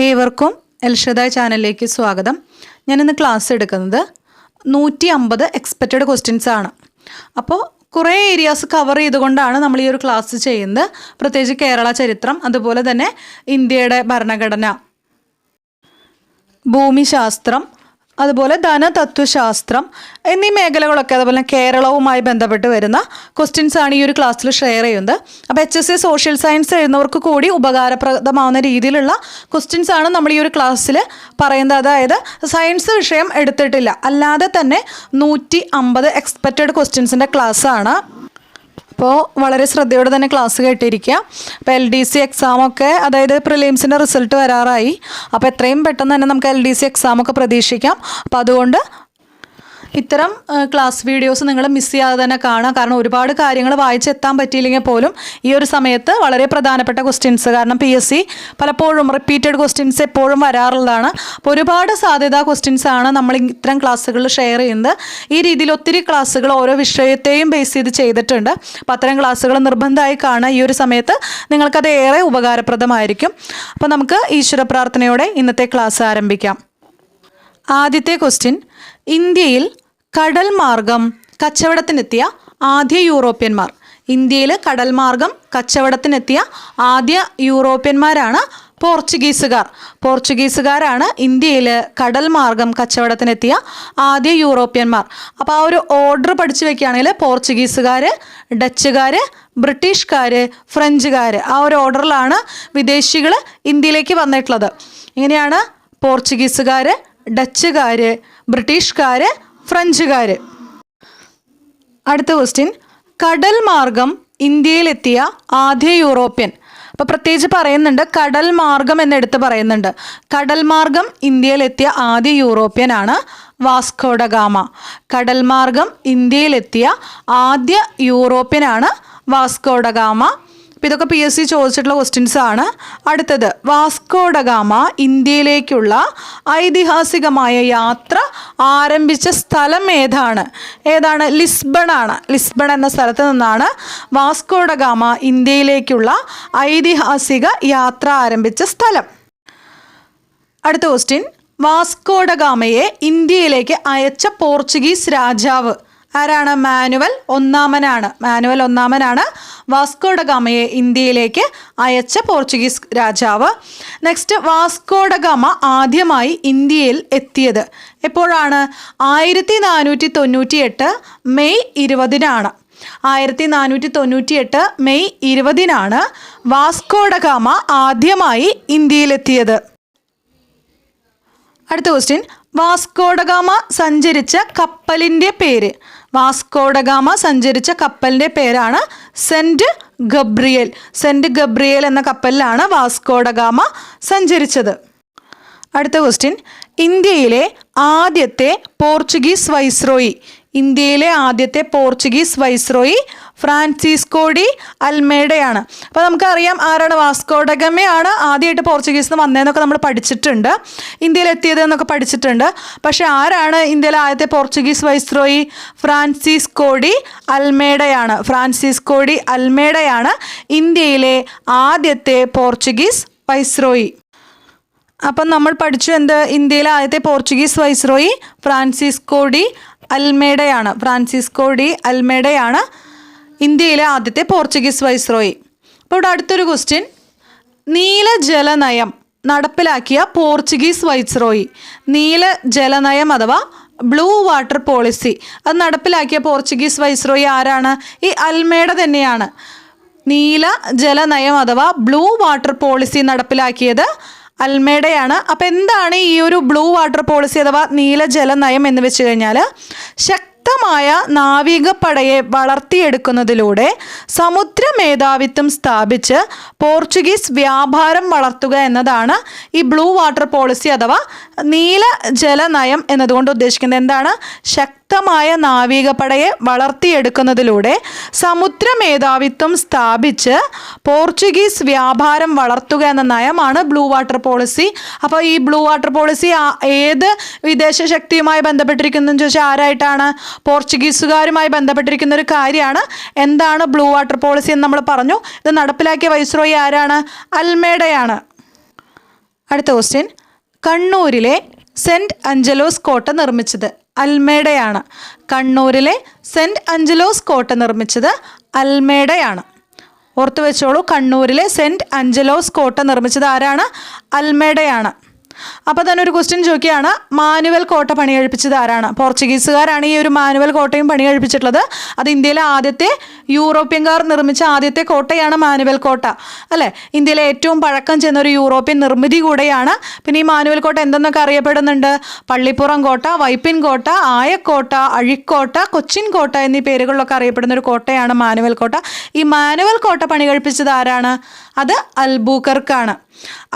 ഏവർക്കും എൽഷദായ് ചാനലിലേക്ക് സ്വാഗതം. ഞാനിന്ന് ക്ലാസ് എടുക്കുന്നത് 150 എക്സ്പെക്റ്റഡ് ക്വസ്റ്റ്യൻസ് ആണ്. അപ്പോൾ കുറേ ഏരിയാസ് കവർ ചെയ്തുകൊണ്ടാണ് നമ്മൾ ഈ ഒരു ക്ലാസ് ചെയ്യുന്നത്. പ്രത്യേകിച്ച് കേരള ചരിത്രം, അതുപോലെ തന്നെ ഇന്ത്യയുടെ ഭരണഘടന, ഭൂമിശാസ്ത്രം, അതുപോലെ ധനതത്വശാസ്ത്രം എന്നീ മേഖലകളൊക്കെ, അതുപോലെ കേരളവുമായി ബന്ധപ്പെട്ട് വരുന്ന ക്വസ്റ്റ്യൻസ് ആണ് ഈ ഒരു ക്ലാസ്സിൽ ഷെയർ ചെയ്യുന്നത്. അപ്പോൾ HSC സോഷ്യൽ സയൻസ് എഴുതുന്നവർക്ക് കൂടി ഉപകാരപ്രദമാവുന്ന രീതിയിലുള്ള ക്വസ്റ്റ്യൻസ് ആണ് നമ്മൾ ഈ ഒരു ക്ലാസ്സിൽ പറയുന്നത്. അതായത് സയൻസ് വിഷയം എടുത്തിട്ടില്ല, അല്ലാതെ തന്നെ 150 എക്സ്പെക്റ്റഡ് ക്വസ്റ്റ്യൻസിൻ്റെ ക്ലാസ്സാണ്. അപ്പോൾ വളരെ ശ്രദ്ധയോടെ തന്നെ ക്ലാസ് കേട്ടിരിക്കുക. അപ്പോൾ LDC എക്സാമൊക്കെ, അതായത് പ്രിലിംസിൻ്റെ റിസൾട്ട് വരാറായി. അപ്പോൾ എത്രയും പെട്ടെന്ന് തന്നെ നമുക്ക് LDC എക്സാമൊക്കെ പ്രതീക്ഷിക്കാം. അപ്പോൾ അതുകൊണ്ട് ഇത്തരം ക്ലാസ് വീഡിയോസ് നിങ്ങൾ മിസ് ചെയ്യാതെ തന്നെ കാണുക. കാരണം ഒരുപാട് കാര്യങ്ങൾ വായിച്ചെത്താൻ പറ്റിയില്ലെങ്കിൽ പോലും ഈ ഒരു സമയത്ത് വളരെ പ്രധാനപ്പെട്ട ക്വസ്റ്റ്യൻസ്, കാരണം PSC പലപ്പോഴും റിപ്പീറ്റഡ് ക്വസ്റ്റ്യൻസ് എപ്പോഴും വരാറുള്ളതാണ്. അപ്പോൾ ഒരുപാട് സാധ്യതാ ക്വസ്റ്റ്യൻസ് ആണ് നമ്മൾ ഇത്തരം ക്ലാസ്സുകളിൽ ഷെയർ ചെയ്യുന്നത്. ഈ രീതിയിൽ ഒത്തിരി ക്ലാസ്സുകൾ ഓരോ വിഷയത്തെയും ബേസ് ചെയ്ത് ചെയ്തിട്ടുണ്ട്. അപ്പോൾ അത്തരം ക്ലാസ്സുകൾ നിർബന്ധമായി കാണുക. ഈ ഒരു സമയത്ത് നിങ്ങൾക്കത് ഏറെ ഉപകാരപ്രദമായിരിക്കും. അപ്പോൾ നമുക്ക് ഈശ്വര പ്രാർത്ഥനയോടെ ഇന്നത്തെ ക്ലാസ് ആരംഭിക്കാം. ആദ്യത്തെ ക്വസ്റ്റ്യൻ: ഇന്ത്യയിൽ കടൽ മാർഗം കച്ചവടത്തിനെത്തിയ ആദ്യ യൂറോപ്യന്മാർ. ഇന്ത്യയിൽ കടൽ മാർഗം കച്ചവടത്തിനെത്തിയ ആദ്യ യൂറോപ്യന്മാരാണ് പോർച്ചുഗീസുകാർ. പോർച്ചുഗീസുകാരാണ് ഇന്ത്യയിൽ കടൽ മാർഗം കച്ചവടത്തിനെത്തിയ ആദ്യ യൂറോപ്യന്മാർ. അപ്പോൾ ആ ഒരു ഓർഡർ പഠിച്ചു വെക്കുകയാണെങ്കിൽ പോർച്ചുഗീസുകാർ, ഡച്ചുകാർ, ബ്രിട്ടീഷുകാർ, ഫ്രഞ്ചുകാർ, ആ ഒരു ഓർഡറിലാണ് വിദേശികൾ ഇന്ത്യയിലേക്ക് വന്നിട്ടുള്ളത്. ഇങ്ങനെയാണ്: പോർച്ചുഗീസുകാർ, ഡച്ചുകാർ, ബ്രിട്ടീഷുകാർ, ഫ്രഞ്ചുകാർ. അടുത്ത ക്വസ്റ്റ്യൻ: കടൽ മാർഗം ഇന്ത്യയിലെത്തിയ ആദ്യ യൂറോപ്യൻ. അപ്പോൾ പ്രത്യേകിച്ച് പറയുന്നുണ്ട്, കടൽ മാർഗം എന്നെടുത്ത് പറയുന്നുണ്ട്. കടൽ മാർഗം ഇന്ത്യയിലെത്തിയ ആദ്യ യൂറോപ്യനാണ് വാസ്കോ ഡ ഗാമ. കടൽ മാർഗം ഇന്ത്യയിലെത്തിയ ആദ്യ യൂറോപ്യനാണ് വാസ്കോ ഡ ഗാമ. അപ്പോൾ ഇതൊക്കെ PSC ചോദിച്ചിട്ടുള്ള ക്വസ്റ്റ്യൻസ് ആണ്. അടുത്തത്: വാസ്കോ ഡ ഗാമ ഇന്ത്യയിലേക്കുള്ള ഐതിഹാസികമായ യാത്ര ആരംഭിച്ച സ്ഥലം ഏതാണ്? ലിസ്ബൺ ആണ്. ലിസ്ബൺ എന്ന സ്ഥലത്ത് നിന്നാണ് വാസ്കോ ഡ ഗാമ ഇന്ത്യയിലേക്കുള്ള ഐതിഹാസിക യാത്ര ആരംഭിച്ച സ്ഥലം. അടുത്ത ക്വസ്റ്റ്യൻ: വാസ്കോ ഡ ഗാമയെ ഇന്ത്യയിലേക്ക് അയച്ച പോർച്ചുഗീസ് രാജാവ് ആരാണ്? മാനുവൽ ഒന്നാമനാണ്. മാനുവൽ ഒന്നാമനാണ് വാസ്കോ ഡ ഗാമയെ ഇന്ത്യയിലേക്ക് അയച്ച പോർച്ചുഗീസ് രാജാവ്. നെക്സ്റ്റ്: വാസ്കോ ഡ ഗാമ ആദ്യമായി ഇന്ത്യയിൽ എത്തിയത് എപ്പോഴാണ്? 1498 മെയ് 20-നാണ്. 1498 മെയ് 20-നാണ് വാസ്കോ ഡ ഗാമ ആദ്യമായി ഇന്ത്യയിലെത്തിയത്. അടുത്ത ക്വസ്റ്റ്യൻ: വാസ്കോ ഡ ഗാമ സഞ്ചരിച്ച കപ്പലിൻ്റെ പേര്. വാസ്കോ ഡ ഗാമ സഞ്ചരിച്ച കപ്പലിൻ്റെ പേരാണ് സെൻറ്റ് ഗബ്രിയേൽ. സെൻറ്റ് ഗബ്രിയേൽ എന്ന കപ്പലിലാണ് വാസ്കോ ഡ ഗാമ സഞ്ചരിച്ചത്. അടുത്ത ക്വസ്റ്റ്യൻ: ഇന്ത്യയിലെ ആദ്യത്തെ പോർച്ചുഗീസ് വൈസ്രോയി. ഇന്ത്യയിലെ ആദ്യത്തെ പോർച്ചുഗീസ് വൈസ്രോയി ഫ്രാൻസിസ്കോ ഡി അൽമേഡയാണ്. അപ്പോൾ നമുക്കറിയാം ആരാണ്? വാസ്കോ ഡ ഗാമയാണ് ആദ്യമായിട്ട് പോർച്ചുഗീസിൽ നിന്ന് വന്നതെന്നൊക്കെ നമ്മൾ പഠിച്ചിട്ടുണ്ട്, ഇന്ത്യയിലെത്തിയത് എന്നൊക്കെ പഠിച്ചിട്ടുണ്ട്. പക്ഷേ ആരാണ് ഇന്ത്യയിലെ ആദ്യത്തെ പോർച്ചുഗീസ് വൈസ്രോയി? ഫ്രാൻസിസ്കോ ഡി അൽമേഡയാണ്. ഫ്രാൻസിസ്കോ ഡി അൽമേഡയാണ് ഇന്ത്യയിലെ ആദ്യത്തെ പോർച്ചുഗീസ് വൈസ്രോയി. അപ്പം നമ്മൾ പഠിച്ചു എന്ത്? ഇന്ത്യയിലെ ആദ്യത്തെ പോർച്ചുഗീസ് വൈസ്രോയി ഫ്രാൻസിസ്കോ ഡി അൽമേഡയാണ്. ഫ്രാൻസിസ്കോ ഡി അൽമേഡയാണ് ഇന്ത്യയിലെ ആദ്യത്തെ പോർച്ചുഗീസ് വൈസ്രോയി. അപ്പോൾ ഇവിടെ അടുത്തൊരു ക്വസ്റ്റ്യൻ: നീലജല നയം നടപ്പിലാക്കിയ പോർച്ചുഗീസ് വൈസ്രോയി. നീലജലനയം അഥവാ ബ്ലൂ വാട്ടർ പോളിസി അത് നടപ്പിലാക്കിയ പോർച്ചുഗീസ് വൈസ്രോയി ആരാണ്? ഈ അൽമേഡ തന്നെയാണ്. നീലജലനയം അഥവാ ബ്ലൂ വാട്ടർ പോളിസി നടപ്പിലാക്കിയത് അൽമേഡയാണ്. അപ്പോൾ എന്താണ് ഈ ഒരു ബ്ലൂ വാട്ടർ പോളിസി അഥവാ നീലജല നയം എന്ന് വെച്ച് കഴിഞ്ഞാൽ, ശക്തമായ നാവികപ്പടയെ വളർത്തിയെടുക്കുന്നതിലൂടെ സമുദ്ര മേധാവിത്വം സ്ഥാപിച്ച് പോർച്ചുഗീസ് വ്യാപാരം വളർത്തുക എന്നതാണ് ഈ ബ്ലൂ വാട്ടർ പോളിസി അഥവാ നീലജല നയം എന്നതുകൊണ്ട് ഉദ്ദേശിക്കുന്നത്. എന്താണ്? ശക്തമായ നാവികപ്പടയെ വളർത്തിയെടുക്കുന്നതിലൂടെ സമുദ്ര മേധാവിത്വം സ്ഥാപിച്ച് പോർച്ചുഗീസ് വ്യാപാരം വളർത്തുക എന്ന നയമാണ് ബ്ലൂ വാട്ടർ പോളിസി. അപ്പോൾ ഈ ബ്ലൂ വാട്ടർ പോളിസി ഏത് വിദേശ ശക്തിയുമായി ബന്ധപ്പെട്ടിരിക്കുന്നതെന്ന് ചോദിച്ചാൽ ആരായിട്ടാണ്? പോർച്ചുഗീസുകാരുമായി ബന്ധപ്പെട്ടിരിക്കുന്ന ഒരു കാര്യമാണ്. എന്താണ് ബ്ലൂ വാട്ടർ പോളിസി എന്ന് നമ്മൾ പറഞ്ഞു. ഇത് നടപ്പിലാക്കിയ വൈസ്രോയി ആരാണ്? അൽമേഡയാണ്. അടുത്ത ക്വസ്റ്റ്യൻ, കണ്ണൂരിലെ സെൻറ്റ് അഞ്ചലോസ് കോട്ട നിർമ്മിച്ചത് അൽമേഡയാണ്. കണ്ണൂരിലെ സെൻറ്റ് അഞ്ചലോസ് കോട്ട നിർമ്മിച്ചത് അൽമേഡയാണ്. ഓർത്തു വെച്ചോളൂ, കണ്ണൂരിലെ സെൻറ്റ് അഞ്ചലോസ് കോട്ട നിർമ്മിച്ചത് ആരാണ്? അൽമേഡയാണ്. അപ്പോൾ തന്നെ ഒരു ക്വസ്റ്റ്യൻ ചോദിക്കുകയാണ്, മാനുവൽ കോട്ട പണി കഴിപ്പിച്ചത് ആരാണ്? പോർച്ചുഗീസുകാരാണ് ഈ ഒരു മാനുവൽ കോട്ടയും പണി കഴിപ്പിച്ചിട്ടുള്ളത്. അത് ഇന്ത്യയിലെ ആദ്യത്തെ യൂറോപ്യൻകാർ നിർമ്മിച്ച ആദ്യത്തെ കോട്ടയാണ് മാനുവൽ കോട്ട, അല്ലേ? ഇന്ത്യയിലെ ഏറ്റവും പഴക്കം ചെന്ന ഒരു യൂറോപ്യൻ നിർമ്മിതി കൂടെയാണ്. പിന്നെ ഈ മാനുവൽ കോട്ട എന്തെന്നൊക്കെ അറിയപ്പെടുന്നുണ്ട്? പള്ളിപ്പുറം കോട്ട, വൈപ്പിൻ കോട്ട, ആയക്കോട്ട, അഴിക്കോട്ട, കൊച്ചിൻ കോട്ട എന്നീ പേരുകളിലൊക്കെ അറിയപ്പെടുന്ന ഒരു കോട്ടയാണ് മാനുവൽ കോട്ട. ഈ മാനുവൽ കോട്ട പണി കഴിപ്പിച്ചത് ആരാണ്? അത് അൽബൂക്കർക്കാണ്.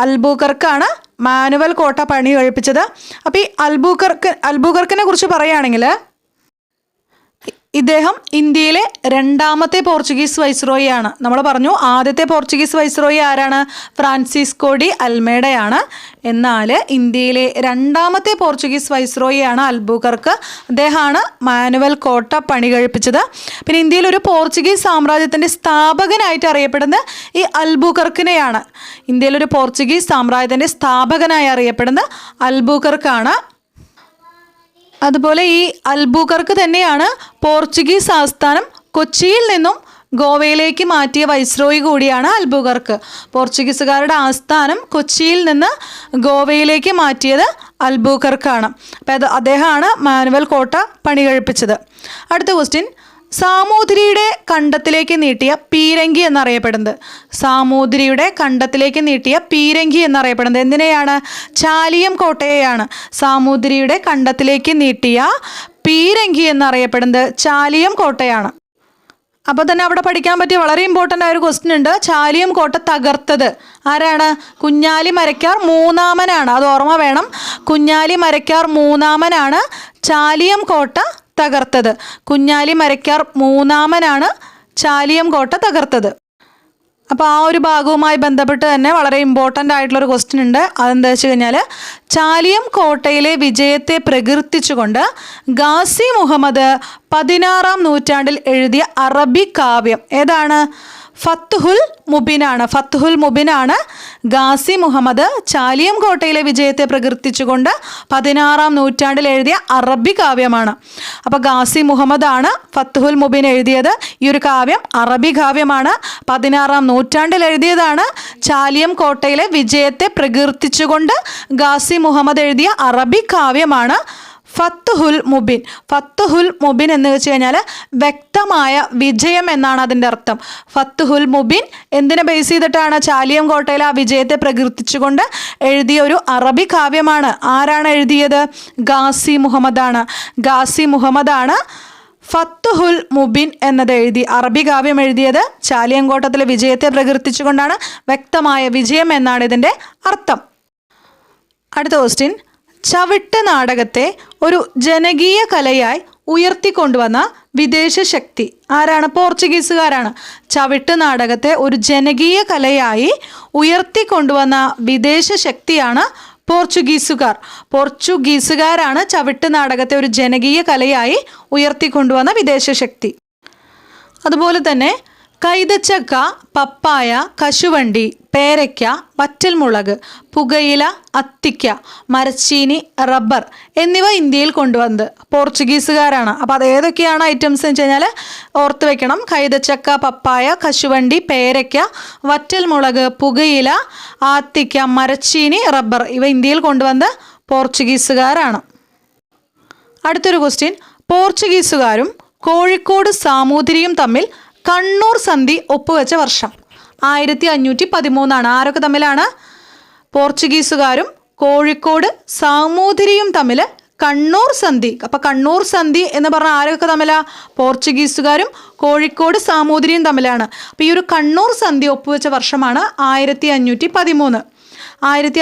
അൽബൂക്കർക്കാണ് മാനുവൽ കോട്ട പണി കഴിപ്പിച്ചത്. അപ്പോൾ ഈ അൽബൂക്കർക്കിനെ കുറിച്ച് പറയുകയാണെങ്കിൽ, ഇദ്ദേഹം ഇന്ത്യയിലെ രണ്ടാമത്തെ പോർച്ചുഗീസ് വൈസ്രോയി ആണ്. നമ്മൾ പറഞ്ഞു ആദ്യത്തെ പോർച്ചുഗീസ് വൈസ്രോയി ആരാണ്? ഫ്രാൻസിസ്കോ ഡി അൽമേഡയാണ്. എന്നാൽ ഇന്ത്യയിലെ രണ്ടാമത്തെ പോർച്ചുഗീസ് വൈസ്രോയി ആണ് അൽബൂക്കർക്ക്. അദ്ദേഹമാണ് മാനുവൽ കോട്ട പണി കഴിപ്പിച്ചത്. പിന്നെ ഇന്ത്യയിൽ ഒരു പോർച്ചുഗീസ് സാമ്രാജ്യത്തിൻ്റെ സ്ഥാപകനായിട്ട് അറിയപ്പെടുന്ന ഈ അൽബൂക്കർക്കിനെയാണ്. ഇന്ത്യയിലൊരു പോർച്ചുഗീസ് സാമ്രാജ്യത്തിൻ്റെ സ്ഥാപകനായി അറിയപ്പെടുന്ന അൽബൂക്കർക്കാണ്. അതുപോലെ ഈ അൽബൂക്കർക്ക് തന്നെയാണ് പോർച്ചുഗീസ് ആസ്ഥാനം കൊച്ചിയിൽ നിന്നും ഗോവയിലേക്ക് മാറ്റിയ വൈസ്രോയി കൂടിയാണ് അൽബൂക്കർക്ക്. പോർച്ചുഗീസുകാരുടെ ആസ്ഥാനം കൊച്ചിയിൽ നിന്ന് ഗോവയിലേക്ക് മാറ്റിയത് അൽബൂക്കർക്കാണ്. അപ്പോൾ അദ്ദേഹമാണ് മാനുവൽ കോട്ട പണി കഴിപ്പിച്ചത്. അടുത്ത ക്വസ്റ്റ്യൻ, സാമൂതിരിയുടെ കണ്ടത്തിലേക്ക് നീട്ടിയ പീരങ്കി എന്നറിയപ്പെടുന്നത്. സാമൂതിരിയുടെ കണ്ടത്തിലേക്ക് നീട്ടിയ പീരങ്കി എന്നറിയപ്പെടുന്നത് എന്തിനെയാണ്? ചാലിയം കോട്ടയെയാണ്. സാമൂതിരിയുടെ കണ്ടത്തിലേക്ക് നീട്ടിയ പീരങ്കി എന്നറിയപ്പെടുന്നത് ചാലിയം കോട്ടയാണ്. അപ്പോൾ തന്നെ അവിടെ പഠിക്കാൻ പറ്റിയ വളരെ ഇമ്പോർട്ടൻ്റ് ആയൊരു ക്വസ്റ്റ്യൻ ഉണ്ട്. ചാലിയം കോട്ട തകർത്തത് ആരാണ്? കുഞ്ഞാലി മരക്കാർ മൂന്നാമനാണ്. അത് ഓർമ്മ വേണം. കുഞ്ഞാലി മരക്കാർ മൂന്നാമനാണ് ചാലിയം കോട്ട തകർത്തത്. കുഞ്ഞാലി മരക്കാർ മൂന്നാമനാണ് ചാലിയം കോട്ട തകർത്തത്. അപ്പോൾ ആ ഒരു ഭാഗവുമായി ബന്ധപ്പെട്ട് തന്നെ വളരെ ഇമ്പോർട്ടൻ്റ് ആയിട്ടുള്ളൊരു ക്വസ്റ്റ്യൻ ഉണ്ട്. അതെന്താ വെച്ച് കഴിഞ്ഞാൽ, ചാലിയം കോട്ടയിലെ വിജയത്തെ പ്രകീർത്തിച്ചുകൊണ്ട് ഗാസി മുഹമ്മദ് 16-ാം നൂറ്റാണ്ടിൽ എഴുതിയ അറബി കാവ്യം ഏതാണ്? ഫത്ഹുൽ മുബിനാണ്. ഫത്ഹുൽ മുബിനാണ് ഗാസി മുഹമ്മദ് ചാലിയം കോട്ടയിലെ വിജയത്തെ പ്രകീർത്തിച്ചുകൊണ്ട് 16-ാം നൂറ്റാണ്ടിൽ എഴുതിയ അറബി കാവ്യമാണ്. അപ്പോൾ ഗാസി മുഹമ്മദാണ് ഫത്ഹുൽ മുബിൻ എഴുതിയത്. ഈ ഒരു കാവ്യം അറബി കാവ്യമാണ്. 16-ാം നൂറ്റാണ്ടിൽ എഴുതിയതാണ്. ചാലിയം കോട്ടയിലെ വിജയത്തെ പ്രകീർത്തിച്ചുകൊണ്ട് ഗാസി മുഹമ്മദ് എഴുതിയ അറബി കാവ്യമാണ് ഫത്ഹുൽ മുബിൻ. ഫത്ഹുൽ മുബിൻ എന്ന് വെച്ച് കഴിഞ്ഞാൽ വ്യക്തമായ വിജയം എന്നാണ് അതിൻ്റെ അർത്ഥം. ഫത്ഹുൽ മുബിൻ എന്തിനെ ബേസ് ചെയ്തിട്ടാണ്? ചാലിയം കോട്ടയിലെ ആ വിജയത്തെ പ്രകീർത്തിച്ചുകൊണ്ട് എഴുതിയ ഒരു അറബി കാവ്യമാണ്. ആരാണ് എഴുതിയത്? ഗാസി മുഹമ്മദാണ്. ഗാസി മുഹമ്മദാണ് ഫത്ഹുൽ മുബിൻ എന്നത് അറബി കാവ്യം എഴുതിയത്. ചാലിയം കോട്ടത്തിലെ വിജയത്തെ പ്രകീർത്തിച്ചുകൊണ്ടാണ്. വ്യക്തമായ വിജയം എന്നാണ് ഇതിൻ്റെ അർത്ഥം. അടുത്ത ക്വസ്റ്റ്യൻ, ചവിട്ട് നാടകത്തെ ഒരു ജനകീയ കലയായി ഉയർത്തിക്കൊണ്ടുവന്ന വിദേശ ശക്തി ആരാണ്? പോർച്ചുഗീസുകാരാണ്. ചവിട്ട് നാടകത്തെ ഒരു ജനകീയ കലയായി ഉയർത്തിക്കൊണ്ടുവന്ന വിദേശ ശക്തിയാണ് പോർച്ചുഗീസുകാർ. പോർച്ചുഗീസുകാരാണ് ചവിട്ട് നാടകത്തെ ഒരു ജനകീയ കലയായി ഉയർത്തിക്കൊണ്ടുവന്ന വിദേശ ശക്തി. അതുപോലെ തന്നെ കൈതച്ചക്ക, പപ്പായ, കശുവണ്ടി, പേരയ്ക്ക, വറ്റൽമുളക്, പുകയില, അത്തിക്ക, മരച്ചീനി, റബ്ബർ എന്നിവ ഇന്ത്യയിൽ കൊണ്ടുവന്നത് പോർച്ചുഗീസുകാരാണ്. അപ്പോൾ അത് ഏതൊക്കെയാണ് ഐറ്റംസ് എന്ന് വെച്ച് കഴിഞ്ഞാൽ ഓർത്ത് വെക്കണം. കൈതച്ചക്ക, പപ്പായ, കശുവണ്ടി, പേരയ്ക്ക, വറ്റൽമുളക്, പുകയില, ആത്തിക്ക, മരച്ചീനി, റബ്ബർ ഇവ ഇന്ത്യയിൽ കൊണ്ടുവന്നത് പോർച്ചുഗീസുകാരാണ്. അടുത്തൊരു ക്വസ്റ്റ്യൻ, പോർച്ചുഗീസുകാരും കോഴിക്കോട് സാമൂതിരിയും തമ്മിൽ കണ്ണൂർ സന്ധി ഒപ്പുവെച്ച വർഷം 1513. ആരൊക്കെ തമ്മിലാണ്? പോർച്ചുഗീസുകാരും കോഴിക്കോട് സാമൂതിരിയും തമ്മിൽ കണ്ണൂർ സന്ധി. അപ്പോൾ കണ്ണൂർ സന്ധി എന്ന് പറഞ്ഞാൽ ആരൊക്കെ തമ്മിലാണ്? പോർച്ചുഗീസുകാരും കോഴിക്കോട് സാമൂതിരിയും തമ്മിലാണ്. അപ്പോൾ ഈ ഒരു കണ്ണൂർ സന്ധി ഒപ്പുവെച്ച വർഷമാണ് 1513.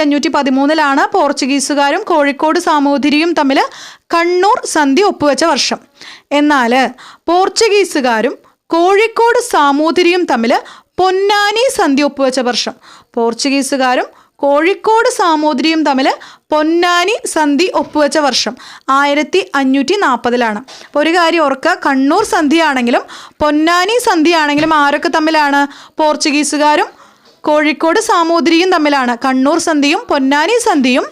1513 പോർച്ചുഗീസുകാരും കോഴിക്കോട് സാമൂതിരിയും തമ്മിൽ കണ്ണൂർ സന്ധി ഒപ്പുവെച്ച വർഷം. എന്നാൽ പോർച്ചുഗീസുകാരും കോഴിക്കോട് സാമൂതിരിയും തമ്മിൽ പൊന്നാനി സന്ധി ഒപ്പുവെച്ച വർഷം. പോർച്ചുഗീസുകാരും കോഴിക്കോട് സാമൂതിരിയും തമ്മിൽ പൊന്നാനി സന്ധി ഒപ്പുവെച്ച വർഷം 1540. അപ്പോൾ ഒരു കാര്യം ഓർക്കുക, കണ്ണൂർ സന്ധിയാണെങ്കിലും പൊന്നാനി സന്ധിയാണെങ്കിലും ആരൊക്കെ തമ്മിലാണ്? പോർച്ചുഗീസുകാരും കോഴിക്കോട് സാമൂതിരിയും തമ്മിലാണ്. കണ്ണൂർ സന്ധിയും പൊന്നാനി സന്ധിയും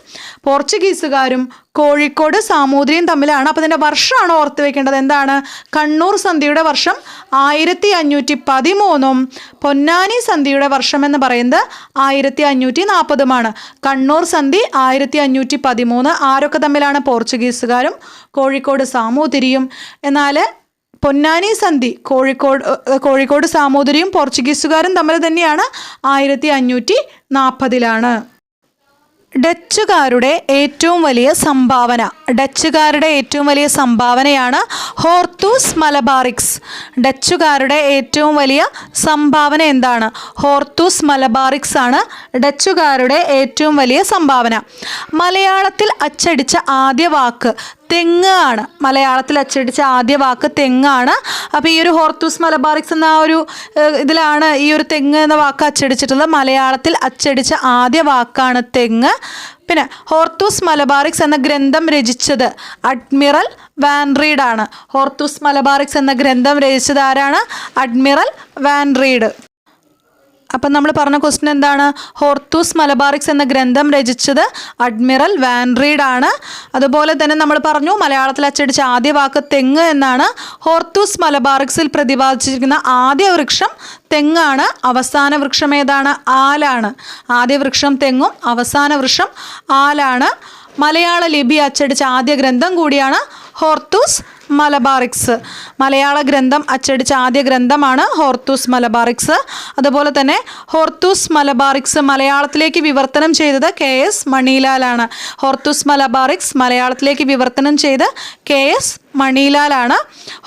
പോർച്ചുഗീസുകാരും കോഴിക്കോട് സാമൂതിരിയും തമ്മിലാണ്. അപ്പോൾ ഇതിൻ്റെ വർഷമാണ് ഓർത്ത് വെക്കേണ്ടത്. എന്താണ്? കണ്ണൂർ സന്ധിയുടെ വർഷം 1513 പൊന്നാനി സന്ധിയുടെ വർഷം എന്ന് പറയുന്നത് 1540. കണ്ണൂർ സന്ധി 1513. ആരൊക്കെ തമ്മിലാണ്? പോർച്ചുഗീസുകാരും കോഴിക്കോട് സാമൂതിരിയും. എന്നാൽ പൊന്നാനി സന്ധി കോഴിക്കോട് സാമൂതിരിയും പോർച്ചുഗീസുകാരും തമ്മിൽ തന്നെയാണ് 1540. ഡച്ചുകാരുടെ ഏറ്റവും വലിയ സംഭാവനയാണ് ഹോർത്തൂസ് മലബാറിക്സ്. ഡച്ചുകാരുടെ ഏറ്റവും വലിയ സംഭാവന എന്താണ്? ഹോർത്തൂസ് മലബാറിക്സ് ആണ് ഡച്ചുകാരുടെ ഏറ്റവും വലിയ സംഭാവന. മലയാളത്തിൽ അച്ചടിച്ച ആദ്യ വാക്ക് തെങ്ങ് ആണ്. മലയാളത്തിൽ അച്ചടിച്ച ആദ്യ വാക്ക് തെങ്ങാണ്. അപ്പോൾ ഈ ഒരു ഹോർത്തൂസ് മലബാറിക്സ് എന്ന ആ ഒരു ഇതിലാണ് ഈ ഒരു തെങ്ങ് എന്ന വാക്ക് അച്ചടിച്ചിട്ടുള്ളത്. മലയാളത്തിൽ അച്ചടിച്ച ആദ്യ വാക്കാണ് തെങ്ങ്. പിന്നെ ഹോർത്തൂസ് മലബാറിക്സ് എന്ന ഗ്രന്ഥം രചിച്ചത് അഡ്മിറൽ വാൻ റീഡ് ആണ്. ഹോർത്തൂസ് മലബാറിക്സ് എന്ന ഗ്രന്ഥം രചിച്ചത് ആരാണ്? Admiral van read. അപ്പം നമ്മൾ പറഞ്ഞ ക്വസ്റ്റ്യൻ എന്താണ്? ഹോർത്തൂസ് മലബാറിക്സ് എന്ന ഗ്രന്ഥം രചിച്ചത് അഡ്മിറൽ വാൻ റീഡ് ആണ്. അതുപോലെ തന്നെ നമ്മൾ പറഞ്ഞു മലയാളത്തിൽ അച്ചടിച്ച ആദ്യ വാക്ക് തെങ്ങ് എന്നാണ്. ഹോർത്തൂസ് മലബാറിക്സിൽ പ്രതിപാദിച്ചിരിക്കുന്ന ആദ്യ വൃക്ഷം തെങ്ങാണ്. അവസാന വൃക്ഷം ഏതാണ്? ആലാണ്. ആദ്യ വൃക്ഷം തെങ്ങും അവസാന വൃക്ഷം ആലാണ്. മലയാള ലിപി അച്ചടിച്ച ആദ്യ ഗ്രന്ഥം കൂടിയാണ് ഹോർത്തൂസ് മലബാറിക്സ്. മലയാള ഗ്രന്ഥം അച്ചടിച്ച ആദ്യ ഗ്രന്ഥമാണ് ഹോർത്തൂസ് മലബാറിക്സ്. അതുപോലെ തന്നെ ഹോർത്തൂസ് മലബാറിക്സ് മലയാളത്തിലേക്ക് വിവർത്തനം ചെയ്തത് KS മണിലാലാണ്. ഹോർത്തൂസ് മലബാറിക്സ് മലയാളത്തിലേക്ക് വിവർത്തനം ചെയ്ത് KS മണിലാലാണ്.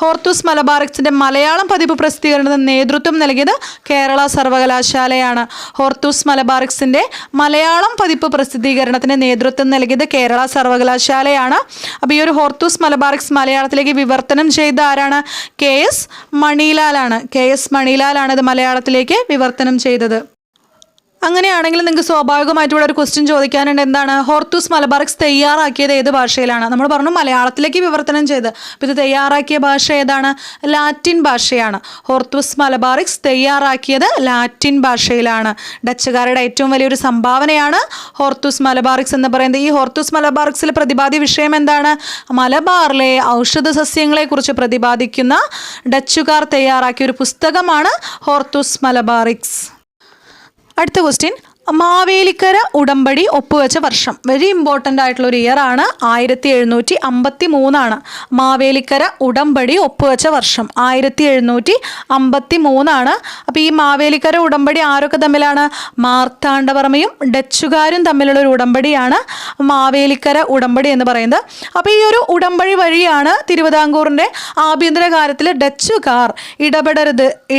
ഹോർത്തൂസ് മലബാറിക്സിൻ്റെ മലയാളം പതിപ്പ് പ്രസിദ്ധീകരണത്തിന് നേതൃത്വം നൽകിയത് കേരള സർവകലാശാലയാണ്. ഹോർത്തൂസ് മലബാറിക്സിൻ്റെ മലയാളം പതിപ്പ് പ്രസിദ്ധീകരണത്തിന് നേതൃത്വം നൽകിയത് കേരള സർവകലാശാലയാണ്. അപ്പോൾ ഈ ഒരു ഹോർത്തൂസ് മലബാറിക്സ് മലയാളത്തിലേക്ക് വിവർത്തനം ചെയ്ത ആരാണ്? KS മണിലാലാണ്. KS മണിലാലാണ് ഇത് മലയാളത്തിലേക്ക് വിവർത്തനം ചെയ്തത്. അങ്ങനെയാണെങ്കിൽ നിങ്ങൾക്ക് സ്വാഭാവികമായിട്ടും ഇവിടെ ഒരു ക്വസ്റ്റ്യൻ ചോദിക്കാനുണ്ട്. എന്താണ്? ഹോർത്തൂസ് മലബാറിക്സ് തയ്യാറാക്കിയത് ഏത് ഭാഷയിലാണ്? നമ്മൾ പറഞ്ഞു മലയാളത്തിലേക്ക് വിവർത്തനം ചെയ്ത്. അപ്പോൾ ഇത് തയ്യാറാക്കിയ ഭാഷ ഏതാണ്? ലാറ്റിൻ ഭാഷയാണ്. ഹോർത്തൂസ് മലബാറിക്സ് തയ്യാറാക്കിയത് ലാറ്റിൻ ഭാഷയിലാണ്. ഡച്ചുകാരുടെ ഏറ്റവും വലിയൊരു സംഭാവനയാണ് ഹോർത്തൂസ് മലബാറിക്സ് എന്ന് പറയുന്നത്. ഈ ഹോർത്തൂസ് മലബാറിക്സിൽ പ്രതിപാദ്യ വിഷയം എന്താണ്? മലബാറിലെ ഔഷധ സസ്യങ്ങളെക്കുറിച്ച് പ്രതിപാദിക്കുന്ന ഡച്ചുകാർ തയ്യാറാക്കിയ ഒരു പുസ്തകമാണ് ഹോർത്തൂസ് മലബാറിക്സ്. അടുത്ത ക്വസ്റ്റ്യൻ, മാവേലിക്കര ഉടമ്പടി ഒപ്പുവെച്ച വർഷം. വെരി ഇമ്പോർട്ടൻ്റ് ആയിട്ടുള്ള ഒരു ഇയർ ആണ്. 1753 മാവേലിക്കര ഉടമ്പടി ഒപ്പുവെച്ച വർഷം 1753. അപ്പോൾ ഈ മാവേലിക്കര ഉടമ്പടി ആരൊക്കെ തമ്മിലാണ്? മാർത്താണ്ഡവർമ്മയും ഡച്ചുകാരും തമ്മിലുള്ള ഒരു ഉടമ്പടിയാണ് മാവേലിക്കര ഉടമ്പടി എന്ന് പറയുന്നത്. അപ്പോൾ ഈ ഒരു ഉടമ്പടി വഴിയാണ് തിരുവിതാംകൂറിൻ്റെ ആഭ്യന്തര കാര്യത്തിൽ ഡച്ചുകാർ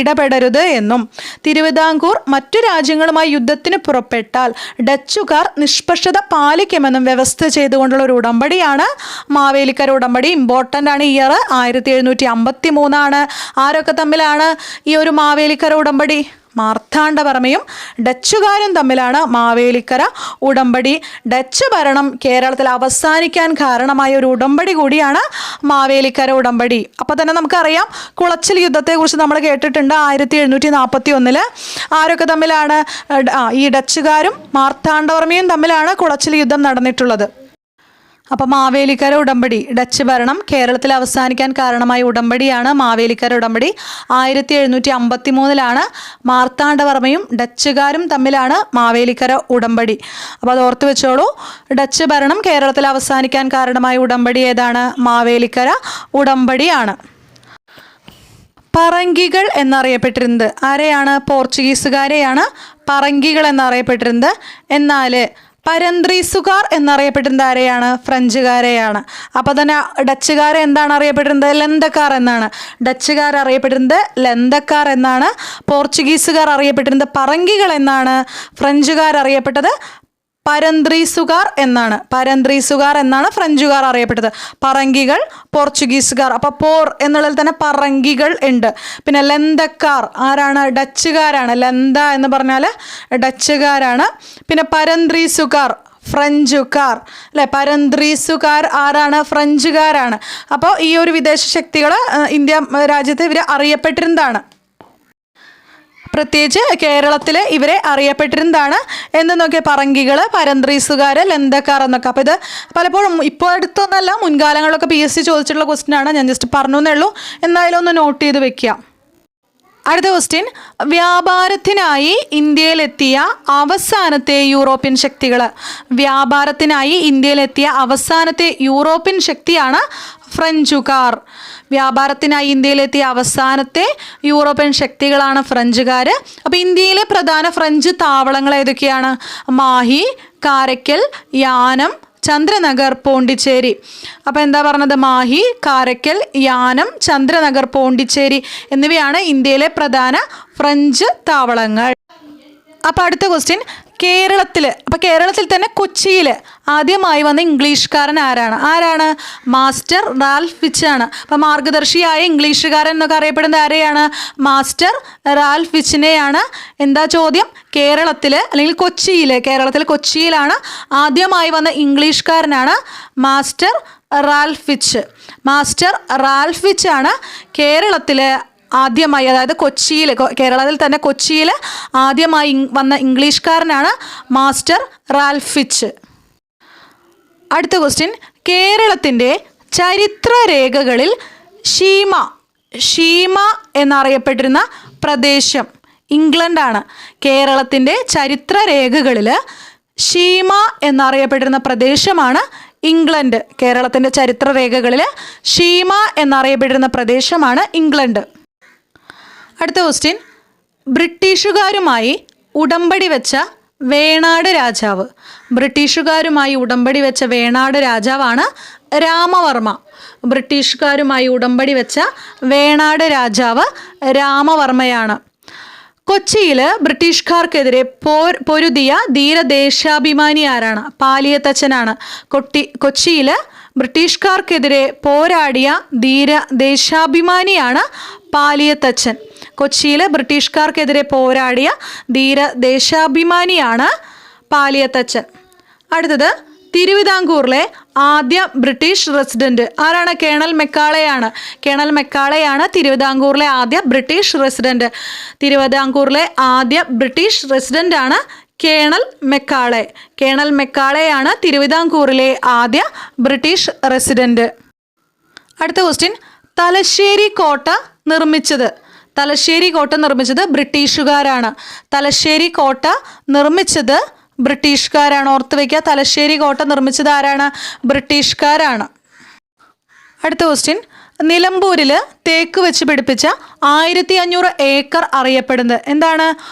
ഇടപെടരുത് എന്നും തിരുവിതാംകൂർ മറ്റു രാജ്യങ്ങളുമായി യുദ്ധത്തിന് പുറപ്പെട്ടാൽ ഡച്ചുകാർ നിഷ്പക്ഷത പാലിക്കുമെന്നും വ്യവസ്ഥ ചെയ്തുകൊണ്ടുള്ള ഒരു ഉടമ്പടിയാണ് മാവേലിക്കര ഉടമ്പടി. ഇമ്പോർട്ടൻ്റ് ആണ്. ഇയർ 1753. ആരൊക്കെ തമ്മിലാണ് ഈ ഒരു മാവേലിക്കര ഉടമ്പടി? മാർത്താണ്ഡവർമ്മയും ഡച്ചുകാരും തമ്മിലാണ് മാവേലിക്കര ഉടമ്പടി. ഡച്ച് ഭരണം കേരളത്തിൽ അവസാനിക്കാൻ കാരണമായ ഒരു ഉടമ്പടി കൂടിയാണ് മാവേലിക്കര ഉടമ്പടി. അപ്പോൾ തന്നെ നമുക്കറിയാം കുളച്ചിൽ യുദ്ധത്തെക്കുറിച്ച് നമ്മൾ കേട്ടിട്ടുണ്ട്. 1741 ആരൊക്കെ തമ്മിലാണ്? ഈ ഡച്ചുകാരും മാർത്താണ്ഡവർമ്മയും തമ്മിലാണ് കുളച്ചിൽ യുദ്ധം നടന്നിട്ടുള്ളത്. അപ്പോൾ മാവേലിക്കര ഉടമ്പടി, ഡച്ച് ഭരണം കേരളത്തിൽ അവസാനിക്കാൻ കാരണമായ ഉടമ്പടിയാണ് മാവേലിക്കര ഉടമ്പടി. 1753 മാർത്താണ്ഡവർമ്മയും ഡച്ചുകാരും തമ്മിലാണ് മാവേലിക്കര ഉടമ്പടി. അപ്പോൾ അത് ഓർത്ത് വെച്ചോളൂ. ഡച്ച് ഭരണം കേരളത്തിൽ അവസാനിക്കാൻ കാരണമായ ഉടമ്പടി ഏതാണ്? മാവേലിക്കര ഉടമ്പടിയാണ്. പറങ്കികൾ എന്നറിയപ്പെട്ടിരുന്നത് ആരെയാണ്? പോർച്ചുഗീസുകാരെയാണ് പറങ്കികൾ എന്നറിയപ്പെട്ടിരുന്നത്. എന്നാൽ പരന്ത്രീസുകാർ എന്നറിയപ്പെട്ടിരുന്നത് ആരെയാണ്? ഫ്രഞ്ചുകാരെയാണ്. അപ്പോൾ തന്നെ ഡച്ചുകാരെ എന്താണ് അറിയപ്പെട്ടിരുന്നത്? ലന്തക്കാർ എന്നാണ്. ഡച്ചുകാർ അറിയപ്പെട്ടിരുന്നത് ലന്തക്കാർ എന്നാണ്. പോർച്ചുഗീസുകാർ അറിയപ്പെട്ടിരുന്നത് പറങ്കികൾ എന്നാണ്. ഫ്രഞ്ചുകാർ അറിയപ്പെട്ടത് പരന്ത്രീസുകാർ എന്നാണ്. പരന്ത്രീസുകാർ എന്നാണ് ഫ്രഞ്ചുകാർ അറിയപ്പെട്ടത്. പറങ്കികൾ, പോർച്ചുഗീസുകാർ. അപ്പോൾ പോർ എന്നുള്ളതിൽ തന്നെ പറങ്കികൾ ഉണ്ട്. പിന്നെ ലന്തക്കാർ ആരാണ്? ഡച്ചുകാരാണ്. ലന്ത എന്ന് പറഞ്ഞാൽ ഡച്ചുകാരാണ്. പിന്നെ പരന്ത്രീസുകാർ ഫ്രഞ്ചുകാർ അല്ലെ. പരന്ത്രീസുകാർ ആരാണ്? ഫ്രഞ്ചുകാരാണ്. അപ്പോൾ ഈ ഒരു വിദേശ ശക്തികൾ ഇന്ത്യ രാജ്യത്ത് ഇവർ അറിയപ്പെട്ടിരുന്നതാണ്. പ്രത്യേകിച്ച് കേരളത്തിൽ ഇവരെ അറിയപ്പെട്ടിരുന്നതാണ് എന്തെന്നൊക്കെ പറങ്കികൾ, പരന്ത്രീസുകാർ, ലന്തക്കാർ എന്നൊക്കെ. അപ്പോൾ ഇത് പലപ്പോഴും ഇപ്പോൾ അടുത്തൊന്നല്ല, മുൻകാലങ്ങളിലൊക്കെ PSC ചോദിച്ചിട്ടുള്ള ക്വസ്റ്റ്യൻ ആണ്. ഞാൻ ജസ്റ്റ് പറഞ്ഞു എന്നേ ഉള്ളൂ. എന്തായാലും ഒന്ന് നോട്ട് ചെയ്ത് വെക്കുക. അടുത്ത ക്വസ്റ്റ്യൻ, വ്യാപാരത്തിനായി ഇന്ത്യയിലെത്തിയ അവസാനത്തെ യൂറോപ്യൻ ശക്തികൾ. വ്യാപാരത്തിനായി ഇന്ത്യയിലെത്തിയ അവസാനത്തെ യൂറോപ്യൻ ശക്തിയാണ് ഫ്രഞ്ചുകാർ. വ്യാപാരത്തിനായി ഇന്ത്യയിലെത്തിയ അവസാനത്തെ യൂറോപ്യൻ ശക്തികളാണ് ഫ്രഞ്ചുകാർ. അപ്പോൾ ഇന്ത്യയിലെ പ്രധാന ഫ്രഞ്ച് താവളങ്ങൾ ഏതൊക്കെയാണ്? മാഹി, കാരയ്ക്കൽ, യാനം, ചന്ദ്രനഗർ, പോണ്ടിച്ചേരി. അപ്പോൾ എന്താ പറഞ്ഞത്? മാഹി, കാരയ്ക്കൽ, യാനം, ചന്ദ്രനഗർ, പോണ്ടിച്ചേരി എന്നിവയാണ് ഇന്ത്യയിലെ പ്രധാന ഫ്രഞ്ച് താവളങ്ങൾ. അപ്പോൾ അടുത്ത ക്വസ്റ്റ്യൻ, കേരളത്തിൽ തന്നെ കൊച്ചിയിൽ ആദ്യമായി വന്ന ഇംഗ്ലീഷുകാരൻ ആരാണ്? മാസ്റ്റർ റാൽഫ് ഫിച്ച് ആണ്. അപ്പോൾ മാർഗദർശിയായ ഇംഗ്ലീഷുകാരൻ എന്നൊക്കെ അറിയപ്പെടുന്നത് ആരെയാണ്? മാസ്റ്റർ റാൽഫ് ഫിച്ചിനെയാണ്. എന്താ ചോദ്യം? കേരളത്തിൽ കൊച്ചിയിലാണ് ആദ്യമായി വന്ന ഇംഗ്ലീഷുകാരനാണ് master Ralph Fitch. Master Ralph Fitch ആണ് കേരളത്തിൽ ആദ്യമായി, അതായത് കേരളത്തിൽ തന്നെ കൊച്ചിയിൽ ആദ്യമായി വന്ന ഇംഗ്ലീഷുകാരനാണ് മാസ്റ്റർ റാൽഫ് ഫിച്ച്. അടുത്ത ക്വസ്റ്റ്യൻ, കേരളത്തിൻ്റെ ചരിത്രരേഖകളിൽ ഷീമ എന്നറിയപ്പെട്ടിരുന്ന പ്രദേശം ഇംഗ്ലണ്ടാണ്. കേരളത്തിൻ്റെ ചരിത്രരേഖകളിൽ ഷീമ എന്നറിയപ്പെട്ടിരുന്ന പ്രദേശമാണ് ഇംഗ്ലണ്ട്. കേരളത്തിൻ്റെ ചരിത്രരേഖകളിൽ ഷീമ എന്നറിയപ്പെട്ടിരുന്ന പ്രദേശമാണ് ഇംഗ്ലണ്ട്. അടുത്ത ക്വസ്റ്റ്യൻ, ബ്രിട്ടീഷുകാരുമായി ഉടമ്പടി വെച്ച വേണാട് രാജാവ്. ബ്രിട്ടീഷുകാരുമായി ഉടമ്പടി വെച്ച വേണാട് രാജാവാണ് രാമവർമ്മ. ബ്രിട്ടീഷുകാരുമായി ഉടമ്പടി വെച്ച വേണാട് രാജാവ് രാമവർമ്മയാണ്. കൊച്ചിയിൽ ബ്രിട്ടീഷുകാർക്കെതിരെ പൊരുതിയ ധീരദേശാഭിമാനി ആരാണ്? പാലിയത്തച്ഛനാണ്. കൊച്ചിയിൽ ബ്രിട്ടീഷുകാർക്കെതിരെ പോരാടിയ ധീരദേശാഭിമാനിയാണ് പാലിയത്തച്ഛൻ. കൊച്ചിയിൽ ബ്രിട്ടീഷുകാർക്കെതിരെ പോരാടിയ ധീരദേശാഭിമാനിയാണ് പാലിയത്തച്ഛൻ. അടുത്തത്, തിരുവിതാംകൂറിലെ ആദ്യ ബ്രിട്ടീഷ് റെസിഡന്റ് ആരാണ്? കേണൽ മെക്കാളെയാണ്. കേണൽ മെക്കാളെയാണ് തിരുവിതാംകൂറിലെ ആദ്യ ബ്രിട്ടീഷ് റെസിഡന്റ്. തിരുവിതാംകൂറിലെ ആദ്യ ബ്രിട്ടീഷ് റെസിഡന്റ് ആണ് കേണൽ മെക്കാളെ. കേണൽ മെക്കാളെയാണ് തിരുവിതാംകൂറിലെ ആദ്യ ബ്രിട്ടീഷ് റെസിഡന്റ്. അടുത്ത ക്വസ്റ്റ്യൻ, തലശ്ശേരി കോട്ട നിർമ്മിച്ചത് ബ്രിട്ടീഷുകാരാണ്. തലശ്ശേരി കോട്ട നിർമ്മിച്ചത് ബ്രിട്ടീഷുകാരാണ്. ഓർത്ത് വയ്ക്കുക, തലശ്ശേരി കോട്ട നിർമ്മിച്ചത് ആരാണ്? ബ്രിട്ടീഷുകാരാണ്. അടുത്ത ക്വസ്റ്റ്യൻ, നിലമ്പൂരിൽ തേക്ക് വെച്ച് പിടിപ്പിച്ച 1500 ഏക്കർ അറിയപ്പെടുന്നത് എന്താണ്?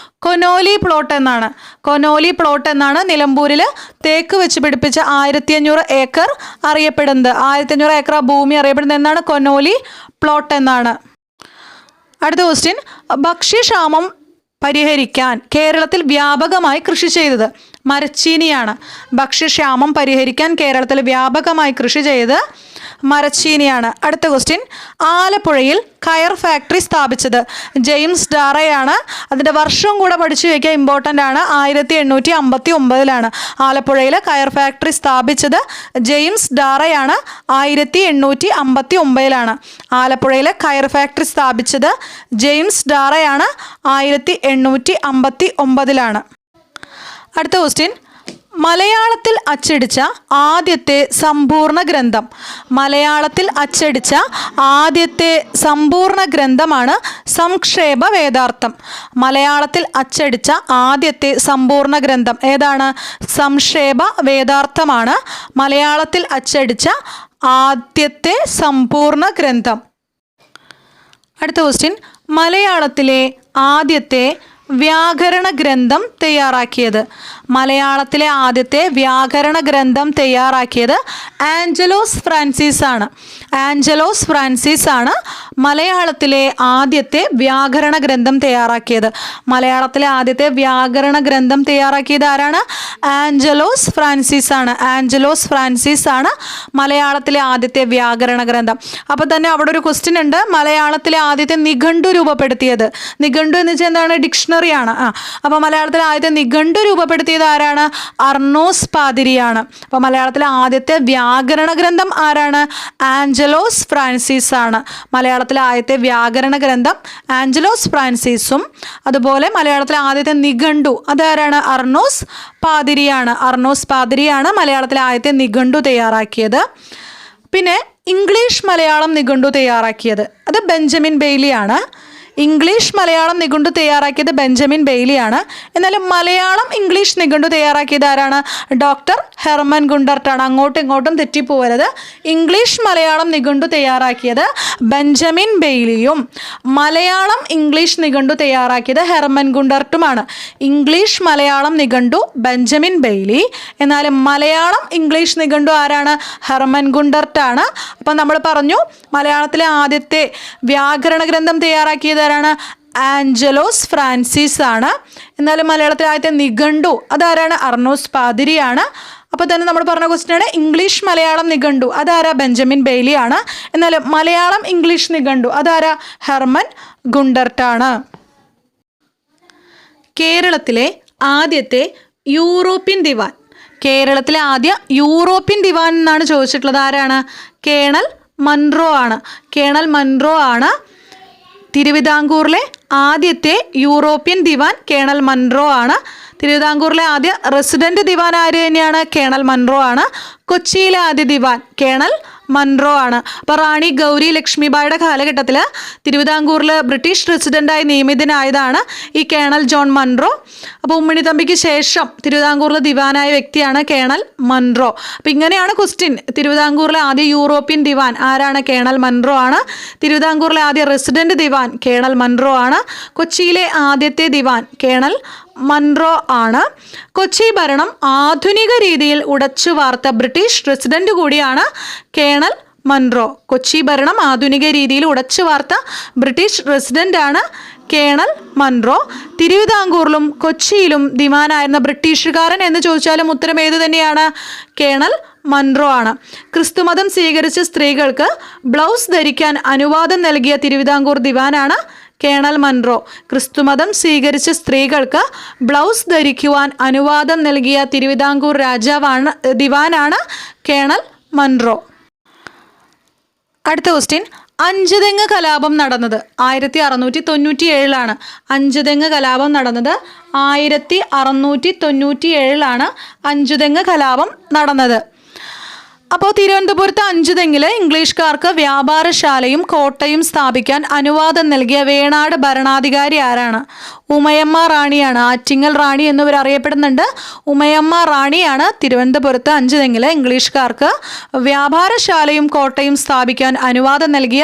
കൊനോലി പ്ലോട്ട് എന്നാണ്. കൊനോലി പ്ലോട്ട് എന്നാണ് നിലമ്പൂരിൽ തേക്ക് വെച്ച് പിടിപ്പിച്ച 1500 ഏക്കർ അറിയപ്പെടുന്നത്. 1500 ഏക്കർ ഭൂമി അറിയപ്പെടുന്നത് എന്നാണ്? കൊനോലി പ്ലോട്ട് എന്നാണ്. അടുത്ത ക്വസ്റ്റ്യൻ, ഭക്ഷ്യക്ഷാമം പരിഹരിക്കാൻ കേരളത്തിൽ വ്യാപകമായി കൃഷി ചെയ്തത് മരച്ചീനിയാണ്. ഭക്ഷ്യക്ഷാമം പരിഹരിക്കാൻ കേരളത്തിൽ വ്യാപകമായി കൃഷി ചെയ്ത് മരച്ചീനിയാണ്. അടുത്ത ക്വസ്റ്റ്യൻ, ആലപ്പുഴയിൽ കയർ ഫാക്ടറി സ്ഥാപിച്ചത് ജെയിംസ് ഡാറയാണ്. അതിൻ്റെ വർഷം കൂടെ പഠിച്ചു വയ്ക്കുക, ഇമ്പോർട്ടൻ്റ് ആണ്. 1859 ആലപ്പുഴയിൽ കയർ ഫാക്ടറി സ്ഥാപിച്ചത് ജെയിംസ് ഡാറയാണ്. 1859 ആലപ്പുഴയിൽ കയർ ഫാക്ടറി സ്ഥാപിച്ചത് ജെയിംസ് ഡാറയാണ്. 1859. അടുത്ത ക്വസ്റ്റ്യൻ, മലയാളത്തിൽ അച്ചടിച്ച ആദ്യത്തെ സമ്പൂർണ്ണ ഗ്രന്ഥം. മലയാളത്തിൽ അച്ചടിച്ച ആദ്യത്തെ സമ്പൂർണ്ണ ഗ്രന്ഥമാണ് സംക്ഷേപ വേദാർത്ഥം. മലയാളത്തിൽ അച്ചടിച്ച ആദ്യത്തെ സമ്പൂർണ്ണ ഗ്രന്ഥം ഏതാണ്? സംക്ഷേപ വേദാർത്ഥമാണ് മലയാളത്തിൽ അച്ചടിച്ച ആദ്യത്തെ സമ്പൂർണ്ണ ഗ്രന്ഥം. അടുത്ത ക്വസ്റ്റ്യൻ, മലയാളത്തിലെ ആദ്യത്തെ വ്യാകരണ ഗ്രന്ഥം തയ്യാറാക്കിയത്. മലയാളത്തിലെ ആദ്യത്തെ വ്യാകരണ ഗ്രന്ഥം തയ്യാറാക്കിയത് ആഞ്ചലോസ് ഫ്രാൻസിസ് ആണ്. ആഞ്ചലോസ് ഫ്രാൻസിസ് ആണ് മലയാളത്തിലെ ആദ്യത്തെ വ്യാകരണ ഗ്രന്ഥം തയ്യാറാക്കിയത്. മലയാളത്തിലെ ആദ്യത്തെ വ്യാകരണ ഗ്രന്ഥം തയ്യാറാക്കിയത് ആരാണ്? ആഞ്ചലോസ് ഫ്രാൻസിസ് ആണ്. ആഞ്ചലോസ് ഫ്രാൻസിസ് ആണ് മലയാളത്തിലെ ആദ്യത്തെ വ്യാകരണ ഗ്രന്ഥം. അപ്പോൾ തന്നെ അവിടെ ഒരു ക്വസ്റ്റ്യൻ ഉണ്ട്, മലയാളത്തിലെ ആദ്യത്തെ നിഘണ്ടു രൂപപ്പെടുത്തിയത്. നിഘണ്ടു എന്ന് വെച്ചാൽ എന്താണ്? ഡിക്ഷണറി ആണ്. അപ്പോൾ മലയാളത്തിലെ ആദ്യത്തെ നിഘണ്ടു രൂപപ്പെടുത്തിയത് ആരാണ്? അർണോസ് പാതിരിയാണ്. അപ്പോൾ മലയാളത്തിലെ ആദ്യത്തെ വ്യാകരണ ഗ്രന്ഥം ആരാണ്? ആഞ്ചലോസ് ആഞ്ചലോസ് ഫ്രാൻസിസ് ആണ്. മലയാളത്തിലെ ആദ്യത്തെ വ്യാകരണ ഗ്രന്ഥം ആഞ്ചലോസ് ഫ്രാൻസിസും അതുപോലെ മലയാളത്തിലെ ആദ്യത്തെ നിഘണ്ടു അതാരാണ്? അർണോസ് പാതിരിയാണ്. അർണോസ് പാതിരിയാണ് മലയാളത്തിലെ ആദ്യത്തെ നിഘണ്ടു തയ്യാറാക്കിയത്. പിന്നെ ഇംഗ്ലീഷ് മലയാളം നിഘണ്ടു തയ്യാറാക്കിയത് അത് ബെഞ്ചമിൻ ബെയ്ലിയാണ്. ഇംഗ്ലീഷ് മലയാളം നിഘണ്ടു തയ്യാറാക്കിയത് ബെഞ്ചമിൻ ബെയ്ലിയാണ്. എന്നാൽ മലയാളം ഇംഗ്ലീഷ് നിഘണ്ടു തയ്യാറാക്കിയത് ആരാണ്? ഡോക്ടർ ഹെർമൻ ഗുണ്ടർട്ടാണ്. അങ്ങോട്ടും ഇങ്ങോട്ടും തെറ്റിപ്പോകരുത്. ഇംഗ്ലീഷ് മലയാളം നിഘണ്ടു തയ്യാറാക്കിയത് ബെഞ്ചമിൻ ബെയ്ലിയും മലയാളം ഇംഗ്ലീഷ് നിഘണ്ടു തയ്യാറാക്കിയത് ഹെർമൻ ഗുണ്ടർട്ടുമാണ്. ഇംഗ്ലീഷ് മലയാളം നിഘണ്ടു ബെഞ്ചമിൻ ബെയ്ലി, എന്നാൽ മലയാളം ഇംഗ്ലീഷ് നിഘണ്ടു ആരാണ്? ഹെർമൻ ഗുണ്ടർട്ടാണ്. അപ്പം നമ്മൾ പറഞ്ഞു മലയാളത്തിലെ ആദ്യത്തെ വ്യാകരണ ഗ്രന്ഥം തയ്യാറാക്കിയത് ആരാണ്? ആഞ്ചലോസ് ഫ്രാൻസിസ് ആണ്. എന്നാലും മലയാളത്തിലെ ആദ്യത്തെ നിഘണ്ടു അതാരാണ്? അർണോസ് പാതിരിയാണ്. അപ്പോൾ തന്നെ നമ്മൾ പറഞ്ഞ ക്വസ്റ്റ്യനാണ് ഇംഗ്ലീഷ് മലയാളം നിഘണ്ടു അതാരാ? ബെഞ്ചമിൻ ബെയ്ലി ആണ്. എന്നാൽ മലയാളം ഇംഗ്ലീഷ് നിഘണ്ടു അതാരാ? ഹെർമൻ ഗുണ്ടർട്ടാണ്. കേരളത്തിലെ ആദ്യത്തെ യൂറോപ്യൻ ദിവാൻ, കേരളത്തിലെ ആദ്യ യൂറോപ്യൻ ദിവാൻ എന്നാണ് ചോദിച്ചിട്ടുള്ളത്. ആരാണ്? കേണൽ മൺറോ ആണ്. കേണൽ മൺറോ ആണ് തിരുവിതാംകൂറിലെ ആദ്യത്തെ യൂറോപ്യൻ ദിവാൻ. കേണൽ മൺറോ ആണ്. തിരുവിതാംകൂറിലെ ആദ്യ റെസിഡൻറ്റ് ദിവാൻ ആര് തന്നെയാണ്? കേണൽ മൺറോ ആണ്. കൊച്ചിയിലെ ആദ്യ ദിവാൻ കേണൽ മൺറോ ആണ്. അപ്പോൾ റാണി ഗൗരി ലക്ഷ്മിബായുടെ കാലഘട്ടത്തിൽ തിരുവിതാംകൂറിൽ ബ്രിട്ടീഷ് റെസിഡൻ്റായി നിയമിതനായതാണ് ഈ കേണൽ ജോൺ മൺറോ. അപ്പോൾ ഉമ്മിണിത്തമ്പിക്ക് ശേഷം തിരുവിതാംകൂറിൽ ദിവാനായ വ്യക്തിയാണ് കേണൽ മൺറോ. അപ്പോൾ ഇങ്ങനെയാണ് ക്വസ്റ്റ്യൻ. തിരുവിതാംകൂറിലെ ആദ്യ യൂറോപ്യൻ ദിവാൻ ആരാണ്? കേണൽ മൺറോ ആണ്. തിരുവിതാംകൂറിലെ ആദ്യ റെസിഡൻറ്റ് ദിവാൻ കേണൽ മൺറോ ആണ്. കൊച്ചിയിലെ ആദ്യത്തെ ദിവാൻ കേണൽ മൺറോ ആണ്. കൊച്ചി ഭരണം ആധുനിക രീതിയിൽ ഉടച്ചു വാർത്ത ബ്രിട്ടീഷ് റെസിഡന്റ് കൂടിയാണ് കേണൽ മൺറോ. കൊച്ചി ഭരണം ആധുനിക രീതിയിൽ ഉടച്ചു വാർത്ത ബ്രിട്ടീഷ് റെസിഡന്റ് ആണ് കേണൽ മൺറോ. തിരുവിതാംകൂറിലും കൊച്ചിയിലും ദിവാനായിരുന്ന ബ്രിട്ടീഷുകാരൻ എന്ന് ചോദിച്ചാലും ഉത്തരം ഏത് തന്നെയാണ്? കേണൽ മൺറോ ആണ്. ക്രിസ്തുമതം സ്വീകരിച്ച സ്ത്രീകൾക്ക് ബ്ലൗസ് ധരിക്കാൻ അനുവാദം നൽകിയ തിരുവിതാംകൂർ ദിവാനാണ് കേണൽ മൺറോ. ക്രിസ്തുമതം സ്വീകരിച്ച സ്ത്രീകൾക്ക് ബ്ലൗസ് ധരിക്കുവാൻ അനുവാദം നൽകിയ തിരുവിതാംകൂർ രാജാവാണ് ദിവാനാണ് കേണൽ മൺറോ. അടുത്ത ക്വസ്റ്റ്യൻ, അഞ്ചുതെങ്ങ് കലാപം നടന്നത് 1697 അഞ്ചുതെങ്ങ് കലാപം നടന്നത് 1697 അഞ്ചുതെങ്ങ് കലാപം നടന്നത്. അപ്പോൾ തിരുവനന്തപുരത്ത് അഞ്ചുതെങ്ങിൽ ഇംഗ്ലീഷുകാർക്ക് വ്യാപാരശാലയും കോട്ടയും സ്ഥാപിക്കാൻ അനുവാദം നൽകിയ വേണാട് ഭരണാധികാരി ആരാണ്? ഉമയമ്മ റാണിയാണ്. ആറ്റിങ്ങൽ റാണി എന്നിവർ അറിയപ്പെടുന്നുണ്ട്. ഉമയമ്മ റാണിയാണ് തിരുവനന്തപുരത്ത് അഞ്ചുതെങ്ങിൽ ഇംഗ്ലീഷുകാർക്ക് വ്യാപാരശാലയും കോട്ടയും സ്ഥാപിക്കാൻ അനുവാദം നൽകിയ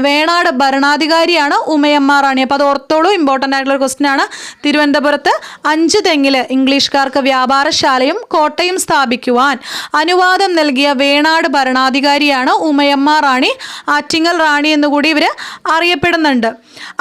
വേണാട് ഭരണാധികാരിയാണ് ഉമയമ്മ റാണി. അപ്പോൾ അത് ഓർത്തോളൂ, ഇമ്പോർട്ടൻ്റ് ആയിട്ടുള്ള ക്വസ്റ്റ്യൻ ആണ്. തിരുവനന്തപുരത്ത് അഞ്ചുതെങ്ങിൽ ഇംഗ്ലീഷുകാർക്ക് വ്യാപാരശാലയും കോട്ടയും സ്ഥാപിക്കുവാൻ അനുവാദം നൽകിയ വേണാട് ഭരണാധികാരിയാണ് ഉമയമ്മ റാണി. ആറ്റിങ്ങൽ റാണി എന്നുകൂടി ഇവർ അറിയപ്പെടുന്നുണ്ട്.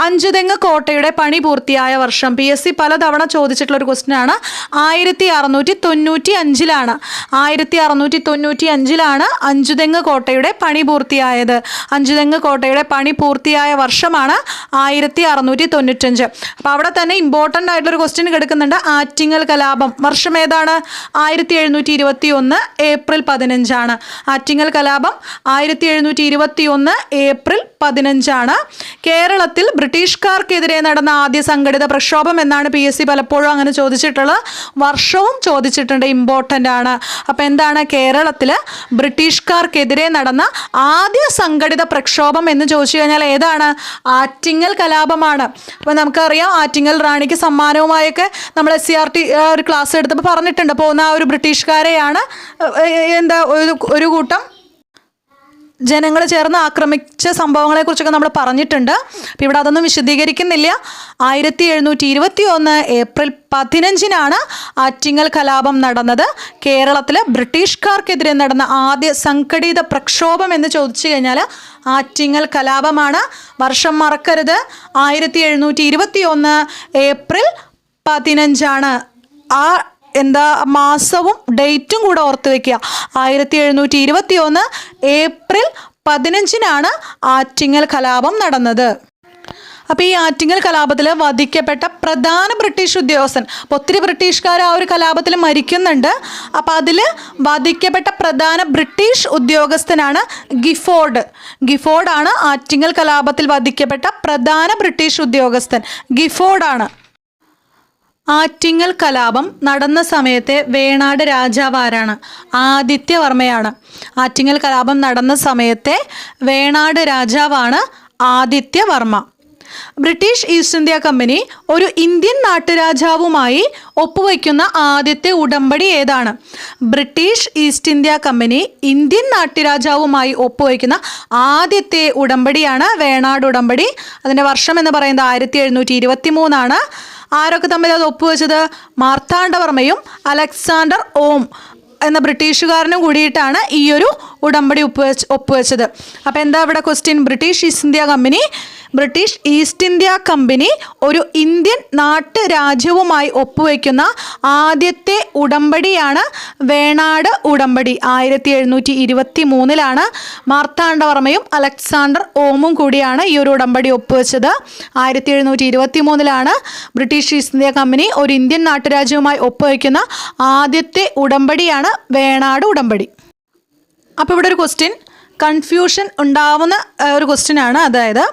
അഞ്ചുതെങ്ങ് കോട്ടയുടെ പണി പൂർത്തിയായ വർഷം PSC പലതവണ ചോദിച്ചിട്ടുള്ള ഒരു ക്വസ്റ്റ്യൻ ആണ്. 1695 1695 അഞ്ചുതെങ്ങ് കോട്ടയുടെ പണി പൂർത്തിയായത്. അഞ്ചുതെങ്ങ് കോട്ടയുടെ പണി പൂർത്തിയായ വർഷമാണ് 1695. അപ്പോൾ അവിടെ തന്നെ ഇമ്പോർട്ടൻ്റ് ആയിട്ടുള്ളൊരു ക്വസ്റ്റ്യൻ കിടക്കുന്നുണ്ട്. ആറ്റിങ്ങൽ കലാപം വർഷം ഏതാണ്? 1721 ഏപ്രിൽ 15. ആറ്റിങ്ങൽ കലാപം 1721 ഏപ്രിൽ 15. കേരളത്തിൽ ബ്രിട്ടീഷുകാർക്കെതിരെ നടന്ന ആദ്യ സംഘടിത പ്രക്ഷോഭം എന്നാണ് PSC പലപ്പോഴും അങ്ങനെ ചോദിച്ചിട്ടുള്ളത്. വർഷവും ചോദിച്ചിട്ടുണ്ട്, ഇമ്പോർട്ടൻ്റ് ആണ്. അപ്പോൾ എന്താണ് കേരളത്തിൽ ബ്രിട്ടീഷുകാർക്കെതിരെ നടന്ന ആദ്യ സംഘടിത പ്രക്ഷോഭം എന്ന് ചോദിച്ചു കഴിഞ്ഞാൽ ഏതാണ്? ആറ്റിങ്ങൽ കലാപമാണ്. അപ്പോൾ നമുക്കറിയാം ആറ്റിങ്ങൽ റാണിക്ക് സമ്മാനവുമായൊക്കെ നമ്മൾ SCRT ഒരു ക്ലാസ് എടുത്തപ്പോൾ പറഞ്ഞിട്ടുണ്ട്. പോകുന്ന ആ ഒരു ബ്രിട്ടീഷുകാരെയാണ് ഒരു കൂട്ടം ജനങ്ങൾ ചേർന്ന് ആക്രമിച്ച സംഭവങ്ങളെക്കുറിച്ചൊക്കെ നമ്മൾ പറഞ്ഞിട്ടുണ്ട്. അപ്പോൾ ഇവിടെ അതൊന്നും വിശദീകരിക്കുന്നില്ല. 1721 ഏപ്രിൽ 15 ആറ്റിങ്ങൽ കലാപം നടന്നത്. കേരളത്തിൽ ബ്രിട്ടീഷുകാർക്കെതിരെ നടന്ന ആദ്യ സംഘടിത പ്രക്ഷോഭം എന്ന് ചോദിച്ചു കഴിഞ്ഞാൽ ആറ്റിങ്ങൽ കലാപമാണ്. വർഷം മറക്കരുത്, 1721 ഏപ്രിൽ 15. ആ മാസവും ഡേറ്റും കൂടെ ഓർത്ത് വെക്കുക. 1721 ഏപ്രിൽ 15 ആറ്റിങ്ങൽ കലാപം നടന്നത്. അപ്പോൾ ഈ ആറ്റിങ്ങൽ കലാപത്തിൽ വധിക്കപ്പെട്ട പ്രധാന ബ്രിട്ടീഷ് ഉദ്യോഗസ്ഥൻ, അപ്പോൾ ഒത്തിരി ബ്രിട്ടീഷുകാർ ആ ഒരു കലാപത്തിൽ മരിക്കുന്നുണ്ട്. അപ്പോൾ അതിൽ വധിക്കപ്പെട്ട പ്രധാന ബ്രിട്ടീഷ് ഉദ്യോഗസ്ഥനാണ് ഗിഫോർഡ്. ഗിഫോർഡാണ് ആറ്റിങ്ങൽ കലാപത്തിൽ വധിക്കപ്പെട്ട പ്രധാന ബ്രിട്ടീഷ് ഉദ്യോഗസ്ഥൻ, ഗിഫോർഡാണ്. ആറ്റിങ്ങൽ കലാപം നടന്ന സമയത്തെ വേണാട് രാജാവ് ആരാണ്? ആദിത്യവർമ്മയാണ്. ആറ്റിങ്ങൽ കലാപം നടന്ന സമയത്തെ വേണാട് രാജാവാണ് Adityavarma. British East India company ഒരു ഇന്ത്യൻ നാട്ടുരാജാവുമായി ഒപ്പുവയ്ക്കുന്ന ആദ്യത്തെ ഉടമ്പടി ഏതാണ്? British East India company Indian നാട്ടുരാജാവുമായി ഒപ്പുവയ്ക്കുന്ന ആദ്യത്തെ ഉടമ്പടിയാണ് വേണാട് ഉടമ്പടി. അതിൻ്റെ വർഷം എന്ന് പറയുന്നത് 1723. ആരൊക്കെ തമ്മിൽ അത് ഒപ്പുവെച്ചത്? മാർത്താണ്ഡവർമ്മയും അലക്സാണ്ടർ ഓം എന്ന ബ്രിട്ടീഷുകാരനും കൂടിയിട്ടാണ് ഈ ഒരു ഉടമ്പടി ഒപ്പുവെച്ചത്. അപ്പോൾ എന്താ ഇവിടെ question? British East India company ഒരു ഇന്ത്യൻ നാട്ടുരാജ്യവുമായി ഒപ്പുവെക്കുന്ന ആദ്യത്തെ ഉടമ്പടിയാണ് വേണാട് ഉടമ്പടി. 1723 മാർത്താണ്ഡവർമ്മയും അലക്സാണ്ടർ ഓമും കൂടിയാണ് ഈ ഒരു ഉടമ്പടി ഒപ്പുവെച്ചത്. 1723 ബ്രിട്ടീഷ് ഈസ്റ്റ് ഇന്ത്യ കമ്പനി ഒരു ഇന്ത്യൻ നാട്ടുരാജ്യവുമായി ഒപ്പുവെക്കുന്ന ആദ്യത്തെ ഉടമ്പടിയാണ് വേണാട് ഉടമ്പടി. അപ്പോൾ ഇവിടെ ഒരു ക്വസ്റ്റ്യൻ, കൺഫ്യൂഷൻ ഉണ്ടാവുന്ന ഒരു ക്വസ്റ്റ്യനാണ്. അതായത്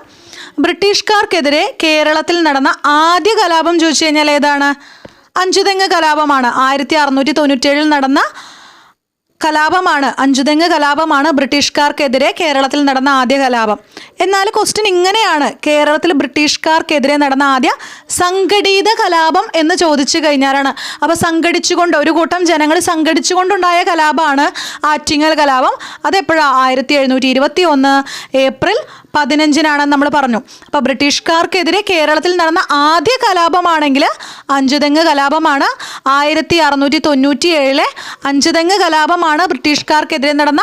ബ്രിട്ടീഷുകാർക്കെതിരെ കേരളത്തിൽ നടന്ന ആദ്യ കലാപം ചോദിച്ചു കഴിഞ്ഞാൽ ഏതാണ്? അഞ്ചുതെങ്ങ് കലാപമാണ്. 1697 നടന്ന കലാപമാണ്, അഞ്ചുതെങ്ങ് കലാപമാണ് ബ്രിട്ടീഷുകാർക്കെതിരെ കേരളത്തിൽ നടന്ന ആദ്യ കലാപം. എന്നാൽ ക്വസ്റ്റ്യൻ ഇങ്ങനെയാണ്, കേരളത്തിൽ ബ്രിട്ടീഷുകാർക്കെതിരെ നടന്ന ആദ്യ സംഘടിത കലാപം എന്ന് ചോദിച്ചു കഴിഞ്ഞാലാണ്. അപ്പോൾ സംഘടിച്ചുകൊണ്ട്, ഒരു കൂട്ടം ജനങ്ങൾ സംഘടിച്ചുകൊണ്ടുണ്ടായ കലാപമാണ് ആറ്റിങ്ങൽ കലാപം. അതെപ്പോഴാണ്? 1721 ഏപ്രിൽ 15 നമ്മൾ പറഞ്ഞു. അപ്പോൾ ബ്രിട്ടീഷുകാർക്കെതിരെ കേരളത്തിൽ നടന്ന ആദ്യ കലാപമാണെങ്കിൽ അഞ്ചുതെങ്ങ് കലാപമാണ്. 1697 അഞ്ചുതെങ്ങ് കലാപമാണ് ബ്രിട്ടീഷുകാർക്കെതിരെ നടന്ന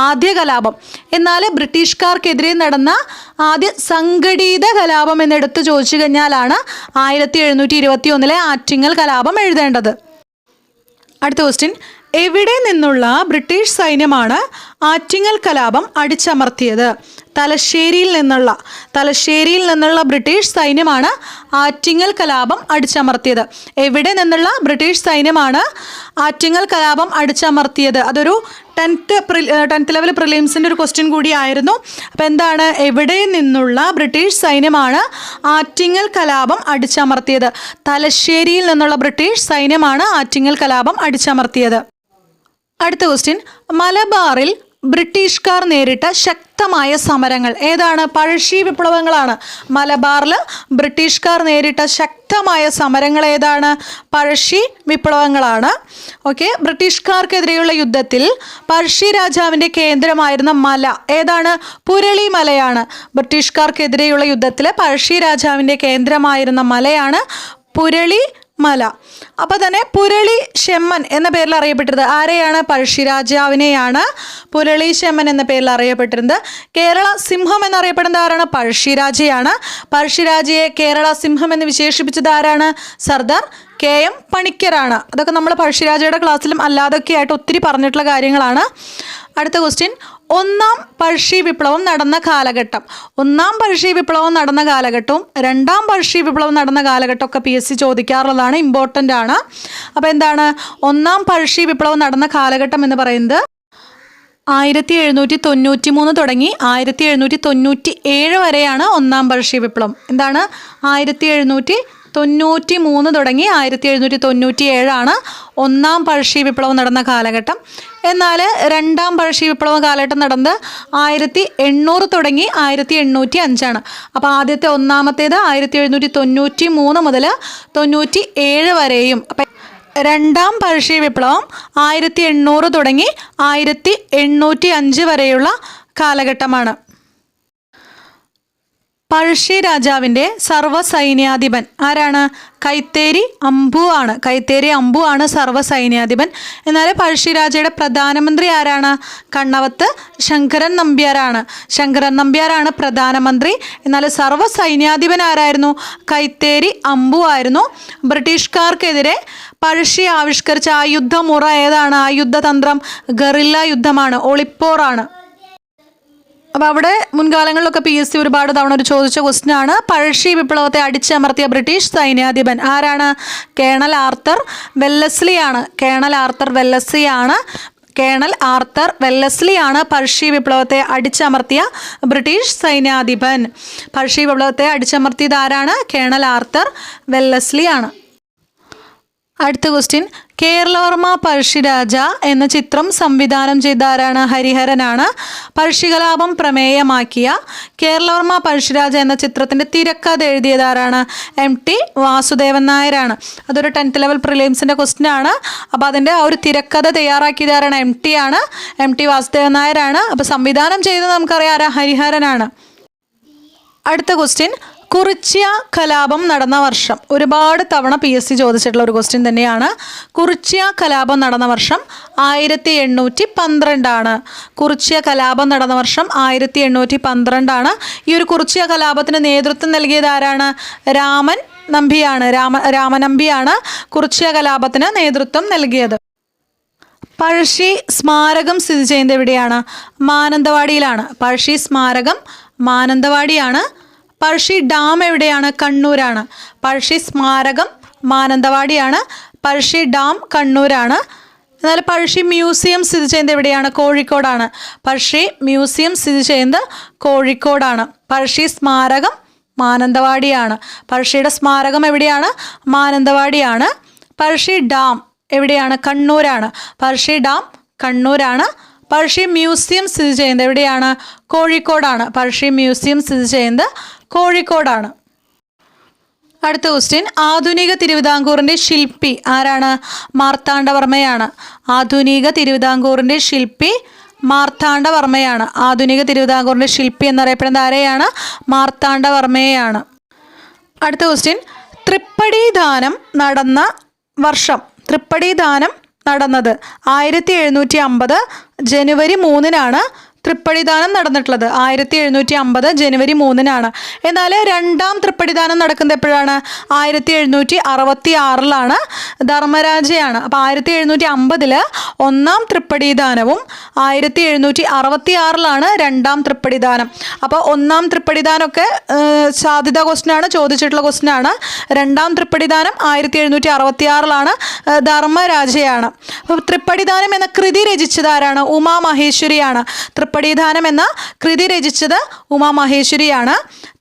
ആദ്യ കലാപം. എന്നാൽ ബ്രിട്ടീഷുകാർക്കെതിരെ നടന്ന ആദ്യ സംഘടിത കലാപം എന്നെടുത്ത് ചോദിച്ചു കഴിഞ്ഞാലാണ് 1721 ആറ്റിങ്ങൽ കലാപം എഴുതേണ്ടത്. അടുത്ത ക്വസ്റ്റ്യൻ, എവിടെ നിന്നുള്ള ബ്രിട്ടീഷ് സൈന്യമാണ് ആറ്റിങ്ങൽ കലാപം അടിച്ചമർത്തിയത്? തലശ്ശേരിയിൽ നിന്നുള്ള ബ്രിട്ടീഷ് സൈന്യമാണ് ആറ്റിങ്ങൽ കലാപം അടിച്ചമർത്തിയത്. എവിടെ നിന്നുള്ള ബ്രിട്ടീഷ് സൈന്യമാണ് ആറ്റിങ്ങൽ കലാപം അടിച്ചമർത്തിയത്? അതൊരു 10th ലെവൽ പ്രിലിംസിൻ്റെ ഒരു ക്വസ്റ്റ്യൻ കൂടിയായിരുന്നു. അപ്പോൾ എന്താണ്? എവിടെ നിന്നുള്ള ബ്രിട്ടീഷ് സൈന്യമാണ് ആറ്റിങ്ങൽ കലാപം അടിച്ചമർത്തിയത്? തലശ്ശേരിയിൽ നിന്നുള്ള ബ്രിട്ടീഷ് സൈന്യമാണ് ആറ്റിങ്ങൽ കലാപം അടിച്ചമർത്തിയത്. അടുത്ത ക്വസ്റ്റ്യൻ, മലബാറിൽ ബ്രിട്ടീഷുകാർ നേരിട്ട ശക്തമായ സമരങ്ങൾ ഏതാണ്? പഴശ്ശി വിപ്ലവങ്ങളാണ്. മലബാറിൽ ബ്രിട്ടീഷുകാർ നേരിട്ട ശക്തമായ സമരങ്ങൾ ഏതാണ്? പഴശ്ശി വിപ്ലവങ്ങളാണ്. ഓക്കെ, ബ്രിട്ടീഷുകാർക്കെതിരെയുള്ള യുദ്ധത്തിൽ പഴശ്ശി രാജാവിൻ്റെ കേന്ദ്രമായിരുന്ന മല ഏതാണ്? പുരളി മലയാണ്. ബ്രിട്ടീഷുകാർക്കെതിരെയുള്ള യുദ്ധത്തിൽ പഴശ്ശി രാജാവിൻ്റെ കേന്ദ്രമായിരുന്ന മലയാണ് പുരളി മല. അപ്പോൾ തന്നെ പുരളി ഷെമ്മൻ എന്ന പേരിൽ അറിയപ്പെട്ടിരുന്നത് ആരെയാണ്? പഴശ്ശി രാജാവിനെയാണ് പുരളി ഷെമ്മൻ എന്ന പേരിൽ അറിയപ്പെട്ടിരുന്നത്. കേരള സിംഹം എന്നറിയപ്പെടുന്നത് ആരാണ്? പഴശ്ശി രാജയാണ്. പഴശ്ശി രാജയെ കേരള സിംഹം എന്ന് വിശേഷിപ്പിച്ചത് ആരാണ്? സർദാർ KM പണിക്കരാണ്. അതൊക്കെ നമ്മൾ പഴശ്ശിരാജയുടെ ക്ലാസ്സിലും അല്ലാതൊക്കെ ആയിട്ട് ഒത്തിരി പറഞ്ഞിട്ടുള്ള കാര്യങ്ങളാണ്. അടുത്ത ക്വസ്റ്റ്യൻ, ഒന്നാം പഴശ്ശി വിപ്ലവം നടന്ന കാലഘട്ടം. ഒന്നാം പഴശ്ശി വിപ്ലവം നടന്ന കാലഘട്ടവും രണ്ടാം പഴശ്ശി വിപ്ലവം നടന്ന കാലഘട്ടമൊക്കെ PSC ചോദിക്കാറുള്ളതാണ്, ഇമ്പോർട്ടൻ്റ് ആണ്. അപ്പോൾ എന്താണ് ഒന്നാം പഴശ്ശി വിപ്ലവം നടന്ന കാലഘട്ടം എന്ന് പറയുന്നത്? 1793 തുടങ്ങി 1797 വരെയാണ് ഒന്നാം പഴശ്ശി വിപ്ലവം. എന്താണ്? 1793 തുടങ്ങി 1797 ഒന്നാം പഴശ്ശി വിപ്ലവം നടന്ന കാലഘട്ടം. എന്നാൽ രണ്ടാം പഴശ്ശി വിപ്ലവ കാലഘട്ടം നടന്നത് 1800 തുടങ്ങി 1805. അപ്പോൾ ആദ്യത്തെ ഒന്നാമത്തേത് 1793 മുതൽ 97 വരെയും. അപ്പം രണ്ടാം പഴശ്ശി വിപ്ലവം 1800 തുടങ്ങി 1805 വരെയുള്ള കാലഘട്ടമാണ്. പഴശ്ശി രാജാവിൻ്റെ സർവ്വസൈന്യാധിപൻ ആരാണ്? കൈത്തേരി അമ്പു ആണ്. കൈത്തേരി അമ്പു ആണ് സർവ്വസൈന്യാധിപൻ. എന്നാൽ പഴശ്ശി രാജയുടെ പ്രധാനമന്ത്രി ആരാണ്? കണ്ണവത്ത് ശങ്കരൻ നമ്പ്യാരാണ്. ശങ്കരൻ നമ്പ്യാരാണ് പ്രധാനമന്ത്രി. എന്നാൽ സർവ്വസൈന്യാധിപൻ ആരായിരുന്നു? കൈത്തേരി അമ്പു ആയിരുന്നു. ബ്രിട്ടീഷുകാർക്കെതിരെ പഴശ്ശി ആവിഷ്കരിച്ച ആ യുദ്ധമുറ ഏതാണ്? ആ യുദ്ധതന്ത്രം ഗറില്ല യുദ്ധമാണ്, ഒളിപ്പോറാണ്. അപ്പോൾ അവിടെ മുൻകാലങ്ങളിലൊക്കെ PSC ഒരുപാട് തവണ ഒരു ചോദിച്ച ക്വസ്റ്റ്യൻ ആണ്. പഴശ്ശി വിപ്ലവത്തെ അടിച്ചമർത്തിയ ബ്രിട്ടീഷ് സൈന്യാധിപൻ ആരാണ്? കേണൽ ആർത്തർ വെല്ലസ്ലി ആണ്. കേണൽ ആർത്തർ വെല്ലസ്ലി ആണ് പഴശ്ശി വിപ്ലവത്തെ അടിച്ചമർത്തിയ ബ്രിട്ടീഷ് സൈന്യാധിപൻ. പഴശ്ശി വിപ്ലവത്തെ അടിച്ചമർത്തിയത് ആരാണ്? കേണൽ ആർത്തർ വെല്ലസ്ലി ആണ്. അടുത്ത ക്വസ്റ്റ്യൻ, കേരളവർമ്മ പഴശ്ശിരാജ എന്ന ചിത്രം സംവിധാനം ചെയ്ത ആരാണ്? ഹരിഹരനാണ്. പഴശ്ശികലാപം പ്രമേയമാക്കിയ കേരളവർമ്മ പഴശ്ശിരാജ എന്ന ചിത്രത്തിൻ്റെ തിരക്കഥ എഴുതിയത് ആരാണ്? MT വാസുദേവൻ നായരാണ്. അതൊരു 10th ലെവൽ പ്രിലിംസിൻ്റെ ക്വസ്റ്റ്യൻ ആണ്. അപ്പോൾ അതിൻ്റെ ആ ഒരു തിരക്കഥ തയ്യാറാക്കിയത് ആരാണ്? MT ആണ്. MT വാസുദേവൻ നായരാണ്. അപ്പോൾ സംവിധാനം ചെയ്തത് നമുക്കറിയാം ആരാ? ഹരിഹരനാണ്. അടുത്ത ക്വസ്റ്റ്യൻ, കുറിച്യ കലാപം നടന്ന വർഷം. ഒരുപാട് തവണ PSC ചോദിച്ചിട്ടുള്ള ഒരു ക്വസ്റ്റ്യൻ തന്നെയാണ്. കുറിച്യ കലാപം നടന്ന വർഷം 1812 ആണ്. കുറിച്യ കലാപം നടന്ന വർഷം 1812 ആണ്. ഈ ഒരു കുറിച്യ കലാപത്തിന് നേതൃത്വം നൽകിയത് ആരാണ്? രാമനമ്പിയാണ് കുറിച്യ കലാപത്തിന് നേതൃത്വം നൽകിയത്. പഴശ്ശി സ്മാരകം സ്ഥിതി ചെയ്യുന്നത് എവിടെയാണ്? മാനന്തവാടിയിലാണ്. പഴശ്ശി സ്മാരകം മാനന്തവാടിയാണ്. പഴശ്ശി ഡാം എവിടെയാണ്? കണ്ണൂരാണ്. പഴശ്ശി സ്മാരകം മാനന്തവാടിയാണ്. പഴശ്ശി ഡാം കണ്ണൂരാണ്. എന്നാൽ പഴശ്ശി മ്യൂസിയം സ്ഥിതി ചെയ്യുന്നത് എവിടെയാണ്? കോഴിക്കോടാണ്. പഴശ്ശി മ്യൂസിയം സ്ഥിതി ചെയ്യുന്നത് കോഴിക്കോടാണ്. പഴശ്ശി സ്മാരകം മാനന്തവാടിയാണ്. പഴശ്ശിയുടെ സ്മാരകം എവിടെയാണ്? മാനന്തവാടിയാണ്. പഴശ്ശി ഡാം എവിടെയാണ്? കണ്ണൂരാണ്. പഴശ്ശി ഡാം കണ്ണൂരാണ്. പഴശ്ശി മ്യൂസിയം സ്ഥിതി ചെയ്യുന്നത് എവിടെയാണ്? കോഴിക്കോടാണ്. പഴശ്ശി മ്യൂസിയം സ്ഥിതി ചെയ്യുന്നത് കോഴിക്കോടാണ്. അടുത്ത ക്വസ്റ്റ്യൻ, ആധുനിക തിരുവിതാംകൂറിൻ്റെ ശില്പി ആരാണ്? മാർത്താണ്ഡവർമ്മയാണ്. ആധുനിക തിരുവിതാംകൂറിൻ്റെ ശില്പി മാർത്താണ്ഡവർമ്മയാണ്. ആധുനിക തിരുവിതാംകൂറിൻ്റെ ശില്പി എന്നറിയപ്പെടുന്നത് ആരെയാണ്? മാർത്താണ്ഡവർമ്മയെയാണ്. അടുത്ത ക്വസ്റ്റ്യൻ, തൃപ്പടിദാനം നടന്ന വർഷം. തൃപ്പടിദാനം നടന്നത് 1750 ജനുവരി 3-നാണ് തൃപ്പടിദാനം നടന്നിട്ടുള്ളത്. 1750 ജനുവരി 3-നാണ്. എന്നാൽ രണ്ടാം തൃപ്പടിദാനം നടക്കുന്നത് എപ്പോഴാണ്? 1766-ലാണ്. ധർമ്മരാജയാണ്. അപ്പോൾ 1750 ഒന്നാം തൃപ്പടിദാനവും 1766-ലാണ് രണ്ടാം തൃപ്പടിദാനം. അപ്പോൾ ഒന്നാം തൃപ്പടിദാനമൊക്കെ സാധ്യതാ ക്വസ്റ്റ്യനാണ്, ചോദിച്ചിട്ടുള്ള ക്വസ്റ്റ്യനാണ്. രണ്ടാം തൃപ്പടിദാനം 1766-ലാണ്. ധർമ്മരാജയാണ്. അപ്പോൾ തൃപ്പടിദാനം എന്ന കൃതി രചിച്ചത് ആരാണ്? ഉമാമഹേശ്വരിയാണ്. തൃപ്പടിദാനം എന്ന കൃതി രചിച്ചത് ഉമാമഹേശ്വരിയാണ്.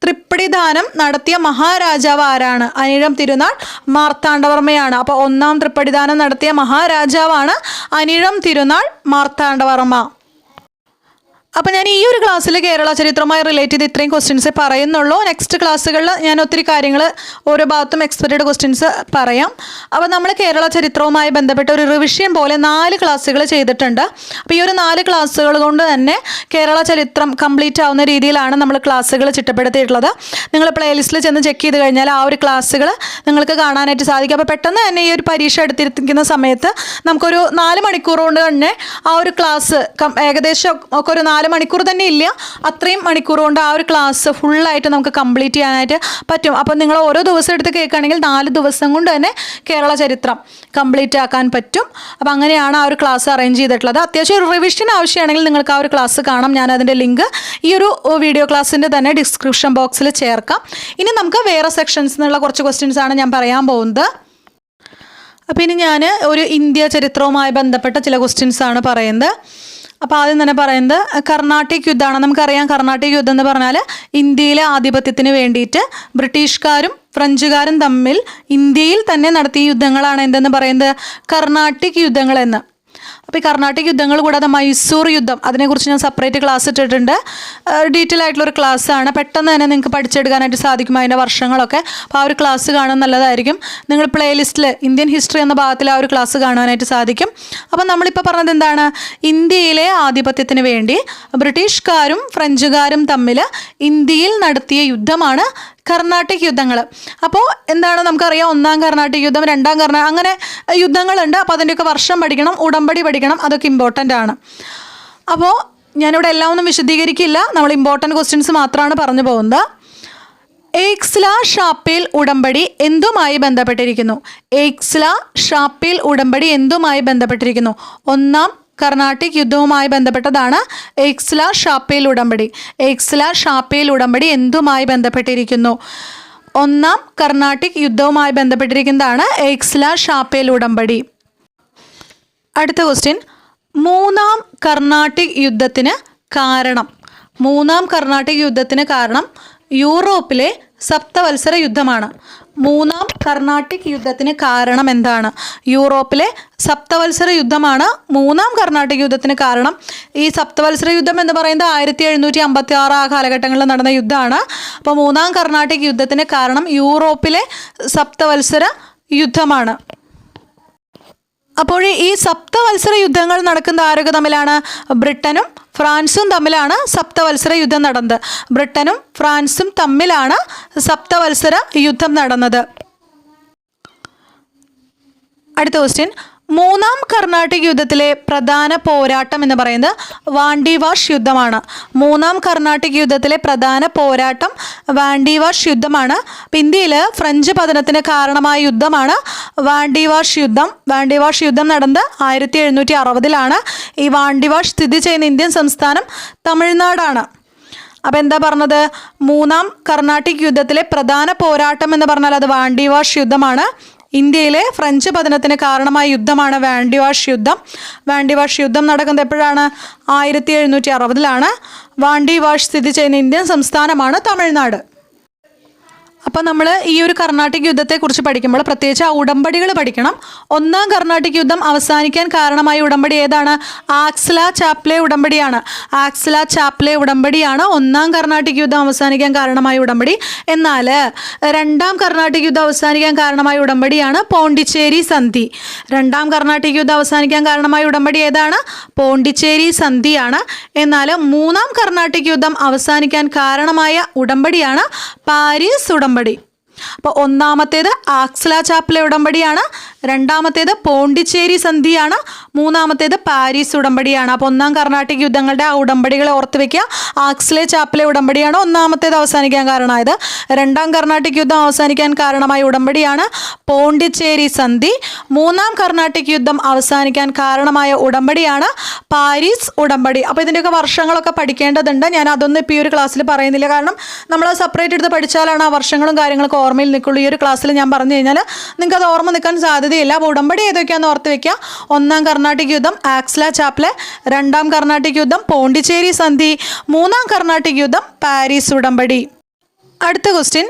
തൃപ്പടിദാനം നടത്തിയ മഹാരാജാവ് ആരാണ്? അനിഴം തിരുനാൾ മാർത്താണ്ഡവർമ്മയാണ്. അപ്പോൾ ഒന്നാം തൃപ്പടിദാനം നടത്തിയ മഹാരാജാവാണ് അനിഴം തിരുനാൾ മാർത്താണ്ഡവർമ്മ. അപ്പോൾ ഞാൻ ഈ ഒരു ക്ലാസ്സിൽ കേരള ചരിത്രവുമായി റിലേറ്റ് ചെയ്ത് ഇത്രയും ക്വസ്റ്റ്യൻസ് പറയുന്നുള്ളൂ. നെക്സ്റ്റ് ക്ലാസ്സുകളിൽ ഞാൻ ഒത്തിരി കാര്യങ്ങൾ ഓരോ ഭാഗത്തും എക്സ്പെക്റ്റഡ് ക്വസ്റ്റ്യൻസ് പറയാം. അപ്പോൾ നമ്മൾ കേരള ചരിത്രവുമായി ബന്ധപ്പെട്ട ഒരു റിവിഷൻ പോലെ 4 ക്ലാസ്സുകൾ ചെയ്തിട്ടുണ്ട്. അപ്പോൾ ഈ ഒരു 4 ക്ലാസ്സുകൾ കൊണ്ട് തന്നെ കേരള ചരിത്രം കംപ്ലീറ്റ് ആവുന്ന രീതിയിലാണ് നമ്മൾ ക്ലാസ്സുകൾ ചിട്ടപ്പെടുത്തിയിട്ടുള്ളത്. നിങ്ങൾ പ്ലേലിസ്റ്റിൽ ചെന്ന് ചെക്ക് ചെയ്ത് കഴിഞ്ഞാൽ ആ ഒരു ക്ലാസ്സുകൾ നിങ്ങൾക്ക് കാണാനായിട്ട് സാധിക്കും. അപ്പോൾ പെട്ടെന്ന് തന്നെ ഈ ഒരു പരീക്ഷ എടുത്തിരിക്കുന്ന സമയത്ത് നമുക്കൊരു 4 മണിക്കൂർ കൊണ്ട് തന്നെ ആ ഒരു ക്ലാസ് ഏകദേശം ഒക്കെ ഒരു 4 മണിക്കൂർ തന്നെ ഇല്ല, അത്രയും മണിക്കൂർ കൊണ്ട് ആ ഒരു ക്ലാസ് ഫുള്ളായിട്ട് നമുക്ക് കംപ്ലീറ്റ് ചെയ്യാനായിട്ട് പറ്റും. അപ്പോൾ നിങ്ങൾ ഓരോ ദിവസം എടുത്ത് കേൾക്കുകയാണെങ്കിൽ 4 ദിവസം കൊണ്ട് തന്നെ കേരള ചരിത്രം കംപ്ലീറ്റ് ആക്കാൻ പറ്റും. അപ്പോൾ അങ്ങനെയാണ് ആ ഒരു ക്ലാസ് അറേഞ്ച് ചെയ്തിട്ടുള്ളത്. അത്യാവശ്യം ഒരു റിവിഷൻ ആവശ്യമാണെങ്കിൽ നിങ്ങൾക്ക് ആ ഒരു ക്ലാസ് കാണാം. ഞാൻ അതിൻ്റെ ലിങ്ക് ഈ ഒരു വീഡിയോ ക്ലാസ്സിൻ്റെ തന്നെ ഡിസ്ക്രിപ്ഷൻ ബോക്സിൽ ചേർക്കാം. ഇനി നമുക്ക് വേറെ സെക്ഷൻസിൽ നിന്നുള്ള കുറച്ച് ക്വസ്റ്റ്യൻസ് ആണ് ഞാൻ പറയാൻ പോകുന്നത്. അപ്പോൾ ഇനി ഞാൻ ഒരു ഇന്ത്യ ചരിത്രവുമായി ബന്ധപ്പെട്ട ചില ക്വസ്റ്റ്യൻസ് ആണ് പറയുന്നത്. അപ്പോൾ ആദ്യം തന്നെ പറയുന്നത് കർണാട്ടിക് യുദ്ധമാണ്. നമുക്കറിയാം കർണാട്ടിക് യുദ്ധം എന്ന് പറഞ്ഞാൽ ഇന്ത്യയിലെ ആധിപത്യത്തിന് വേണ്ടിയിട്ട് ബ്രിട്ടീഷുകാരും ഫ്രഞ്ചുകാരും തമ്മിൽ ഇന്ത്യയിൽ തന്നെ നടത്തിയ യുദ്ധങ്ങളാണ് എന്തെന്ന് പറയുന്നത്? കർണാട്ടിക് യുദ്ധങ്ങളെന്ന്. അപ്പോൾ ഈ കർണാട്ടിക് യുദ്ധങ്ങൾ കൂടാതെ മൈസൂർ യുദ്ധം, അതിനെക്കുറിച്ച് ഞാൻ സെപ്പറേറ്റ് ക്ലാസ് ഇട്ടിട്ടുണ്ട്. ഡീറ്റെയിൽ ആയിട്ടുള്ളൊരു ക്ലാസ്സാണ്. പെട്ടെന്ന് തന്നെ നിങ്ങൾക്ക് പഠിച്ചെടുക്കാനായിട്ട് സാധിക്കും അതിൻ്റെ വർഷങ്ങളൊക്കെ. അപ്പോൾ ആ ഒരു ക്ലാസ് കാണാൻ നല്ലതായിരിക്കും. നിങ്ങൾ പ്ലേലിസ്റ്റിൽ ഇന്ത്യൻ ഹിസ്റ്ററി എന്ന ഭാഗത്തിൽ ആ ഒരു ക്ലാസ് കാണാനായിട്ട് സാധിക്കും. അപ്പോൾ നമ്മളിപ്പോൾ പറഞ്ഞത് എന്താണ്? ഇന്ത്യയിലെ ആധിപത്യത്തിന് വേണ്ടി ബ്രിട്ടീഷുകാരും ഫ്രഞ്ചുകാരും തമ്മിൽ ഇന്ത്യയിൽ നടത്തിയ യുദ്ധമാണ് കർണാട്ടിക് യുദ്ധങ്ങൾ. അപ്പോൾ എന്താണ് നമുക്കറിയാം, ഒന്നാം കർണാട്ടിക് യുദ്ധം, രണ്ടാം അങ്ങനെ യുദ്ധങ്ങളുണ്ട്. അപ്പോൾ അതിൻ്റെയൊക്കെ വർഷം പഠിക്കണം, ഉടമ്പടി പഠിക്കണം, അതൊക്കെ ഇമ്പോർട്ടൻ്റ് ആണ്. അപ്പോൾ ഞാനിവിടെ എല്ലാം ഒന്നും വിശദീകരിക്കില്ല, നമ്മൾ ഇമ്പോർട്ടൻറ്റ് ക്വസ്റ്റ്യൻസ് മാത്രമാണ് പറഞ്ഞു പോകുന്നത്. എയ്ക്സ്ല ഷാപ്പേൽ ഉടമ്പടി എന്തുമായി ബന്ധപ്പെട്ടിരിക്കുന്നു? എയ്ക്സ്ല ഷാപ്പേൽ ഉടമ്പടി എന്തുമായി ബന്ധപ്പെട്ടിരിക്കുന്നു? ഒന്നാം കർണാട്ടിക് യുദ്ധവുമായി ബന്ധപ്പെട്ടതാണ് എയ്ക്സ്ലാ-ഷാപ്പേൽ ഉടമ്പടി. എയ്ക്സ്ലാ-ഷാപ്പേൽ ഉടമ്പടി എന്തുമായി ബന്ധപ്പെട്ടിരിക്കുന്നു? ഒന്നാം കർണാട്ടിക് യുദ്ധവുമായി ബന്ധപ്പെട്ടിരിക്കുന്നതാണ് എയ്ക്സ്ലാ-ഷാപ്പേൽ ഉടമ്പടി. അടുത്ത ക്വസ്റ്റ്യൻ, മൂന്നാം കർണാട്ടിക് യുദ്ധത്തിന് കാരണം. മൂന്നാം കർണാട്ടിക് യുദ്ധത്തിന് കാരണം യൂറോപ്പിലെ സപ്തവത്സര യുദ്ധമാണ്. മൂന്നാം കർണാട്ടിക് യുദ്ധത്തിന് കാരണം എന്താണ്? യൂറോപ്പിലെ സപ്തവത്സര യുദ്ധമാണ് മൂന്നാം കർണാട്ടിക് യുദ്ധത്തിന് കാരണം. ഈ സപ്തവത്സര യുദ്ധം എന്ന് പറയുന്നത് 1756 ആ കാലഘട്ടങ്ങളിൽ നടന്ന യുദ്ധമാണ്. അപ്പോൾ മൂന്നാം കർണാട്ടിക് യുദ്ധത്തിന് കാരണം യൂറോപ്പിലെ സപ്തവത്സര യുദ്ധമാണ്. അപ്പോൾ ഈ സപ്തവത്സര യുദ്ധങ്ങൾ നടക്കുന്ന ആരൊക്കെ തമ്മിലാണ്? ബ്രിട്ടനും ഫ്രാൻസും തമ്മിലാണ് സപ്തവത്സര യുദ്ധം നടന്നത്. ബ്രിട്ടനും ഫ്രാൻസും തമ്മിലാണ് സപ്തവത്സര യുദ്ധം നടന്നത്. അടുത്ത ക്വസ്റ്റ്യൻ, മൂന്നാം കർണാട്ടിക് യുദ്ധത്തിലെ പ്രധാന പോരാട്ടം എന്ന് പറയുന്നത് വാണ്ടിവാഷ് യുദ്ധമാണ്. മൂന്നാം കർണാട്ടിക് യുദ്ധത്തിലെ പ്രധാന പോരാട്ടം വാണ്ടിവാഷ് യുദ്ധമാണ്. ഇന്ത്യയിൽ ഫ്രഞ്ച് പതനത്തിന് കാരണമായ യുദ്ധമാണ് വാണ്ടിവാഷ് യുദ്ധം. വാണ്ടിവാഷ് യുദ്ധം നടന്നത് 1760-ലാണ്. ഈ വാണ്ടിവാഷ് സ്ഥിതി ചെയ്യുന്ന ഇന്ത്യൻ സംസ്ഥാനം തമിഴ്നാടാണ്. അപ്പോൾ എന്താ പറഞ്ഞത്? മൂന്നാം കർണാട്ടിക് യുദ്ധത്തിലെ പ്രധാന പോരാട്ടം എന്ന് പറഞ്ഞാൽ അത് വാണ്ടിവാഷ് യുദ്ധമാണ്. ഇന്ത്യയിലെ ഫ്രഞ്ച് പതനത്തിന് കാരണമായ യുദ്ധമാണ് വാണ്ടിവാഷ് യുദ്ധം. വാണ്ടിവാഷ് യുദ്ധം നടക്കുന്നത് എപ്പോഴാണ്? 1760-ലാണ്. വാണ്ടിവാഷ് സ്ഥിതി ചെയ്യുന്ന ഇന്ത്യൻ സംസ്ഥാനമാണ് തമിഴ്നാട്. അപ്പോൾ നമ്മൾ ഈ ഒരു കർണാട്ടിക് യുദ്ധത്തെക്കുറിച്ച് പഠിക്കുമ്പോൾ പ്രത്യേകിച്ച് ആ ഉടമ്പടികൾ പഠിക്കണം. ഒന്നാം കർണാട്ടിക് യുദ്ധം അവസാനിക്കാൻ കാരണമായ ഉടമ്പടി ഏതാണ്? ആക്സ്ലാ-ചാപ്ലെ ഉടമ്പടിയാണ്. ആക്സ്ലാ-ചാപ്ലെ ഉടമ്പടിയാണ് ഒന്നാം കർണാട്ടിക് യുദ്ധം അവസാനിക്കാൻ കാരണമായ ഉടമ്പടി. എന്നാൽ രണ്ടാം കർണാട്ടിക് യുദ്ധം അവസാനിക്കാൻ കാരണമായ ഉടമ്പടിയാണ് പോണ്ടിച്ചേരി സന്ധി. രണ്ടാം കർണാട്ടിക് യുദ്ധം അവസാനിക്കാൻ കാരണമായ ഉടമ്പടി ഏതാണ്? പോണ്ടിച്ചേരി സന്ധിയാണ്. എന്നാൽ മൂന്നാം കർണാട്ടിക് യുദ്ധം അവസാനിക്കാൻ കാരണമായ ഉടമ്പടിയാണ് പാരീസ് ഉടമ്പടി. അപ്പോൾ ഒന്നാമത്തേത് ആക്സ്ലാ-ചാപ്ലെ ഉടമ്പടിയാണ്, രണ്ടാമത്തേത് പോണ്ടിച്ചേരി സന്ധിയാണ്, മൂന്നാമത്തേത് പാരീസ് ഉടമ്പടിയാണ്. അപ്പോൾ ഒന്നാം കർണാട്ടിക് യുദ്ധങ്ങളുടെ ആ ഉടമ്പടികളെ ഓർത്ത് വയ്ക്കുക. ആക്സ്ലേ-ചാപ്ലെ ഉടമ്പടിയാണ് ഒന്നാമത്തേത് അവസാനിക്കാൻ കാരണമായത്. രണ്ടാം കർണാട്ടിക് യുദ്ധം അവസാനിക്കാൻ കാരണമായ ഉടമ്പടിയാണ് പോണ്ടിച്ചേരി സന്ധി. മൂന്നാം കർണാട്ടിക് യുദ്ധം അവസാനിക്കാൻ കാരണമായ ഉടമ്പടിയാണ് പാരീസ് ഉടമ്പടി. അപ്പോൾ ഇതിൻ്റെയൊക്കെ വർഷങ്ങളൊക്കെ പഠിക്കേണ്ടതുണ്ട്. ഞാൻ അതൊന്നും ഇപ്പോൾ ഈ ഒരു ക്ലാസ്സിൽ പറയുന്നില്ല. കാരണം നമ്മൾ സെപ്പറേറ്റ് എടുത്ത് പഠിച്ചാലാണ് ആ വർഷങ്ങളും കാര്യങ്ങളൊക്കെ ഓർമ്മയിൽ നിൽക്കുള്ളൂ. ഈ ഒരു ക്ലാസ്സിൽ ഞാൻ പറഞ്ഞു കഴിഞ്ഞാൽ നിങ്ങൾക്ക് അത് ഓർമ്മ നിൽക്കാൻ സാധ്യതയില്ല. അപ്പോൾ ഉടമ്പടി ഏതൊക്കെയാണെന്ന് ഓർത്ത് വയ്ക്കുക. ഒന്നാം കർണാട്ടിക് യുദ്ധം ആക്സ്ലാ-ചാപ്ലെ, രണ്ടാം കർണാട്ടിക് യുദ്ധം പോണ്ടിച്ചേരി സന്ധി, മൂന്നാം കർണാട്ടിക് യുദ്ധം പാരീസ് ഉടമ്പടി. അടുത്ത ക്വസ്റ്റ്യൻ,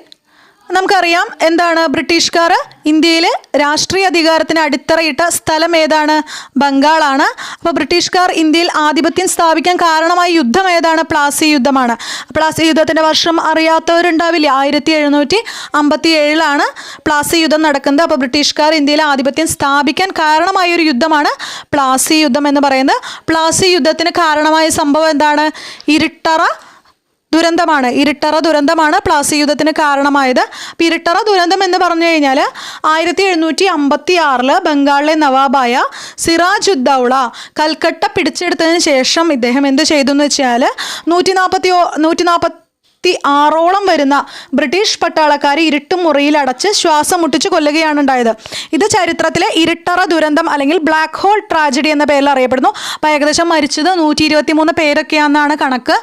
നമുക്കറിയാം എന്താണ് ബ്രിട്ടീഷുകാർ ഇന്ത്യയിൽ രാഷ്ട്രീയ അധികാരത്തിന് അടിത്തറയിട്ട സ്ഥലം ഏതാണ്? ബംഗാളാണ്. അപ്പോൾ ബ്രിട്ടീഷുകാർ ഇന്ത്യയിൽ ആധിപത്യം സ്ഥാപിക്കാൻ കാരണമായ യുദ്ധം ഏതാണ്? പ്ലാസി യുദ്ധമാണ്. പ്ലാസി യുദ്ധത്തിൻ്റെ വർഷം അറിയാത്തവരുണ്ടാവില്ല. 1757-ലാണ് പ്ലാസി യുദ്ധം നടക്കുന്നത്. അപ്പോൾ ബ്രിട്ടീഷുകാർ ഇന്ത്യയിൽ ആധിപത്യം സ്ഥാപിക്കാൻ കാരണമായ ഒരു യുദ്ധമാണ് പ്ലാസി യുദ്ധം എന്ന് പറയുന്നത്. പ്ലാസി യുദ്ധത്തിന് കാരണമായ സംഭവം എന്താണ്? ഇരിട്ടറ ദുരന്തമാണ്. ഇരിട്ടറ ദുരന്തമാണ് പ്ലാസി യുദ്ധത്തിന് കാരണമായത്. അപ്പോൾ ഇരിട്ടറ ദുരന്തം എന്ന് പറഞ്ഞു കഴിഞ്ഞാൽ 1756 ബംഗാളിലെ നവാബായ സിറാജുദ്ദൗള കൽക്കട്ട പിടിച്ചെടുത്തതിന് ശേഷം ഇദ്ദേഹം എന്ത് ചെയ്തു എന്ന് വെച്ചാൽ 146 വരുന്ന ബ്രിട്ടീഷ് പട്ടാളക്കാരെ ഇരുട്ടുമുറിയിൽ അടച്ച് ശ്വാസം മുട്ടിച്ച് കൊല്ലുകയാണ് ഉണ്ടായത്. ഇത് ചരിത്രത്തിലെ ഇരിട്ടറ ദുരന്തം അല്ലെങ്കിൽ ബ്ലാക്ക് ഹോൾ ട്രാജഡി എന്ന പേരിൽ അറിയപ്പെടുന്നു. അപ്പോൾ ഏകദേശം മരിച്ചത് 123 പേരൊക്കെയാണെന്നാണ് കണക്ക്.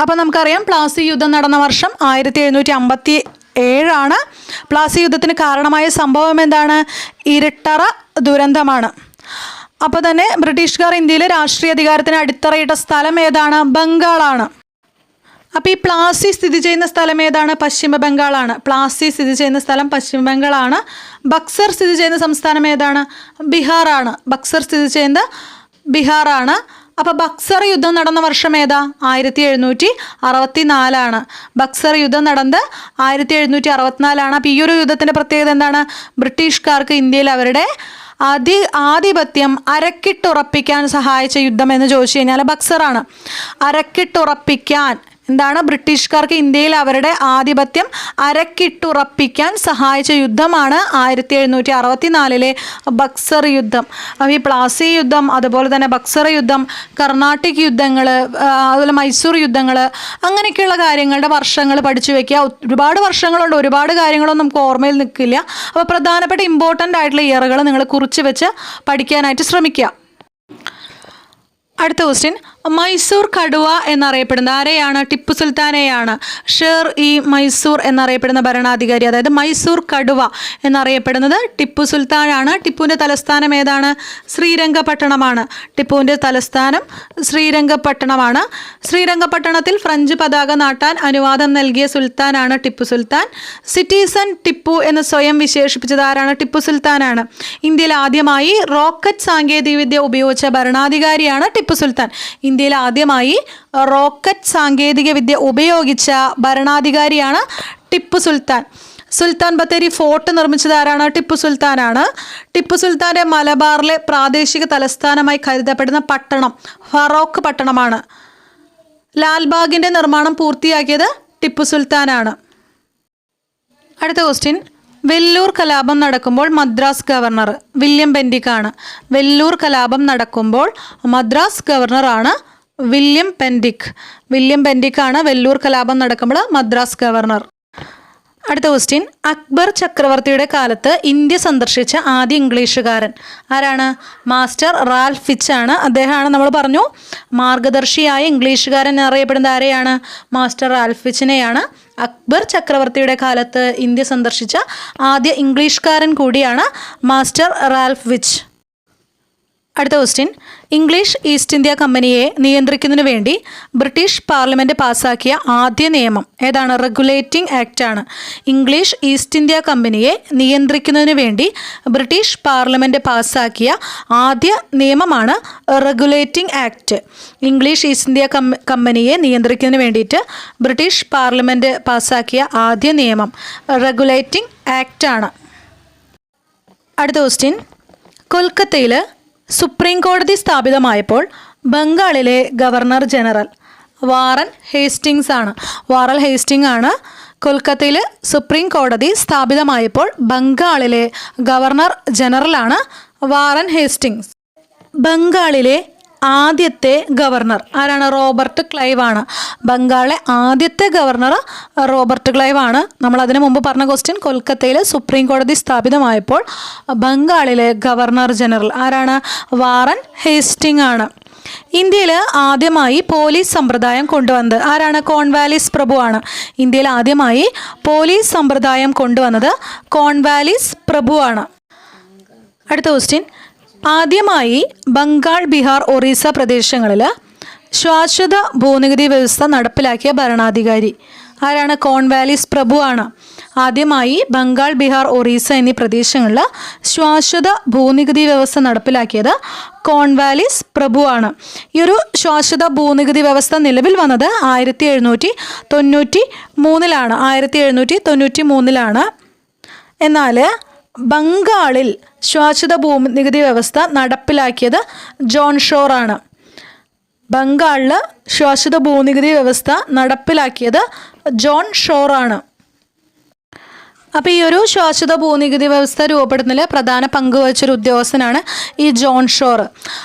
അപ്പോൾ നമുക്കറിയാം പ്ലാസി യുദ്ധം നടന്ന വർഷം 1757-ആണ്. പ്ലാസി യുദ്ധത്തിന് കാരണമായ സംഭവം എന്താണ്? ഇരിട്ടറ ദുരന്തമാണ്. അപ്പോൾ തന്നെ ബ്രിട്ടീഷുകാർ ഇന്ത്യയിലെ രാഷ്ട്രീയ അധികാരത്തിന് അടിത്തറയിട്ട സ്ഥലം ഏതാണ്? ബംഗാളാണ്. അപ്പോൾ ഈ പ്ലാസി സ്ഥിതി ചെയ്യുന്ന സ്ഥലം ഏതാണ്? പശ്ചിമ ബംഗാളാണ്. പ്ലാസി സ്ഥിതി ചെയ്യുന്ന സ്ഥലം പശ്ചിമ ബംഗാളാണ്. ബക്സർ സ്ഥിതി ചെയ്യുന്ന സംസ്ഥാനം ഏതാണ്? ബീഹാറാണ്. ബക്സർ സ്ഥിതി ചെയ്യുന്നത് ബീഹാറാണ്. അപ്പോൾ ബക്സർ യുദ്ധം നടന്ന വർഷം ഏതാ? 1764-ആണ്. ബക്സർ യുദ്ധം നടന്നത് 1764-ആണ്. അപ്പോൾ ഈ ഒരു യുദ്ധത്തിൻ്റെ പ്രത്യേകത എന്താണ്? ബ്രിട്ടീഷുകാർക്ക് ഇന്ത്യയിൽ അവരുടെ ആധിപത്യം അരക്കിട്ടുറപ്പിക്കാൻ സഹായിച്ച യുദ്ധം എന്ന് ചോദിച്ചു കഴിഞ്ഞാൽ ബക്സറാണ്. അരക്കിട്ടുറപ്പിക്കാൻ എന്താണ്? ബ്രിട്ടീഷുകാർക്ക് ഇന്ത്യയിൽ അവരുടെ ആധിപത്യം അരക്കിട്ടുറപ്പിക്കാൻ സഹായിച്ച യുദ്ധമാണ് 1764-ലെ ബക്സർ യുദ്ധം. ഈ പ്ലാസി യുദ്ധം, അതുപോലെ തന്നെ ബക്സർ യുദ്ധം, കർണാട്ടിക് യുദ്ധങ്ങൾ, അതുപോലെ മൈസൂർ യുദ്ധങ്ങൾ, അങ്ങനെയൊക്കെയുള്ള കാര്യങ്ങളുടെ വർഷങ്ങൾ പഠിച്ചു വയ്ക്കുക. ഒരുപാട് വർഷങ്ങളുണ്ട്, ഒരുപാട് കാര്യങ്ങളൊന്നും നമുക്ക് ഓർമ്മയിൽ നിൽക്കില്ല. അപ്പോൾ പ്രധാനപ്പെട്ട ഇമ്പോർട്ടൻ്റ് ആയിട്ടുള്ള ഇയറുകൾ നിങ്ങൾ കുറിച്ച് വെച്ച് പഠിക്കാനായിട്ട് ശ്രമിക്കുക. അടുത്ത ക്വസ്റ്റ്യൻ, മൈസൂർ കടുവ എന്നറിയപ്പെടുന്ന ആരെയാണ്? ടിപ്പു സുൽത്താനെയാണ്. ഷേർ ഇ മൈസൂർ എന്നറിയപ്പെടുന്ന ഭരണാധികാരി, അതായത് മൈസൂർ കടുവ എന്നറിയപ്പെടുന്നത് ടിപ്പു സുൽത്താനാണ്. ടിപ്പുവിൻ്റെ തലസ്ഥാനം ഏതാണ്? ശ്രീരംഗപട്ടണമാണ്. ടിപ്പുവിൻ്റെ തലസ്ഥാനം ശ്രീരംഗപട്ടണമാണ്. ശ്രീരംഗപട്ടണത്തിൽ ഫ്രഞ്ച് പതാക നാട്ടാൻ അനുവാദം നൽകിയ സുൽത്താനാണ് ടിപ്പു സുൽത്താൻ. സിറ്റിസൺ ടിപ്പു എന്ന് സ്വയം വിശേഷിപ്പിച്ചത് ആരാണ്? ടിപ്പു സുൽത്താനാണ്. ഇന്ത്യയിൽ ആദ്യമായി റോക്കറ്റ് സാങ്കേതികവിദ്യ ഉപയോഗിച്ച ഭരണാധികാരിയാണ് ടിപ്പു സുൽത്താൻ. ഇന്ത്യയിൽ ആദ്യമായി റോക്കറ്റ് സാങ്കേതിക വിദ്യ ഉപയോഗിച്ച ഭരണാധികാരിയാണ് ടിപ്പു സുൽത്താൻ. സുൽത്താൻ ബത്തേരി ഫോർട്ട് നിർമ്മിച്ചത് ആരാണ്? ടിപ്പു സുൽത്താനാണ്. ടിപ്പു സുൽത്താൻ്റെ മലബാറിലെ പ്രാദേശിക തലസ്ഥാനമായി കരുതപ്പെടുന്ന പട്ടണം ഫറോക്ക് പട്ടണമാണ്. ലാൽബാഗിൻ്റെ നിർമ്മാണം പൂർത്തിയാക്കിയത് ടിപ്പു സുൽത്താനാണ്. അടുത്ത ക്വസ്റ്റ്യൻ, വെല്ലൂർ കലാപം നടക്കുമ്പോൾ മദ്രാസ് ഗവർണർ വില്യം ബെൻഡിക്കാണ്. വെല്ലൂർ കലാപം നടക്കുമ്പോൾ മദ്രാസ് ഗവർണറാണ് വില്യം ബെൻഡിക്. വില്യം ബെൻഡിക്കാണ് വെല്ലൂർ കലാപം നടക്കുമ്പോൾ മദ്രാസ് ഗവർണർ. അടുത്ത ക്വസ്റ്റ്യൻ, അക്ബർ ചക്രവർത്തിയുടെ കാലത്ത് ഇന്ത്യ സന്ദർശിച്ച ആദ്യ ഇംഗ്ലീഷുകാരൻ ആരാണ്? മാസ്റ്റർ റാൽഫ് ഫിച്ച് ആണ്. അദ്ദേഹമാണ് നമ്മൾ പറഞ്ഞു മാർഗദർശിയായ ഇംഗ്ലീഷുകാരൻ എന്നറിയപ്പെടുന്ന ആരെയാണ്? Master Ralph ഫിച്ചിനെയാണ്. അക്ബർ ചക്രവർത്തിയുടെ കാലത്ത് ഇന്ത്യ സന്ദർശിച്ച ആദ്യ ഇംഗ്ലീഷുകാരൻ കൂടിയാണ് മാസ്റ്റർ റാൽഫ് ഫിച്ച്. അടുത്ത ക്വസ്റ്റ്യൻ, ഇംഗ്ലീഷ് ഈസ്റ്റ് ഇന്ത്യ കമ്പനിയെ നിയന്ത്രിക്കുന്നതിന് വേണ്ടി ബ്രിട്ടീഷ് പാർലമെൻറ്റ് പാസ്സാക്കിയ ആദ്യ നിയമം ഏതാണ്? റെഗുലേറ്റിംഗ് ആക്റ്റ് ആണ്. ഇംഗ്ലീഷ് ഈസ്റ്റ് ഇന്ത്യ കമ്പനിയെ നിയന്ത്രിക്കുന്നതിന് വേണ്ടി ബ്രിട്ടീഷ് പാർലമെൻറ്റ് പാസ്സാക്കിയ ആദ്യ നിയമമാണ് regulating act. English east India കമ്പനിയെ നിയന്ത്രിക്കുന്നതിന് വേണ്ടിയിട്ട് ബ്രിട്ടീഷ് പാർലമെൻറ്റ് പാസ്സാക്കിയ ആദ്യ നിയമം റെഗുലേറ്റിംഗ് ആക്റ്റ് ആണ്. അടുത്ത ക്വസ്റ്റ്യൻ, കൊൽക്കത്തയിൽ സുപ്രീം കോടതി സ്ഥാപിതമായപ്പോൾ ബംഗാളിലെ ഗവർണർ ജനറൽ വാറൻ ഹേസ്റ്റിങ്സ് ആണ്. വാറൻ ഹേസ്റ്റിംഗ് ആണ് കൊൽക്കത്തയിൽ സുപ്രീം കോടതി സ്ഥാപിതമായപ്പോൾ ബംഗാളിലെ ഗവർണർ ജനറലാണ് വാറൻ ഹേസ്റ്റിങ്സ്. ബംഗാളിലെ ആദ്യത്തെ ഗവർണർ ആരാണ്? റോബർട്ട് ക്ലൈവ് ആണ്. ബംഗാളിലെ ആദ്യത്തെ ഗവർണർ റോബർട്ട് ക്ലൈവ് ആണ്. നമ്മൾ അതിനു മുമ്പ് പറഞ്ഞ ക്വസ്റ്റ്യൻ, കൊൽക്കത്തയിൽ സുപ്രീം കോടതി സ്ഥാപിതമായപ്പോൾ ബംഗാളിലെ ഗവർണർ ജനറൽ ആരാണ്? വാറൻ ഹേസ്റ്റിംഗ് ആണ്. ഇന്ത്യയിൽ ആദ്യമായി പോലീസ് സമ്പ്രദായം കൊണ്ടുവന്നത് ആരാണ്? കോൺവാലിസ് പ്രഭു ആണ്. ഇന്ത്യയിൽ ആദ്യമായി പോലീസ് സമ്പ്രദായം കൊണ്ടുവന്നത് കോൺവാലിസ് പ്രഭു ആണ്. അടുത്ത ക്വസ്റ്റ്യൻ, ആദ്യമായി ബംഗാൾ, ബീഹാർ, ഒറീസ പ്രദേശങ്ങളിൽ ശാശ്വത ഭൂനികുതി വ്യവസ്ഥ നടപ്പിലാക്കിയ ഭരണാധികാരി ആരാണ്? കോൺവാലിസ് പ്രഭു ആണ്. ആദ്യമായി ബംഗാൾ, ബീഹാർ, ഒറീസ എന്നീ പ്രദേശങ്ങളിൽ ശാശ്വത ഭൂനികുതി വ്യവസ്ഥ നടപ്പിലാക്കിയത് കോൺവാലിസ് പ്രഭു ആണ്. ഈ ഒരു ശാശ്വത ഭൂനികുതി വ്യവസ്ഥ നിലവിൽ വന്നത് 1793 എന്നാൽ ബംഗാളിൽ ശാശ്വത ഭൂനികുതി വ്യവസ്ഥ നടപ്പിലാക്കിയത് ജോൺ ഷോർ ആണ്. ബംഗാളിൽ ശാശ്വത ഭൂനികുതി വ്യവസ്ഥ നടപ്പിലാക്കിയത് ജോൺ ഷോർ ആണ്. അപ്പോൾ ഈ ഒരു ശാശ്വത ഭൂനികുതി വ്യവസ്ഥ രൂപപ്പെടുന്നതിൽ പ്രധാന പങ്ക് വഹിച്ചൊരു ഉദ്യോഗസ്ഥനാണ് ഈ ജോൺ ഷോർ.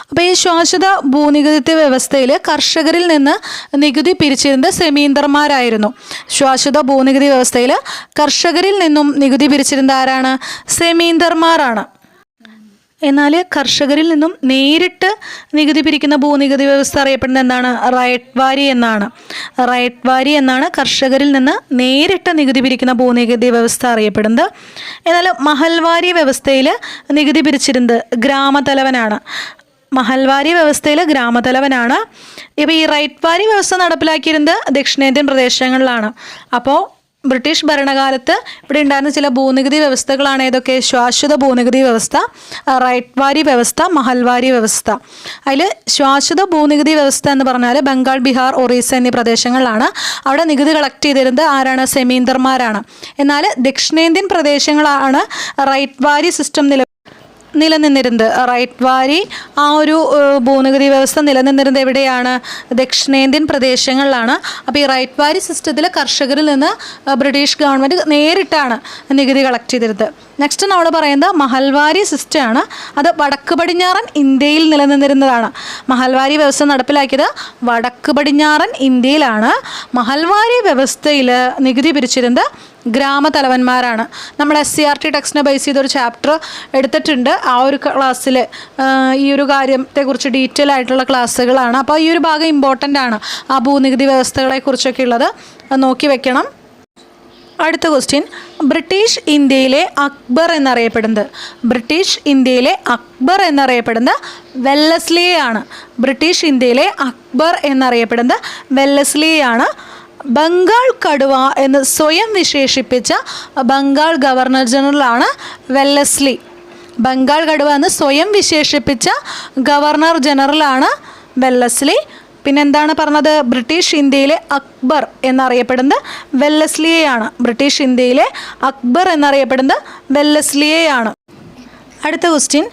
അപ്പോൾ ഈ ശാശ്വത ഭൂനികുതി വ്യവസ്ഥയിൽ കർഷകരിൽ നിന്ന് നികുതി പിരിച്ചിരുന്നത് സെമീന്ദർമാരായിരുന്നു. ശാശ്വത ഭൂനികുതി വ്യവസ്ഥയിൽ കർഷകരിൽ നിന്നും നികുതി പിരിച്ചിരുന്നത് ആരാണ്? സെമീന്ദർമാരാണ്. എന്നാൽ കർഷകരിൽ നിന്നും നേരിട്ട് നികുതി പിരിക്കുന്ന ഭൂനികുതി വ്യവസ്ഥ അറിയപ്പെടുന്നത് എന്താണ്? റയട്ട്വാരി എന്നാണ്. റയട്ട്വാരി എന്നാണ് കർഷകരിൽ നിന്ന് നേരിട്ട് നികുതി പിരിക്കുന്ന ഭൂനികുതി വ്യവസ്ഥ അറിയപ്പെടുന്നത്. എന്നാൽ മഹൽവാരി വ്യവസ്ഥയിൽ നികുതി പിരിച്ചിരുന്നത് ഗ്രാമതലവനാണ്. മഹൽവാരി വ്യവസ്ഥയിൽ ഗ്രാമതലവനാണ്. ഇപ്പോൾ ഈ റൈറ്റ്വാരി വ്യവസ്ഥ നടപ്പിലാക്കിയിരുന്നത് ദക്ഷിണേന്ത്യൻ പ്രദേശങ്ങളിലാണ്. അപ്പോൾ ബ്രിട്ടീഷ് ഭരണകാലത്ത് ഇവിടെ ഉണ്ടായിരുന്ന ചില ഭൂനികുതി വ്യവസ്ഥകളാണ് ഏതൊക്കെ? ശാശ്വത ഭൂനികുതി വ്യവസ്ഥ, റൈറ്റ്വാരി വ്യവസ്ഥ, മഹൽവാരി വ്യവസ്ഥ. അതിൽ ശാശ്വത ഭൂനികുതി വ്യവസ്ഥ എന്ന് പറഞ്ഞാൽ ബംഗാൾ, ബീഹാർ, ഒറീസ എന്നീ പ്രദേശങ്ങളിലാണ്. അവിടെ നികുതി കളക്ട് ചെയ്തിരുന്നത് ആരാണ്? സെമീന്ദർമാരാണ്. എന്നാൽ ദക്ഷിണേന്ത്യൻ പ്രദേശങ്ങളാണ് റൈറ്റ്വാരി സിസ്റ്റം നിലനിന്നിരുന്നത്. റൈറ്റ്വാരി ആ ഒരു ഭൂനികുതി വ്യവസ്ഥ നിലനിന്നിരുന്നത് എവിടെയാണ്? ദക്ഷിണേന്ത്യൻ പ്രദേശങ്ങളിലാണ്. അപ്പോൾ ഈ റൈറ്റ്വാരി സിസ്റ്റത്തിൽ കർഷകരിൽ നിന്ന് ബ്രിട്ടീഷ് ഗവൺമെൻറ് നേരിട്ടാണ് നികുതി കളക്ട് ചെയ്തിരുന്നത്. നെക്സ്റ്റ് നമ്മൾ പറയുന്നത് മഹൽവാരി സിസ്റ്റമാണ്. അത് വടക്ക് പടിഞ്ഞാറൻ ഇന്ത്യയിൽ നിലനിന്നിരുന്നതാണ്. മഹൽവാരി വ്യവസ്ഥ നടപ്പിലാക്കിയത് വടക്ക് പടിഞ്ഞാറൻ ഇന്ത്യയിലാണ്. മഹൽവാരി വ്യവസ്ഥയിൽ നികുതി പിരിച്ചിരുന്നത് ഗ്രാമതലവന്മാരാണ്. നമ്മൾ SCERT ടെക്സ്റ്റിനെ ബേസ് ചെയ്തൊരു ചാപ്റ്റർ എടുത്തിട്ടുണ്ട്. ആ ഒരു ക്ലാസ്സിൽ ഈ ഒരു കാര്യത്തെക്കുറിച്ച് ഡീറ്റെയിൽ ആയിട്ടുള്ള ക്ലാസ്സുകളാണ്. അപ്പോൾ ഈ ഒരു ഭാഗം ഇമ്പോർട്ടൻ്റ് ആണ്. ആ ഭൂനികുതി വ്യവസ്ഥകളെക്കുറിച്ചൊക്കെ ഉള്ളത് നോക്കി വെക്കണം. അടുത്ത ക്വസ്റ്റ്യൻ, ബ്രിട്ടീഷ് ഇന്ത്യയിലെ അക്ബർ എന്നറിയപ്പെടുന്നത് വെല്ലസ്ലിയാണ്. ബ്രിട്ടീഷ് ഇന്ത്യയിലെ അക്ബർ എന്നറിയപ്പെടുന്നത് വെല്ലസ്ലിയാണ്. ബംഗാൾ കടുവ എന്ന് സ്വയം വിശേഷിപ്പിച്ച ബംഗാൾ ഗവർണർ ജനറലാണ് വെല്ലസ്ലി. ബംഗാൾ കടുവ എന്ന് സ്വയം വിശേഷിപ്പിച്ച ഗവർണർ ജനറലാണ് വെല്ലസ്ലി. പിന്നെന്താണ് പറഞ്ഞത്? ബ്രിട്ടീഷ് ഇന്ത്യയിലെ അക്ബർ എന്നറിയപ്പെടുന്നത് വെല്ലസ്ലിയെയാണ്. ബ്രിട്ടീഷ് ഇന്ത്യയിലെ അക്ബർ എന്നറിയപ്പെടുന്നത് വെല്ലസ്ലിയെയാണ്. അടുത്ത ക്വസ്റ്റ്യൻ,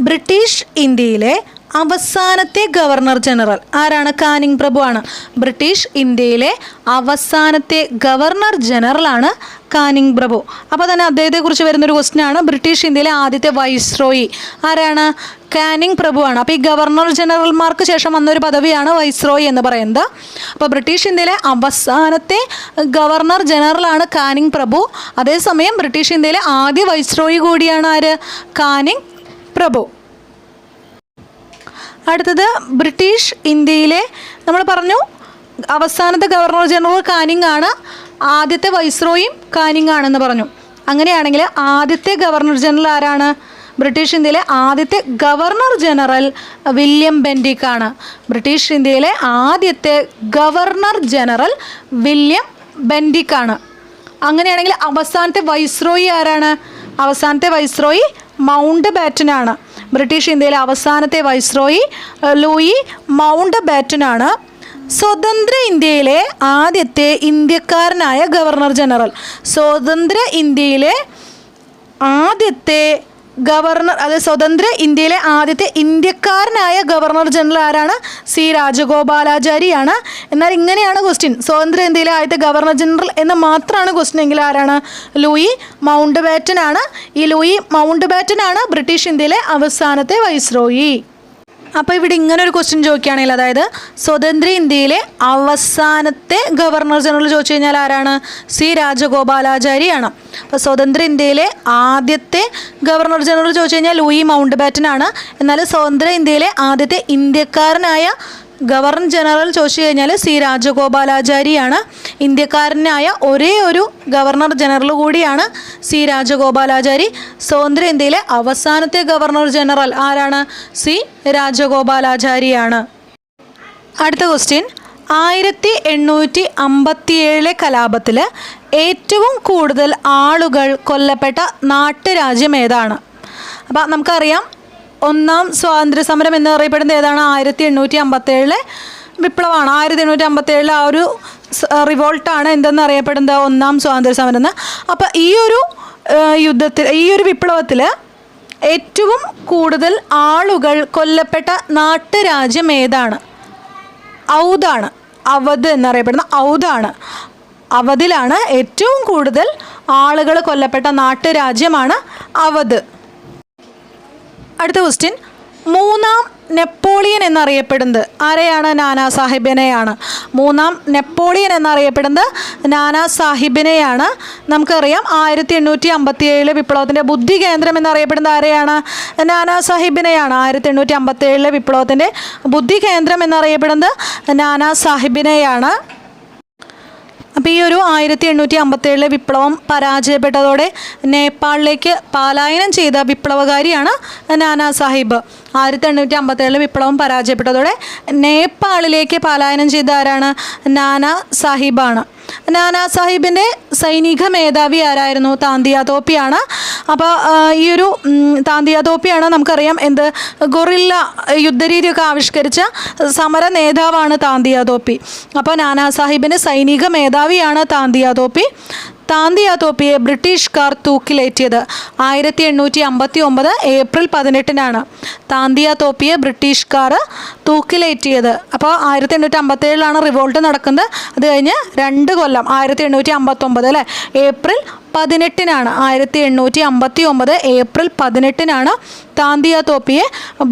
ബ്രിട്ടീഷ് ഇന്ത്യയിലെ അവസാനത്തെ ഗവർണർ ജനറൽ ആരാണ്? കാനിങ് പ്രഭു ആണ്. ബ്രിട്ടീഷ് ഇന്ത്യയിലെ അവസാനത്തെ ഗവർണർ ജനറലാണ് കാനിങ് പ്രഭു. അപ്പോൾ തന്നെ അദ്ദേഹത്തെക്കുറിച്ച് വരുന്നൊരു ക്വസ്റ്റ്യനാണ്, ബ്രിട്ടീഷ് ഇന്ത്യയിലെ ആദ്യത്തെ വൈസ്രോയി ആരാണ്? കാനിങ് പ്രഭു ആണ്. അപ്പോൾ ഈ ഗവർണർ ജനറൽമാർക്ക് ശേഷം വന്നൊരു പദവിയാണ് വൈസ്രോയി എന്ന് പറയുന്നത്. അപ്പോൾ ബ്രിട്ടീഷ് ഇന്ത്യയിലെ അവസാനത്തെ ഗവർണർ ജനറലാണ് കാനിങ് പ്രഭു. അതേസമയം ബ്രിട്ടീഷ് ഇന്ത്യയിലെ ആദ്യ വൈസ്രോയി കൂടിയാണ് ആര്? കാനിങ് പ്രഭു. അടുത്തത്, ബ്രിട്ടീഷ് ഇന്ത്യയിലെ നമ്മൾ പറഞ്ഞു അവസാനത്തെ ഗവർണർ ജനറൽ കാനിങ് ആണ്, ആദ്യത്തെ വൈസ്രോയും കാനിങ് ആണെന്ന് പറഞ്ഞു. അങ്ങനെയാണെങ്കിൽ ആദ്യത്തെ ഗവർണർ ജനറൽ ആരാണ്? ബ്രിട്ടീഷ് ഇന്ത്യയിലെ ആദ്യത്തെ ഗവർണർ ജനറൽ വില്യം ബെൻഡിക് ആണ്. ബ്രിട്ടീഷ് ഇന്ത്യയിലെ ആദ്യത്തെ ഗവർണർ ജനറൽ വില്യം ബെൻഡിക് ആണ്. അങ്ങനെയാണെങ്കിൽ അവസാനത്തെ വൈസ്രോയി ആരാണ്? അവസാനത്തെ വൈസ്രോയി മൗണ്ട് ബാറ്റൻ ആണ്. ബ്രിട്ടീഷ് ഇന്ത്യയിലെ അവസാനത്തെ വൈസ്രോയി ലൂയി മൗണ്ട് ബാറ്റൻ ആണ്. സ്വതന്ത്ര ഇന്ത്യയിലെ ആദ്യത്തെ ഇന്ത്യക്കാരനായ ഗവർണർ ജനറൽ, സ്വതന്ത്ര ഇന്ത്യയിലെ ആദ്യത്തെ ഗവർണർ, അതായത് സ്വതന്ത്ര ഇന്ത്യയിലെ ആദ്യത്തെ ഇന്ത്യക്കാരനായ ഗവർണർ ജനറൽ ആരാണ്? സി രാജഗോപാലാചാരിയാണ്. എന്നാൽ ഇങ്ങനെയാണ് ക്വസ്റ്റ്യൻ, സ്വതന്ത്ര ഇന്ത്യയിലെ ആദ്യത്തെ ഗവർണർ ജനറൽ എന്ന് മാത്രമാണ് ക്വസ്റ്റ്യൻ എങ്കിൽ ആരാണ്? ലൂയി മൗണ്ട് ബാറ്റൻ ആണ്. ഈ ലൂയി മൗണ്ട് ബാറ്റൻ ആണ് ബ്രിട്ടീഷ് ഇന്ത്യയിലെ അവസാനത്തെ വൈസ്രോയി. അപ്പോൾ ഇവിടെ ഇങ്ങനെ ഒരു ക്വസ്റ്റ്യൻ ചോദിക്കുകയാണെങ്കിൽ, അതായത് സ്വതന്ത്ര ഇന്ത്യയിലെ അവസാനത്തെ ഗവർണർ ജനറൽ ചോദിച്ചു കഴിഞ്ഞാൽ ആരാണ്? സി രാജഗോപാലാചാരിയാണ്. അപ്പോൾ സ്വതന്ത്ര ഇന്ത്യയിലെ ആദ്യത്തെ ഗവർണർ ജനറൽ ചോദിച്ചു കഴിഞ്ഞാൽ ലൂയി മൗണ്ട് ബാറ്റൻ ആണ്. എന്നാൽ സ്വതന്ത്ര ഇന്ത്യയിലെ ആദ്യത്തെ ഇന്ത്യക്കാരനായ ഗവർണർ ജനറൽ ചോദിച്ചു കഴിഞ്ഞാൽ സി രാജഗോപാലാചാരിയാണ്. ഇന്ത്യക്കാരനായ ഒരേ ഒരു ഗവർണർ ജനറൽ കൂടിയാണ് സി രാജഗോപാലാചാരി. സ്വതന്ത്ര ഇന്ത്യയിലെ അവസാനത്തെ ഗവർണർ ജനറൽ ആരാണ്? സി രാജഗോപാലാചാരിയാണ്. അടുത്ത ക്വസ്റ്റ്യൻ, 1857 കലാപത്തിൽ ഏറ്റവും കൂടുതൽ ആളുകൾ കൊല്ലപ്പെട്ട നാട്ടുരാജ്യം ഏതാണ്? അപ്പോൾ നമുക്കറിയാം, ഒന്നാം സ്വാതന്ത്ര്യ സമരം എന്നറിയപ്പെടുന്നത് ഏതാണ്? 1857 വിപ്ലവമാണ്. 1857 ആ ഒരു റിവോൾട്ടാണ് എന്തെന്നറിയപ്പെടുന്നത്? ഒന്നാം സ്വാതന്ത്ര്യ സമരം എന്ന്. അപ്പോൾ ഈ ഒരു യുദ്ധത്തിൽ, ഈ ഒരു വിപ്ലവത്തിൽ ഏറ്റവും കൂടുതൽ ആളുകൾ കൊല്ലപ്പെട്ട നാട്ടുരാജ്യം ഏതാണ്? ഔദാണ്. അവധ് എന്നറിയപ്പെടുന്ന ഔദാണ്. അവധിലാണ് ഏറ്റവും കൂടുതൽ ആളുകൾ കൊല്ലപ്പെട്ട നാട്ടുരാജ്യമാണ് അവധ്. അടുത്ത ക്വസ്റ്റ്യൻ, മൂന്നാം നെപ്പോളിയൻ എന്നറിയപ്പെടുന്നത് ആരെയാണ്? നാനാ സാഹിബിനെയാണ്. മൂന്നാം നെപ്പോളിയൻ എന്നറിയപ്പെടുന്നത് നാനാ സാഹിബിനെയാണ്. നമുക്കറിയാം 1857 വിപ്ലവത്തിൻ്റെ ബുദ്ധി കേന്ദ്രം എന്നറിയപ്പെടുന്നത് ആരെയാണ്? നാനാ സാഹിബിനെയാണ്. 1857 വിപ്ലവത്തിൻ്റെ ബുദ്ധി കേന്ദ്രം എന്നറിയപ്പെടുന്നത് നാനാ സാഹിബിനെയാണ്. അപ്പോൾ ഈ ഒരു 1857 വിപ്ലവം പരാജയപ്പെട്ടതോടെ നേപ്പാളിലേക്ക് പലായനം ചെയ്ത വിപ്ലവകാരിയാണ് നാനാ സാഹിബ്. 1857 വിപ്ലവം പരാജയപ്പെട്ടതോടെ നേപ്പാളിലേക്ക് പലായനം ചെയ്ത ആരാണ്? നാനാ സാഹിബാണ്. നാനാ സാഹിബിൻ്റെ സൈനിക മേധാവി ആരായിരുന്നു? താന്തിയ തോപ്പിയാണ്. അപ്പോൾ ഈ ഒരു താന്തിയ തോപ്പിയാണ് നമുക്കറിയാം എന്ത് ഗൊറില്ല യുദ്ധരീതിയൊക്കെ ആവിഷ്കരിച്ച സമര നേതാവാണ് താന്തിയ തോപ്പി. അപ്പോൾ നാനാ സാഹിബിൻ്റെ സൈനിക മേധാവിയാണ് താന്തിയ തോപ്പി. താന്തിയ തോപ്പിയെ ബ്രിട്ടീഷുകാർ തൂക്കിലേറ്റിയത് 1859 ഏപ്രിൽ 18-നാണ്. താന്തിയ തോപ്പിയെ ബ്രിട്ടീഷുകാർ തൂക്കിലേറ്റിയത്. അപ്പോൾ 1857 റിവോൾട്ട് നടക്കുന്നത്. അത് കഴിഞ്ഞ് 2 കൊല്ലം 1859 അല്ലേ, ഏപ്രിൽ 18-നാണ് 1859 ഏപ്രിൽ 18-നാണ് താന്തിയ തോപ്പിയെ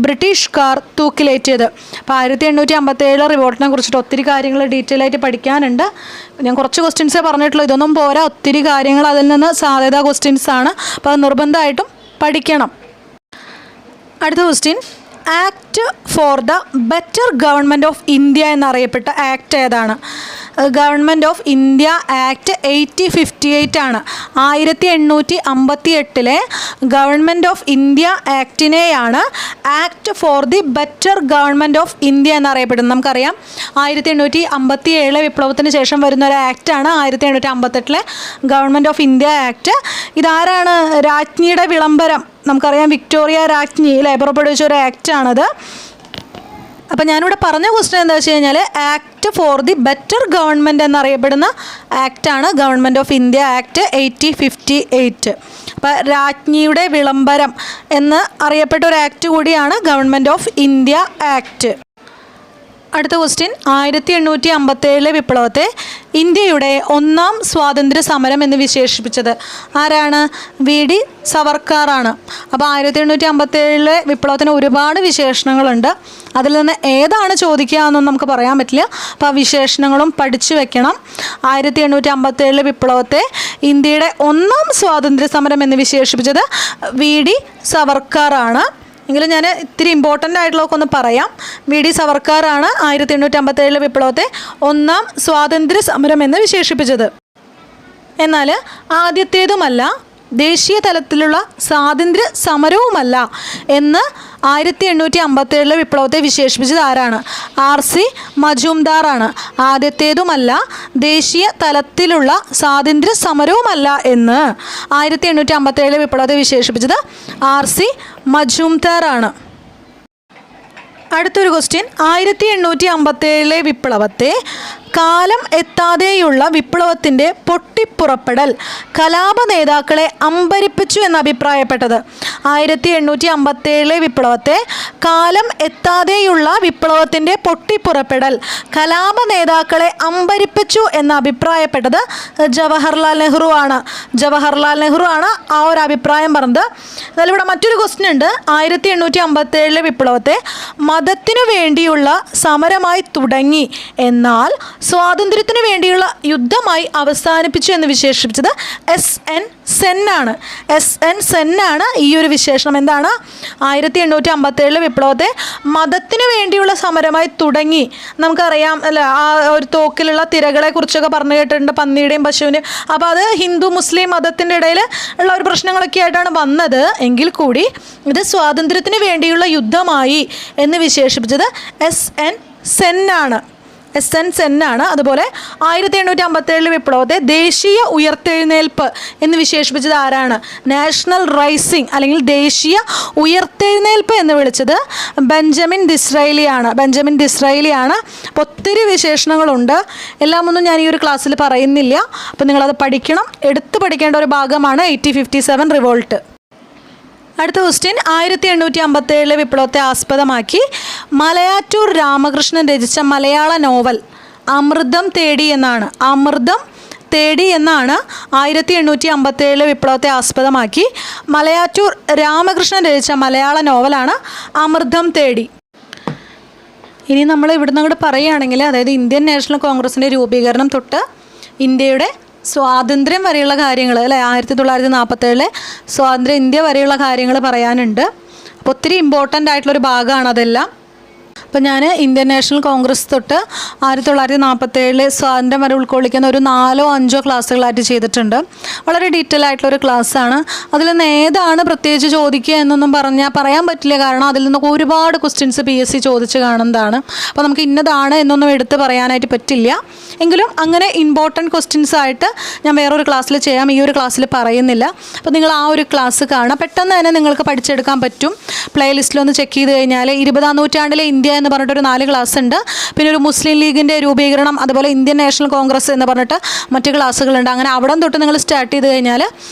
ബ്രിട്ടീഷുകാർ തൂക്കിലേറ്റിയത്. അപ്പോൾ 1857 റിവോൾട്ടിനെ കുറിച്ചിട്ട് ഒത്തിരി കാര്യങ്ങൾ ഡീറ്റെയിൽ ആയിട്ട് പഠിക്കാനുണ്ട്. ഞാൻ കുറച്ച് ക്വസ്റ്റ്യൻസേ പറഞ്ഞിട്ടുള്ളൂ, ഇതൊന്നും പോരാ, ഒത്തിരി കാര്യങ്ങൾ അതിൽ നിന്ന് സാധ്യത ക്വസ്റ്റ്യൻസ് ആണ്. അപ്പോൾ അത് നിർബന്ധമായിട്ടും പഠിക്കണം. അടുത്ത question, act for the better government of India എന്നറിയപ്പെട്ട ആക്ട് ഏതാണ്? ഗവൺമെൻറ് ഓഫ് ഇന്ത്യ ആക്ട് 1858 ആണ്. 1858 ഗവൺമെൻറ് ഓഫ് ഇന്ത്യ ആക്ടിനെയാണ് act for the better government of India എന്നറിയപ്പെടുന്നത്. നമുക്കറിയാം 1857 വിപ്ലവത്തിന് ശേഷം വരുന്ന ഒരു ആക്റ്റാണ് 1858 ഗവൺമെൻറ് ഓഫ് ഇന്ത്യ ആക്ട്. ഇതാരാണ്? രാജ്ഞിയുടെ വിളംബരം, നമുക്കറിയാം വിക്ടോറിയ രാജ്ഞി പുറപ്പെടുവിച്ച ഒരു ആക്റ്റാണത്. അപ്പോൾ ഞാനിവിടെ പറഞ്ഞ ക്വസ്റ്റ്യൻ എന്താ വെച്ച് കഴിഞ്ഞാൽ act for the better government എന്നറിയപ്പെടുന്ന ആക്റ്റാണ് ഗവൺമെൻറ് ഓഫ് ഇന്ത്യ ആക്ട് 1858. അപ്പോൾ രാജ്ഞിയുടെ വിളംബരം എന്ന് അറിയപ്പെട്ട ഒരു ആക്ട് കൂടിയാണ് ഗവൺമെൻറ് ഓഫ് ഇന്ത്യ ആക്ട്. അടുത്ത ക്വസ്റ്റ്യൻ, 1857 വിപ്ലവത്തെ ഇന്ത്യയുടെ ഒന്നാം സ്വാതന്ത്ര്യ സമരം എന്ന് വിശേഷിപ്പിച്ചത് ആരാണ്? വി.ഡി. സവർക്കാറാണ്. അപ്പോൾ 1857 വിപ്ലവത്തിന് ഒരുപാട് വിശേഷണങ്ങളുണ്ട്. അതിൽ നിന്ന് ഏതാണ് ചോദിക്കുക എന്നൊന്നും നമുക്ക് പറയാൻ പറ്റില്ല. അപ്പോൾ ആ വിശേഷണങ്ങളും പഠിച്ചു വെക്കണം. 1857 വിപ്ലവത്തെ ഇന്ത്യയുടെ ഒന്നാം സ്വാതന്ത്ര്യ സമരം എന്ന് വിശേഷിപ്പിച്ചത് വി.ഡി. സവർക്കാറാണ്. എങ്കിലും ഞാൻ ഇത്തിരി ഇമ്പോർട്ടൻ്റ് ആയിട്ടുള്ളതൊക്കെ ഒന്ന് പറയാം. വി.ഡി. സവർക്കാറാണ് 1857 വിപ്ലവത്തെ ഒന്നാം സ്വാതന്ത്ര്യ സമരം എന്ന് വിശേഷിപ്പിച്ചത്. എന്നാൽ ആദ്യത്തേതുമല്ല, ദേശീയ തലത്തിലുള്ള സ്വാതന്ത്ര്യ സമരവുമല്ല എന്ന് 1857 വിപ്ലവത്തെ വിശേഷിപ്പിച്ചത് ആരാണ്? ആർ.സി. മജുംദാറാണ്. ആദ്യത്തേതുമല്ല, ദേശീയ തലത്തിലുള്ള സ്വാതന്ത്ര്യ സമരവുമല്ല എന്ന് 1857 വിപ്ലവത്തെ വിശേഷിപ്പിച്ചത് ആർ.സി. മജുംദാറാണ്. അടുത്തൊരു ക്വസ്റ്റ്യൻ, 1857 വിപ്ലവത്തെ കാലം എത്താതെയുള്ള വിപ്ലവത്തിൻ്റെ പൊട്ടിപ്പുറപ്പെടൽ കലാപ നേതാക്കളെ അമ്പരിപ്പിച്ചു എന്ന് അഭിപ്രായപ്പെട്ടത്? 1857 വിപ്ലവത്തെ കാലം എത്താതെയുള്ള വിപ്ലവത്തിൻ്റെ പൊട്ടിപ്പുറപ്പെടൽ കലാപ നേതാക്കളെ അമ്പരിപ്പിച്ചു എന്ന് അഭിപ്രായപ്പെട്ടത് ജവഹർലാൽ നെഹ്റു ആണ്. ജവഹർലാൽ നെഹ്റു ആണ് ആ ഒരു അഭിപ്രായം പറഞ്ഞത്. എന്നാലും ഇവിടെ മറ്റൊരു ക്വസ്റ്റ്യൻ ഉണ്ട്. 1857 വിപ്ലവത്തെ മതത്തിനു വേണ്ടിയുള്ള സമരമായി തുടങ്ങി, എന്നാൽ സ്വാതന്ത്ര്യത്തിനു വേണ്ടിയുള്ള യുദ്ധമായി അവസാനിപ്പിച്ചു എന്ന് വിശേഷിപ്പിച്ചത് എസ്.എൻ. സെൻ ആണ്. എസ്.എൻ. സെൻ ആണ് ഈ ഒരു വിശേഷണം. എന്താണ്? 1857 വിപ്ലവത്തെ മതത്തിനു വേണ്ടിയുള്ള സമരമായി തുടങ്ങി. നമുക്കറിയാം അല്ലേ, ആ ഒരു തോക്കിലുള്ള തിരകളെ കുറിച്ചൊക്കെ പറഞ്ഞു കേട്ടിട്ടുണ്ട്, പന്നിയുടെയും പശുവിൻ്റെയും. അപ്പോൾ അത് ഹിന്ദു മുസ്ലിം മതത്തിൻ്റെ ഇടയിൽ ഉള്ള ഒരു പ്രശ്നങ്ങളൊക്കെ ആയിട്ടാണ് വന്നത്. എങ്കിൽ കൂടി ഇത് സ്വാതന്ത്ര്യത്തിന് വേണ്ടിയുള്ള യുദ്ധമായി എന്ന് വിശേഷിപ്പിച്ചത് എസ്.എൻ. സെൻ ആണ്. എസ്.എൻ. സെൻ ആണ്. അതുപോലെ 1857 വിപ്ലവത്തെ ദേശീയ ഉയർത്തെഴുന്നേൽപ്പ് എന്ന് വിശേഷിപ്പിച്ചത് ആരാണ്? നാഷണൽ റൈസിംഗ് അല്ലെങ്കിൽ ദേശീയ ഉയർത്തെഴുന്നേൽപ്പ് എന്ന് വിളിച്ചത് ബെഞ്ചമിൻ ഡിസ്രൈലിയാണ്. ബെഞ്ചമിൻ ഡിസ്രൈലിയാണ്. അപ്പോൾ ഒത്തിരി വിശേഷണങ്ങളുണ്ട്. എല്ലാം ഒന്നും ഞാൻ ഈ ഒരു ക്ലാസ്സിൽ പറയുന്നില്ല. അപ്പോൾ നിങ്ങളത് പഠിക്കണം. എടുത്ത് പഠിക്കേണ്ട ഒരു ഭാഗമാണ് 1857 റിവോൾട്ട്. അടുത്ത ക്വസ്റ്റ്യൻ, 1857 വിപ്ലവത്തെ ആസ്പദമാക്കി മലയാറ്റൂർ രാമകൃഷ്ണൻ രചിച്ച മലയാള നോവൽ അമൃതം തേടി എന്നാണ്. അമൃതം തേടി എന്നാണ് 1857 വിപ്ലവത്തെ ആസ്പദമാക്കി മലയാറ്റൂർ രാമകൃഷ്ണൻ രചിച്ച മലയാള നോവലാണ് അമൃതം തേടി. ഇനി നമ്മൾ ഇവിടുന്ന് അങ്ങോട്ട് പറയുകയാണെങ്കിൽ, അതായത് ഇന്ത്യൻ നാഷണൽ കോൺഗ്രസിൻ്റെ രൂപീകരണം തൊട്ട് ഇന്ത്യയുടെ സ്വാതന്ത്ര്യം വരെയുള്ള കാര്യങ്ങൾ അല്ലേ, 1947 സ്വാതന്ത്ര്യ ഇന്ത്യ വരെയുള്ള കാര്യങ്ങൾ പറയാനുണ്ട്. അപ്പോൾ ഒത്തിരി ഇമ്പോർട്ടൻ്റ് ആയിട്ടുള്ളൊരു ഭാഗമാണ് അതെല്ലാം. അപ്പോൾ ഞാൻ ഇന്ത്യൻ നാഷണൽ കോൺഗ്രസ് തൊട്ട് 1947 സ്വാതന്ത്ര്യം വരെ ഉൾക്കൊള്ളിക്കുന്ന ഒരു 4-5 ക്ലാസ്സുകളായിട്ട് ചെയ്തിട്ടുണ്ട്. വളരെ ഡീറ്റെയിൽ ആയിട്ടുള്ളൊരു ക്ലാസ്സാണ്. അതിൽ നിന്ന് ഏതാണ് പ്രത്യേകിച്ച് ചോദിക്കുക എന്നൊന്നും പറയാൻ പറ്റില്ല. കാരണം അതിൽ നിന്നൊക്കെ ഒരുപാട് ക്വസ്റ്റ്യൻസ് PSC ചോദിച്ച് കാണുന്നതാണ്. അപ്പോൾ നമുക്ക് ഇന്നതാണ് എന്നൊന്നും എടുത്ത് പറയാനായിട്ട് പറ്റില്ല. എങ്കിലും അങ്ങനെ ഇമ്പോർട്ടൻറ്റ് ക്വസ്റ്റ്യൻസ് ആയിട്ട് ഞാൻ വേറൊരു ക്ലാസ്സിൽ ചെയ്യാം. ഈ ഒരു ക്ലാസ്സിൽ പറയുന്നില്ല. അപ്പോൾ നിങ്ങൾ ആ ഒരു ക്ലാസ് കാണാം. പെട്ടെന്ന് തന്നെ നിങ്ങൾക്ക് പഠിച്ചെടുക്കാൻ പറ്റും. പ്ലേലിസ്റ്റിലൊന്ന് ചെക്ക് ചെയ്ത് കഴിഞ്ഞാൽ 20-ാം നൂറ്റാണ്ടിലെ ഇന്ത്യ എന്ന് പറഞ്ഞിട്ടൊരു 4 ക്ലാസ് ഉണ്ട്. പിന്നെ ഒരു മുസ്ലിം ലീഗിൻ്റെ രൂപീകരണം, അതുപോലെ ഇന്ത്യൻ നാഷണൽ കോൺഗ്രസ് എന്ന് പറഞ്ഞിട്ട് മറ്റ് ക്ലാസ്സുകളുണ്ട്. അങ്ങനെ അവിടെ തൊട്ട് നിങ്ങൾ സ്റ്റാർട്ട് ചെയ്ത് കഴിഞ്ഞാൽ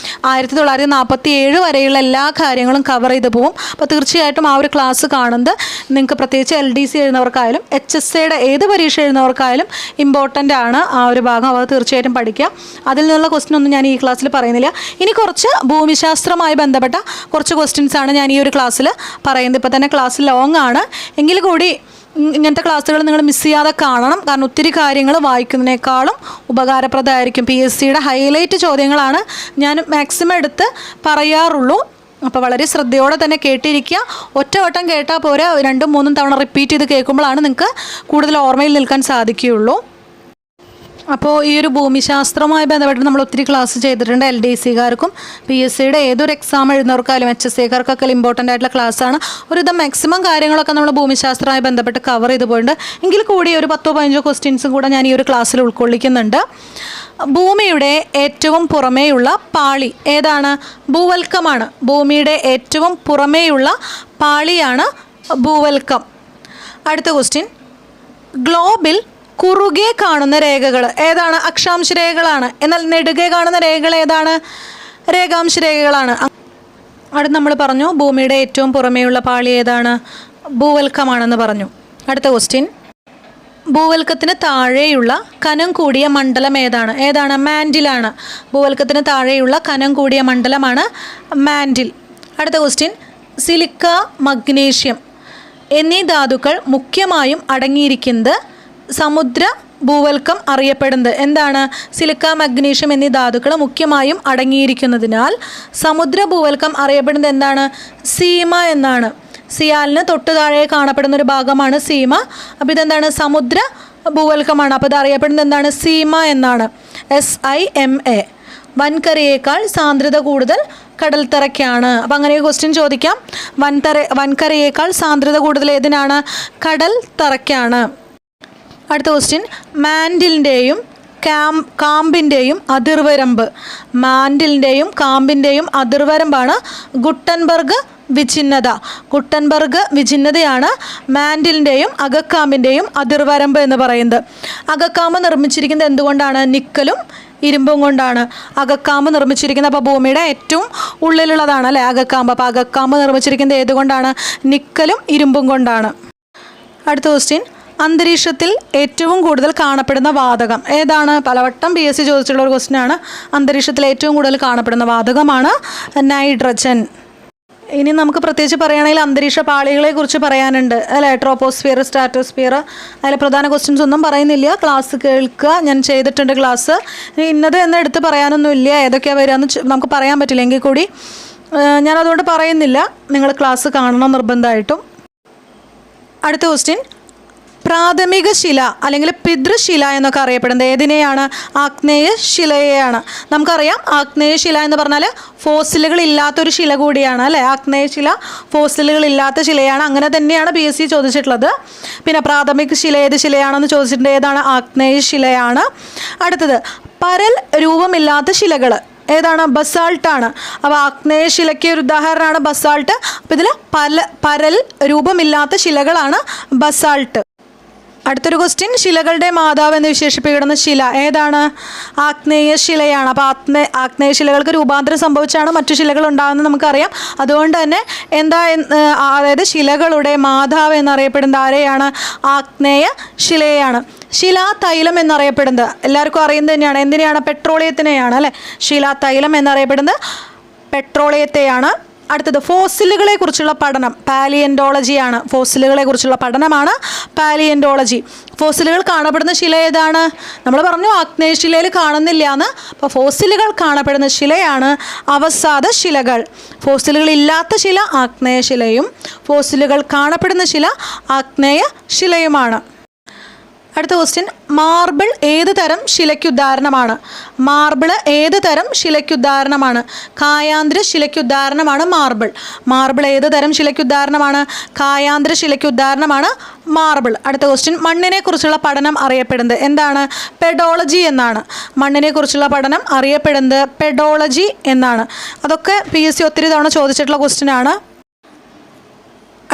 1947 വരെയുള്ള എല്ലാ കാര്യങ്ങളും കവർ ചെയ്ത് പോകും. അപ്പോൾ തീർച്ചയായിട്ടും ആ ഒരു ക്ലാസ് കാണുന്നത് നിങ്ങൾക്ക് പ്രത്യേകിച്ച് LDC എഴുതുന്നവർക്കായാലും HSAയുടെ ഏത് പരീക്ഷ എഴുതുന്നവർക്കായാലും ഇമ്പോർട്ടൻ്റ് ആണ്. ആ ഒരു ഭാഗം അവർ തീർച്ചയായിട്ടും പഠിക്കുക. അതിൽ നിന്നുള്ള ക്വസ്റ്റ്യൻ ഒന്നും ഞാൻ ഈ ക്ലാസ്സിൽ പറയുന്നില്ല. ഇനി കുറച്ച് ഭൂമിശാസ്ത്രവുമായി ബന്ധപ്പെട്ട കുറച്ച് ക്വസ്റ്റ്യൻസ് ആണ് ഞാൻ ഈ ഒരു ക്ലാസ്സിൽ പറയുന്നത്. ഇപ്പോൾ തന്നെ ക്ലാസ് ലോങ് ആണ്, എങ്കിൽ കൂടി ഇങ്ങനത്തെ ക്ലാസ്സുകൾ നിങ്ങൾ മിസ് ചെയ്യാതെ കാണണം. കാരണം ഒത്തിരി കാര്യങ്ങൾ വായിക്കുന്നതിനേക്കാളും ഉപകാരപ്രദമായിരിക്കും. PSCയുടെ ഹൈലൈറ്റ് ചോദ്യങ്ങളാണ് ഞാൻ മാക്സിമം എടുത്ത് പറയാറുള്ളൂ. അപ്പോൾ വളരെ ശ്രദ്ധയോടെ തന്നെ കേട്ടിരിക്കുക. ഒറ്റവട്ടം കേട്ടാൽ പോരാ, 2ഉം 3ഉം തവണ റിപ്പീറ്റ് ചെയ്ത് കേൾക്കുമ്പോഴാണ് നിങ്ങൾക്ക് കൂടുതൽ ഓർമ്മയിൽ നിൽക്കാൻ സാധിക്കുകയുള്ളൂ. അപ്പോൾ ഈ ഒരു ഭൂമിശാസ്ത്രവുമായി ബന്ധപ്പെട്ട് നമ്മൾ ഒത്തിരി ക്ലാസ് ചെയ്തിട്ടുണ്ട്. LDCക്കാർക്കും PSCയുടെ ഏതൊരു എക്സാം എഴുതുന്നവർക്കായാലും HSAക്കാർക്കൊക്കെ ഇമ്പോർട്ടൻ്റ് ആയിട്ടുള്ള ക്ലാസ്സാണ്. ഒരുവിധം മാക്സിമം കാര്യങ്ങളൊക്കെ നമ്മൾ ഭൂമിശാസ്ത്രവുമായി ബന്ധപ്പെട്ട് കവർ ചെയ്ത് പോയിട്ടുണ്ട്. എങ്കിൽ കൂടി ഒരു 10-15 ക്വസ്റ്റ്യൻസും കൂടെ ഞാൻ ഈ ഒരു ക്ലാസ്സിൽ ഉൾക്കൊള്ളിക്കുന്നുണ്ട്. ഭൂമിയുടെ ഏറ്റവും പുറമേയുള്ള പാളി ഏതാണ്? ഭൂവൽക്കമാണ്. ഭൂമിയുടെ ഏറ്റവും പുറമേയുള്ള പാളിയാണ് ഭൂവൽക്കം. അടുത്ത ക്വസ്റ്റ്യൻ, ഗ്ലോബിൽ കുറുകെ കാണുന്ന രേഖകൾ ഏതാണ്? അക്ഷാംശ രേഖകളാണ്. എന്നാൽ നെടുകെ കാണുന്ന രേഖകൾ ഏതാണ്? രേഖാംശ രേഖകളാണ്. അടുത്ത് നമ്മൾ പറഞ്ഞു ഭൂമിയുടെ ഏറ്റവും പുറമേയുള്ള പാളി ഏതാണ്? ഭൂവൽക്കമാണെന്ന് പറഞ്ഞു. അടുത്ത ക്വസ്റ്റ്യൻ, ഭൂവൽക്കത്തിന് താഴെയുള്ള കനം കൂടിയ മണ്ഡലം ഏതാണ്? ഏതാണ്? മാൻഡിലാണ്. ഭൂവൽക്കത്തിന് താഴെയുള്ള കനം കൂടിയ മണ്ഡലമാണ് മാൻഡിൽ. അടുത്ത ക്വസ്റ്റ്യൻ, സിലിക്ക, മഗ്നീഷ്യം എന്നീ ധാതുക്കൾ മുഖ്യമായും അടങ്ങിയിരിക്കുന്നത് സമുദ്ര ഭൂവൽക്കം അറിയപ്പെടുന്നത് എന്താണ്? സിലിക്ക, മഗ്നീഷ്യം എന്നീ ധാതുക്കൾ മുഖ്യമായും അടങ്ങിയിരിക്കുന്നതിനാൽ സമുദ്ര ഭൂവൽക്കം അറിയപ്പെടുന്നത് എന്താണ്? സീമ എന്നാണ്. സിയാലിന് തൊട്ട് താഴെ കാണപ്പെടുന്ന ഒരു ഭാഗമാണ് സീമ. അപ്പോൾ ഇതെന്താണ്? സമുദ്ര ഭൂവൽക്കമാണ്. അപ്പോൾ ഇത് അറിയപ്പെടുന്നത് എന്താണ്? സീമ എന്നാണ്. SIMA. വൻകരയേക്കാൾ സാന്ദ്രത കൂടുതൽ കടൽത്തറയ്ക്കാണ്. അപ്പം അങ്ങനെ ഒരു ക്വസ്റ്റ്യൻ ചോദിക്കാം. വൻകരയേക്കാൾ സാന്ദ്രത കൂടുതൽ ഏതിനാണ്? കടൽ തറയ്ക്കാണ്. അടുത്ത ക്വസ്റ്റ്യൻ, മാൻഡിലിൻ്റെയും കാമ്പിൻ്റെയും അതിർവരമ്പ്. മാൻഡിലിൻ്റെയും കാമ്പിൻ്റെയും അതിർവരമ്പാണ് ഗുട്ടൻബർഗ് വിഛിന്നത. ഗുട്ടൻബർഗ് വിഛിന്നതയാണ് മാൻഡിലിൻ്റെയും അകക്കാമ്പിൻ്റെയും അതിർവരമ്പ് എന്ന് പറയുന്നത്. അകക്കാമ്പ് നിർമ്മിച്ചിരിക്കുന്നത് എന്തുകൊണ്ടാണ്? നിക്കലും ഇരുമ്പും കൊണ്ടാണ് അകക്കാമ്പ് നിർമ്മിച്ചിരിക്കുന്നത്. അപ്പോൾ ഭൂമിയുടെ ഏറ്റവും ഉള്ളിലുള്ളതാണ് അല്ലേ അകക്കാമ്പ്. അപ്പോൾ അകക്കാമ്പ് നിർമ്മിച്ചിരിക്കുന്നത് ഏതുകൊണ്ടാണ്? നിക്കലും ഇരുമ്പും കൊണ്ടാണ്. അടുത്ത ക്വസ്റ്റ്യൻ, അന്തരീക്ഷത്തിൽ ഏറ്റവും കൂടുതൽ കാണപ്പെടുന്ന വാതകം ഏതാണ്? പലവട്ടം PSC ചോദിച്ചിട്ടുള്ള ഒരു ക്വസ്റ്റ്യനാണ്. അന്തരീക്ഷത്തിൽ ഏറ്റവും കൂടുതൽ കാണപ്പെടുന്ന വാതകമാണ് നൈട്രജൻ. ഇനി നമുക്ക് പ്രത്യേകിച്ച് പറയുകയാണെങ്കിൽ അന്തരീക്ഷ പാളികളെ കുറിച്ച് പറയാനുണ്ട് അല്ലേ. ട്രോപ്പോസ്ഫിയർ, സ്ട്രാറ്റോസ്ഫിയർ, അതിലെ പ്രധാന ക്വസ്റ്റ്യൻസ് ഒന്നും പറയുന്നില്ല. ക്ലാസ് കേൾക്കുക, ഞാൻ ചെയ്തിട്ടുണ്ട് ക്ലാസ്. ഇന്നത് എന്ന് എടുത്ത് പറയാനൊന്നുമില്ല. ഏതൊക്കെയാണ് വരിക എന്ന് നമുക്ക് പറയാൻ പറ്റില്ല. എങ്കിൽ കൂടി ഞാനതുകൊണ്ട് പറയുന്നില്ല. നിങ്ങൾ ക്ലാസ് കാണണം നിർബന്ധമായിട്ടും. അടുത്ത ക്വസ്റ്റ്യൻ, പ്രാഥമിക ശില അല്ലെങ്കിൽ പിതൃശില എന്നൊക്കെ അറിയപ്പെടുന്നത് ഏതിനെയാണ്? ആഗ്നേയ ശിലയെയാണ്. നമുക്കറിയാം ആഗ്നേയ ശില എന്ന് പറഞ്ഞാൽ ഫോസിലുകൾ ഇല്ലാത്തൊരു ശില കൂടിയാണ് അല്ലേ. ആഗ്നേയ ശില ഫോസിലുകൾ ഇല്ലാത്ത ശിലയാണ്. അങ്ങനെ തന്നെയാണ് PSC ചോദിച്ചിട്ടുള്ളത്. പിന്നെ പ്രാഥമിക ശില ഏത് ശിലയാണെന്ന് ചോദിച്ചിട്ടുണ്ട്. ഏതാണ്? ആഗ്നേയ ശിലയാണ്. അടുത്തത്, പരൽ രൂപമില്ലാത്ത ശിലകൾ ഏതാണ്? ബസാൾട്ടാണ്. അപ്പോൾ ആഗ്നേയ ശിലയ്ക്ക് ഒരു ഉദാഹരണമാണ് ബസാൾട്ട്. അപ്പോൾ ഇതിൽ പരൽ രൂപമില്ലാത്ത ശിലകളാണ് ബസാൾട്ട്. അടുത്തൊരു ക്വസ്റ്റ്യൻ, ശിലകളുടെ മാതാവ് എന്ന് വിശേഷിപ്പിക്കുന്ന ശില ഏതാണ്? ആഗ്നേയ ശിലയാണ്. അപ്പോൾ ആഗ്നേയ ശിലകൾക്ക് രൂപാന്തരം സംഭവിച്ചാണ് മറ്റു ശിലകൾ ഉണ്ടാകുന്നത് നമുക്കറിയാം. അതുകൊണ്ട് തന്നെ അതായത് ശിലകളുടെ മാതാവ് എന്നറിയപ്പെടുന്നത് ആരെയാണ്? ആഗ്നേയ ശിലയെയാണ്. ശിലാതൈലം എന്നറിയപ്പെടുന്നത് എല്ലാവർക്കും അറിയുന്നത് തന്നെയാണ്. എന്തിനെയാണ്? പെട്രോളിയത്തിനെയാണ് അല്ലേ. ശിലാതൈലം എന്നറിയപ്പെടുന്നത് പെട്രോളിയത്തെയാണ്. അടുത്തത്, ഫോസിലുകളെ കുറിച്ചുള്ള പഠനം പാലിയൻറ്റോളജിയാണ്. ഫോസിലുകളെ കുറിച്ചുള്ള പഠനമാണ് പാലിയൻറ്റോളജി. ഫോസിലുകൾ കാണപ്പെടുന്ന ശില ഏതാണ്? നമ്മൾ പറഞ്ഞു ആഗ്നേയ ശിലയിൽ കാണുന്നില്ല എന്ന്. അപ്പോൾ ഫോസിലുകൾ കാണപ്പെടുന്ന ശിലയാണ് അവസാദ ശിലകൾ. ഫോസിലുകൾ ഇല്ലാത്ത ശില ആഗ്നേയ ശിലയും ഫോസിലുകൾ കാണപ്പെടുന്ന ശില ആഗ്നേയ ശിലയുമാണ്. അടുത്ത ക്വസ്റ്റ്യൻ, മാർബിൾ ഏത് തരം ശിലയ്ക്കുദാഹരണമാണ്? മാർബിൾ ഏത് തരം ശിലയ്ക്കുദാഹരണമാണ്? കായാന്ധ്ര ശിലയ്ക്കുദാഹരണമാണ് മാർബിൾ. മാർബിൾ ഏത് തരം ശിലയ്ക്കുദാഹരണമാണ്? കായാന്ധ്ര ശിലയ്ക്കുദാഹരണമാണ് മാർബിൾ. അടുത്ത ക്വസ്റ്റ്യൻ, മണ്ണിനെ കുറിച്ചുള്ള പഠനം അറിയപ്പെടുന്നത് എന്താണ്? പെഡോളജി എന്നാണ്. മണ്ണിനെ കുറിച്ചുള്ള പഠനം അറിയപ്പെടുന്നത് പെഡോളജി എന്നാണ്. അതൊക്കെ PSC ഒത്തിരി തവണ ചോദിച്ചിട്ടുള്ള ക്വസ്റ്റ്യൻ ആണ്.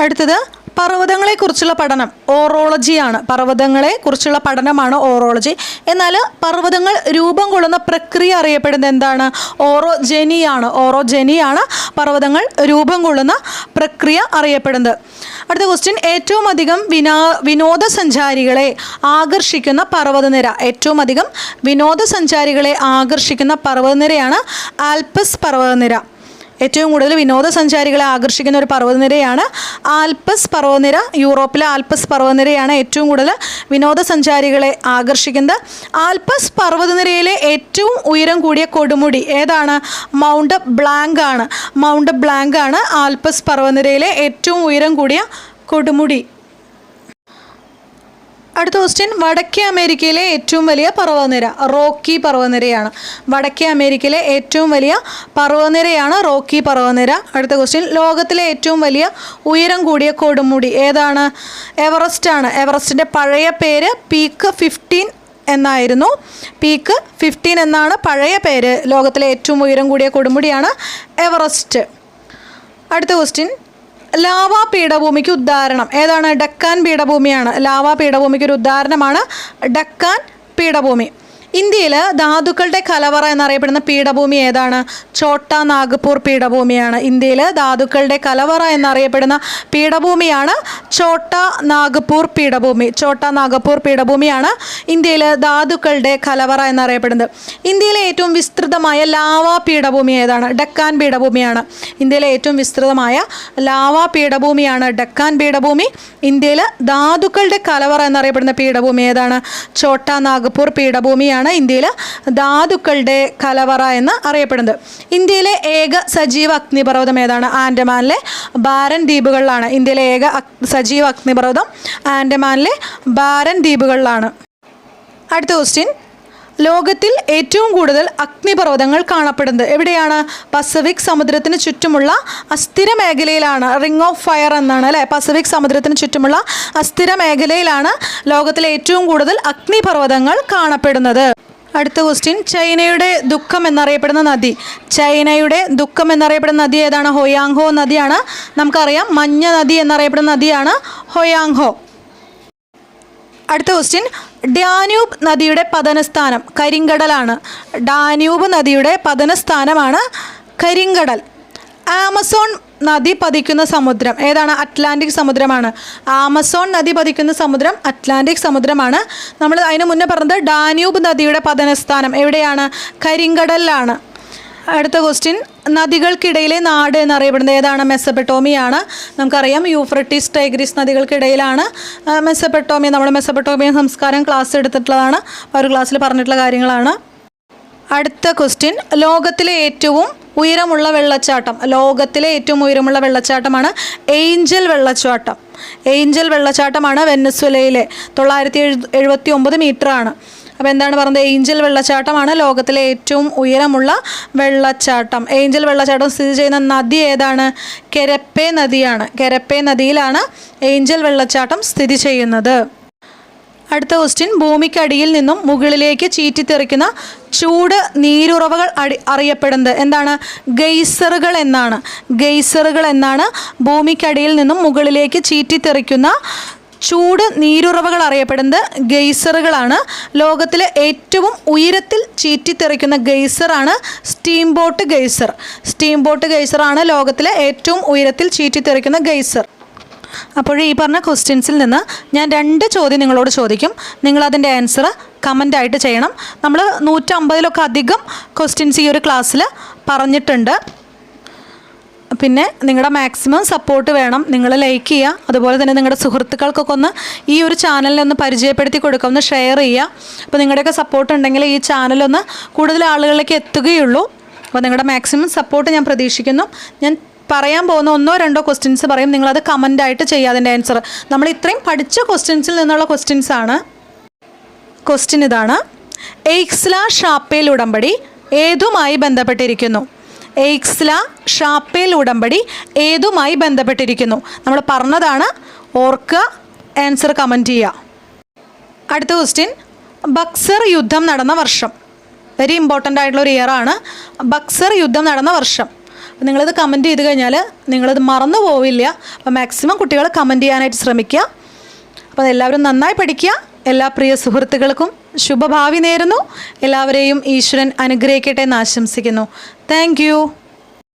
അടുത്തത്, പർവ്വതങ്ങളെക്കുറിച്ചുള്ള പഠനം ഓറോളജിയാണ്. പർവ്വതങ്ങളെക്കുറിച്ചുള്ള പഠനമാണ് ഓറോളജി. എന്നാൽ പർവ്വതങ്ങൾ രൂപം കൊള്ളുന്ന പ്രക്രിയ അറിയപ്പെടുന്നത് എന്താണ്? ഓറോജനിയാണ് പർവ്വതങ്ങൾ രൂപം കൊള്ളുന്ന പ്രക്രിയ അറിയപ്പെടുന്നത്. അടുത്ത ക്വസ്റ്റ്യൻ, ഏറ്റവും അധികം വിനോദസഞ്ചാരികളെ ആകർഷിക്കുന്ന പർവ്വതനിര. ഏറ്റവും അധികം വിനോദസഞ്ചാരികളെ ആകർഷിക്കുന്ന പർവ്വതനിരയാണ് ആൽപ്സ് പർവ്വതനിര. ഏറ്റവും കൂടുതൽ വിനോദസഞ്ചാരികളെ ആകർഷിക്കുന്ന ഒരു പർവ്വതനിരയാണ് ആൽപ്സ് പർവ്വതനിര. യൂറോപ്പിലെ ആൽപ്സ് പർവ്വതനിരയാണ് ഏറ്റവും കൂടുതൽ വിനോദസഞ്ചാരികളെ ആകർഷിക്കുന്നത്. ആൽപ്സ് പർവ്വതനിരയിലെ ഏറ്റവും ഉയരം കൂടിയ കൊടുമുടി ഏതാണ്? മൗണ്ട് ബ്ലാങ്ക് ആണ് ആൽപ്സ് പർവ്വതനിരയിലെ ഏറ്റവും ഉയരം കൂടിയ കൊടുമുടി. അടുത്ത ക്വസ്റ്റ്യൻ, വടക്കേ അമേരിക്കയിലെ ഏറ്റവും വലിയ പർവ്വതനിര. റോക്കി പർവ്വതനിരയാണ്. വടക്കേ അമേരിക്കയിലെ ഏറ്റവും വലിയ പർവ്വതനിരയാണ് റോക്കി പർവ്വതനിര. അടുത്ത ക്വസ്റ്റ്യൻ, ലോകത്തിലെ ഏറ്റവും വലിയ ഉയരം കൂടിയ കൊടുമുടി ഏതാണ്? എവറസ്റ്റ് ആണ്. എവറസ്റ്റിൻ്റെ പഴയ പേര് പീക്ക് 15 എന്നായിരുന്നു. പീക്ക് 15 എന്നാണ് പഴയ പേര്. ലോകത്തിലെ ഏറ്റവും ഉയരം കൂടിയ കൊടുമുടിയാണ് എവറസ്റ്റ്. അടുത്ത ക്വസ്റ്റ്യൻ, ലാവാ പീഠഭൂമിക്ക് ഉദാഹരണം ഏതാണ്? ഡക്കാൻ പീഠഭൂമിയാണ്. ലാവാ പീഠഭൂമിക്ക് ഒരു ഉദാഹരണമാണ് ഡക്കാൻ പീഠഭൂമി. ഇന്ത്യയിൽ ധാതുക്കളുടെ കലവറ എന്നറിയപ്പെടുന്ന പീഠഭൂമി ഏതാണ്? ഛോട്ടാ നാഗ്പൂർ പീഠഭൂമിയാണ്. ഇന്ത്യയിൽ ധാതുക്കളുടെ കലവറ എന്നറിയപ്പെടുന്ന പീഠഭൂമിയാണ് ഛോട്ടാ നാഗ്പൂർ പീഠഭൂമിയാണ് ഇന്ത്യയിൽ ധാതുക്കളുടെ കലവറ എന്നറിയപ്പെടുന്നത്. ഇന്ത്യയിലെ ഏറ്റവും വിസ്തൃതമായ ലാവാ പീഠഭൂമി ഏതാണ്? ഡക്കാൻ പീഠഭൂമിയാണ്. ഇന്ത്യയിലെ ഏറ്റവും വിസ്തൃതമായ ലാവാ പീഠഭൂമിയാണ് ഡക്കാൻ പീഠഭൂമി. ഇന്ത്യയിൽ ധാതുക്കളുടെ കലവറ എന്നറിയപ്പെടുന്ന പീഠഭൂമി ഏതാണ്? ഛോട്ടാ നാഗ്പൂർ പീഠഭൂമിയാണ് ഇന്ത്യയിൽ ധാതുക്കളുടെ കലവറ എന്ന് അറിയപ്പെടുന്നത്. ഇന്ത്യയിലെ ഏക സജീവ അഗ്നിപർവ്വതം ഏതാണ്? ആൻഡമാനിലെ ബാരൻ ദ്വീപുകളിലാണ്. ഇന്ത്യയിലെ ഏക സജീവ അഗ്നിപർവ്വതം ആൻഡമാനിലെ ബാരൻ ദ്വീപുകളിലാണ്. അടുത്ത ക്വസ്റ്റ്യൻ, ലോകത്തിൽ ഏറ്റവും കൂടുതൽ അഗ്നിപർവ്വതങ്ങൾ കാണപ്പെടുന്നത് എവിടെയാണ്? പസഫിക് സമുദ്രത്തിന് ചുറ്റുമുള്ള അസ്ഥിര മേഖലയിലാണ്. റിംഗ് ഓഫ് ഫയർ എന്നാണ് അല്ലേ? പസഫിക് സമുദ്രത്തിന് ചുറ്റുമുള്ള അസ്ഥിര മേഖലയിലാണ് ലോകത്തിലെ ഏറ്റവും കൂടുതൽ അഗ്നിപർവ്വതങ്ങൾ കാണപ്പെടുന്നത്. അടുത്ത ക്വസ്റ്റ്യൻ, ചൈനയുടെ ദുഃഖം എന്നറിയപ്പെടുന്ന നദി ഏതാണ്? ഹൊയാങ്ഹോ നദിയാണ്. നമുക്കറിയാം മഞ്ഞ നദി എന്നറിയപ്പെടുന്ന നദിയാണ് ഹൊയാങ്ഹോ. അടുത്ത ക്വസ്റ്റ്യൻ, ഡാന്യൂബ് നദിയുടെ പതനസ്ഥാനം കരിങ്കടലാണ്. ഡാന്യൂബ് നദിയുടെ പതനസ്ഥാനമാണ് കരിങ്കടൽ. ആമസോൺ നദി പതിക്കുന്ന സമുദ്രം ഏതാണ്? അറ്റ്ലാന്റിക് സമുദ്രമാണ്. ആമസോൺ നദി പതിക്കുന്ന സമുദ്രം അറ്റ്ലാന്റിക് സമുദ്രമാണ്. നമ്മൾ അതിന് മുന്നേ പറഞ്ഞത് ഡാന്യൂബ് നദിയുടെ പതനസ്ഥാനം എവിടെയാണ്? കരിങ്കടലിലാണ്. അടുത്ത ക്വസ്റ്റ്യൻ, നദികൾക്കിടയിലെ നാട് എന്നറിയപ്പെടുന്നത് ഏതാണ്? മെസ്സപ്പൊട്ടേമിയാണ്. നമുക്കറിയാം യൂഫ്രട്ടീസ് ടൈഗ്രീസ് നദികൾക്കിടയിലാണ് മെസ്സപ്പൊട്ടേമിയ. നമ്മൾ മെസ്സപ്പൊട്ടേമിയൻ സംസ്കാരം ക്ലാസ് എടുത്തിട്ടുള്ളതാണ്. ആ ഒരു ക്ലാസ്സിൽ പറഞ്ഞിട്ടുള്ള കാര്യങ്ങളാണ്. അടുത്ത ക്വസ്റ്റ്യൻ, ലോകത്തിലെ ഏറ്റവും ഉയരമുള്ള വെള്ളച്ചാട്ടമാണ് ഏഞ്ചൽ വെള്ളച്ചാട്ടമാണ് വെനസ്വേലയിലെ 979 മീറ്ററാണ്. അപ്പോൾ എന്താണ് പറയുന്നത്? ഏഞ്ചൽ വെള്ളച്ചാട്ടമാണ് ലോകത്തിലെ ഏറ്റവും ഉയരമുള്ള വെള്ളച്ചാട്ടം. ഏഞ്ചൽ വെള്ളച്ചാട്ടം സ്ഥിതി ചെയ്യുന്ന നദി ഏതാണ്? കെരപ്പെ നദിയാണ്. കെരപ്പെ നദിയിലാണ് ഏഞ്ചൽ വെള്ളച്ചാട്ടം സ്ഥിതി ചെയ്യുന്നത്. അടുത്ത ക്വസ്റ്റ്യൻ, ഭൂമിക്കടിയിൽ നിന്നും മുകളിലേക്ക് ചീറ്റിത്തെറിക്കുന്ന ചൂട് നീരുറവകൾ അറിയപ്പെടുന്നത് എന്താണ്? ഗെയ്സറുകൾ എന്നാണ് ഭൂമിക്കടിയിൽ നിന്നും മുകളിലേക്ക് ചീറ്റിത്തെറിക്കുന്ന ചൂട് നീരുറവകൾ അറിയപ്പെടുന്നത് ഗെയ്സറുകളാണ്. ലോകത്തിലെ ഏറ്റവും ഉയരത്തിൽ ചീറ്റിത്തെറിക്കുന്ന ഗെയ്സറാണ് സ്റ്റീംബോട്ട് ഗെയ്സറാണ് ലോകത്തിലെ ഏറ്റവും ഉയരത്തിൽ ചീറ്റിത്തെറിക്കുന്ന ഗെയ്സർ. അപ്പോൾ ഈ പറഞ്ഞ ക്വസ്റ്റ്യൻസിൽ നിന്ന് ഞാൻ 2 ചോദ്യം നിങ്ങളോട് ചോദിക്കും. നിങ്ങളതിൻ്റെ ആൻസർ കമൻ്റായിട്ട് ചെയ്യണം. നമ്മൾ 150 അധികം ക്വസ്റ്റ്യൻസ് ഈ ഒരു ക്ലാസ്സിൽ പറഞ്ഞിട്ടുണ്ട്. പിന്നെ നിങ്ങളുടെ മാക്സിമം സപ്പോർട്ട് വേണം. നിങ്ങൾ ലൈക്ക് ചെയ്യുക. അതുപോലെ തന്നെ നിങ്ങളുടെ സുഹൃത്തുക്കൾക്കൊക്കെ ഒന്ന് ഈ ഒരു ചാനലിനൊന്ന് പരിചയപ്പെടുത്തി കൊടുക്കുക, ഒന്ന് ഷെയർ ചെയ്യുക. അപ്പോൾ നിങ്ങളുടെയൊക്കെ സപ്പോർട്ട് ഉണ്ടെങ്കിൽ ഈ ചാനലൊന്ന് കൂടുതൽ ആളുകളിലേക്ക് എത്തുകയുള്ളൂ. അപ്പോൾ നിങ്ങളുടെ മാക്സിമം സപ്പോർട്ട് ഞാൻ പ്രതീക്ഷിക്കുന്നു. ഞാൻ പറയാൻ പോകുന്ന 1-2 ക്വസ്റ്റ്യൻസ് പറയും. നിങ്ങളത് കമൻ്റായിട്ട് ചെയ്യുക അതിൻ്റെ ആൻസർ. നമ്മൾ ഇത്രയും പഠിച്ച ക്വസ്റ്റ്യൻസിൽ നിന്നുള്ള ക്വസ്റ്റ്യൻസാണ്. ക്വസ്റ്റ്യൻ ഇതാണ്: എയ്ക്സ്ല-ഷാപ്പേൽ ഉടമ്പടി ഏതുമായി ബന്ധപ്പെട്ടിരിക്കുന്നു? എയ്ക്സ്ല-ഷാപ്പേൽ ഉടമ്പടി ഏതുമായി ബന്ധപ്പെട്ടിരിക്കുന്നു? നമ്മൾ പറഞ്ഞതാണ്, ഓർക്കുക, ആൻസർ കമൻറ്റ് ചെയ്യുക. അടുത്ത ക്വസ്റ്റ്യൻ, ബക്സർ യുദ്ധം നടന്ന വർഷം. വെരി ഇമ്പോർട്ടൻ്റ് ആയിട്ടുള്ളൊരു ഇയറാണ്. ബക്സർ യുദ്ധം നടന്ന വർഷം അപ്പോൾ നിങ്ങളിത് കമൻറ്റ് ചെയ്ത് കഴിഞ്ഞാൽ നിങ്ങളിത് മറന്നു പോവില്ല. അപ്പോൾ മാക്സിമം കുട്ടികൾ കമൻറ്റ് ചെയ്യാനായിട്ട് ശ്രമിക്കുക. അപ്പോൾ അതെല്ലാവരും നന്നായി പഠിക്കുക. എല്ലാ പ്രിയ സുഹൃത്തുക്കൾക്കും ശുഭഭാവി നേരുന്നു. എല്ലാവരെയും ഈശ്വരൻ അനുഗ്രഹിക്കട്ടെ എന്ന് ആശംസിക്കുന്നു. താങ്ക്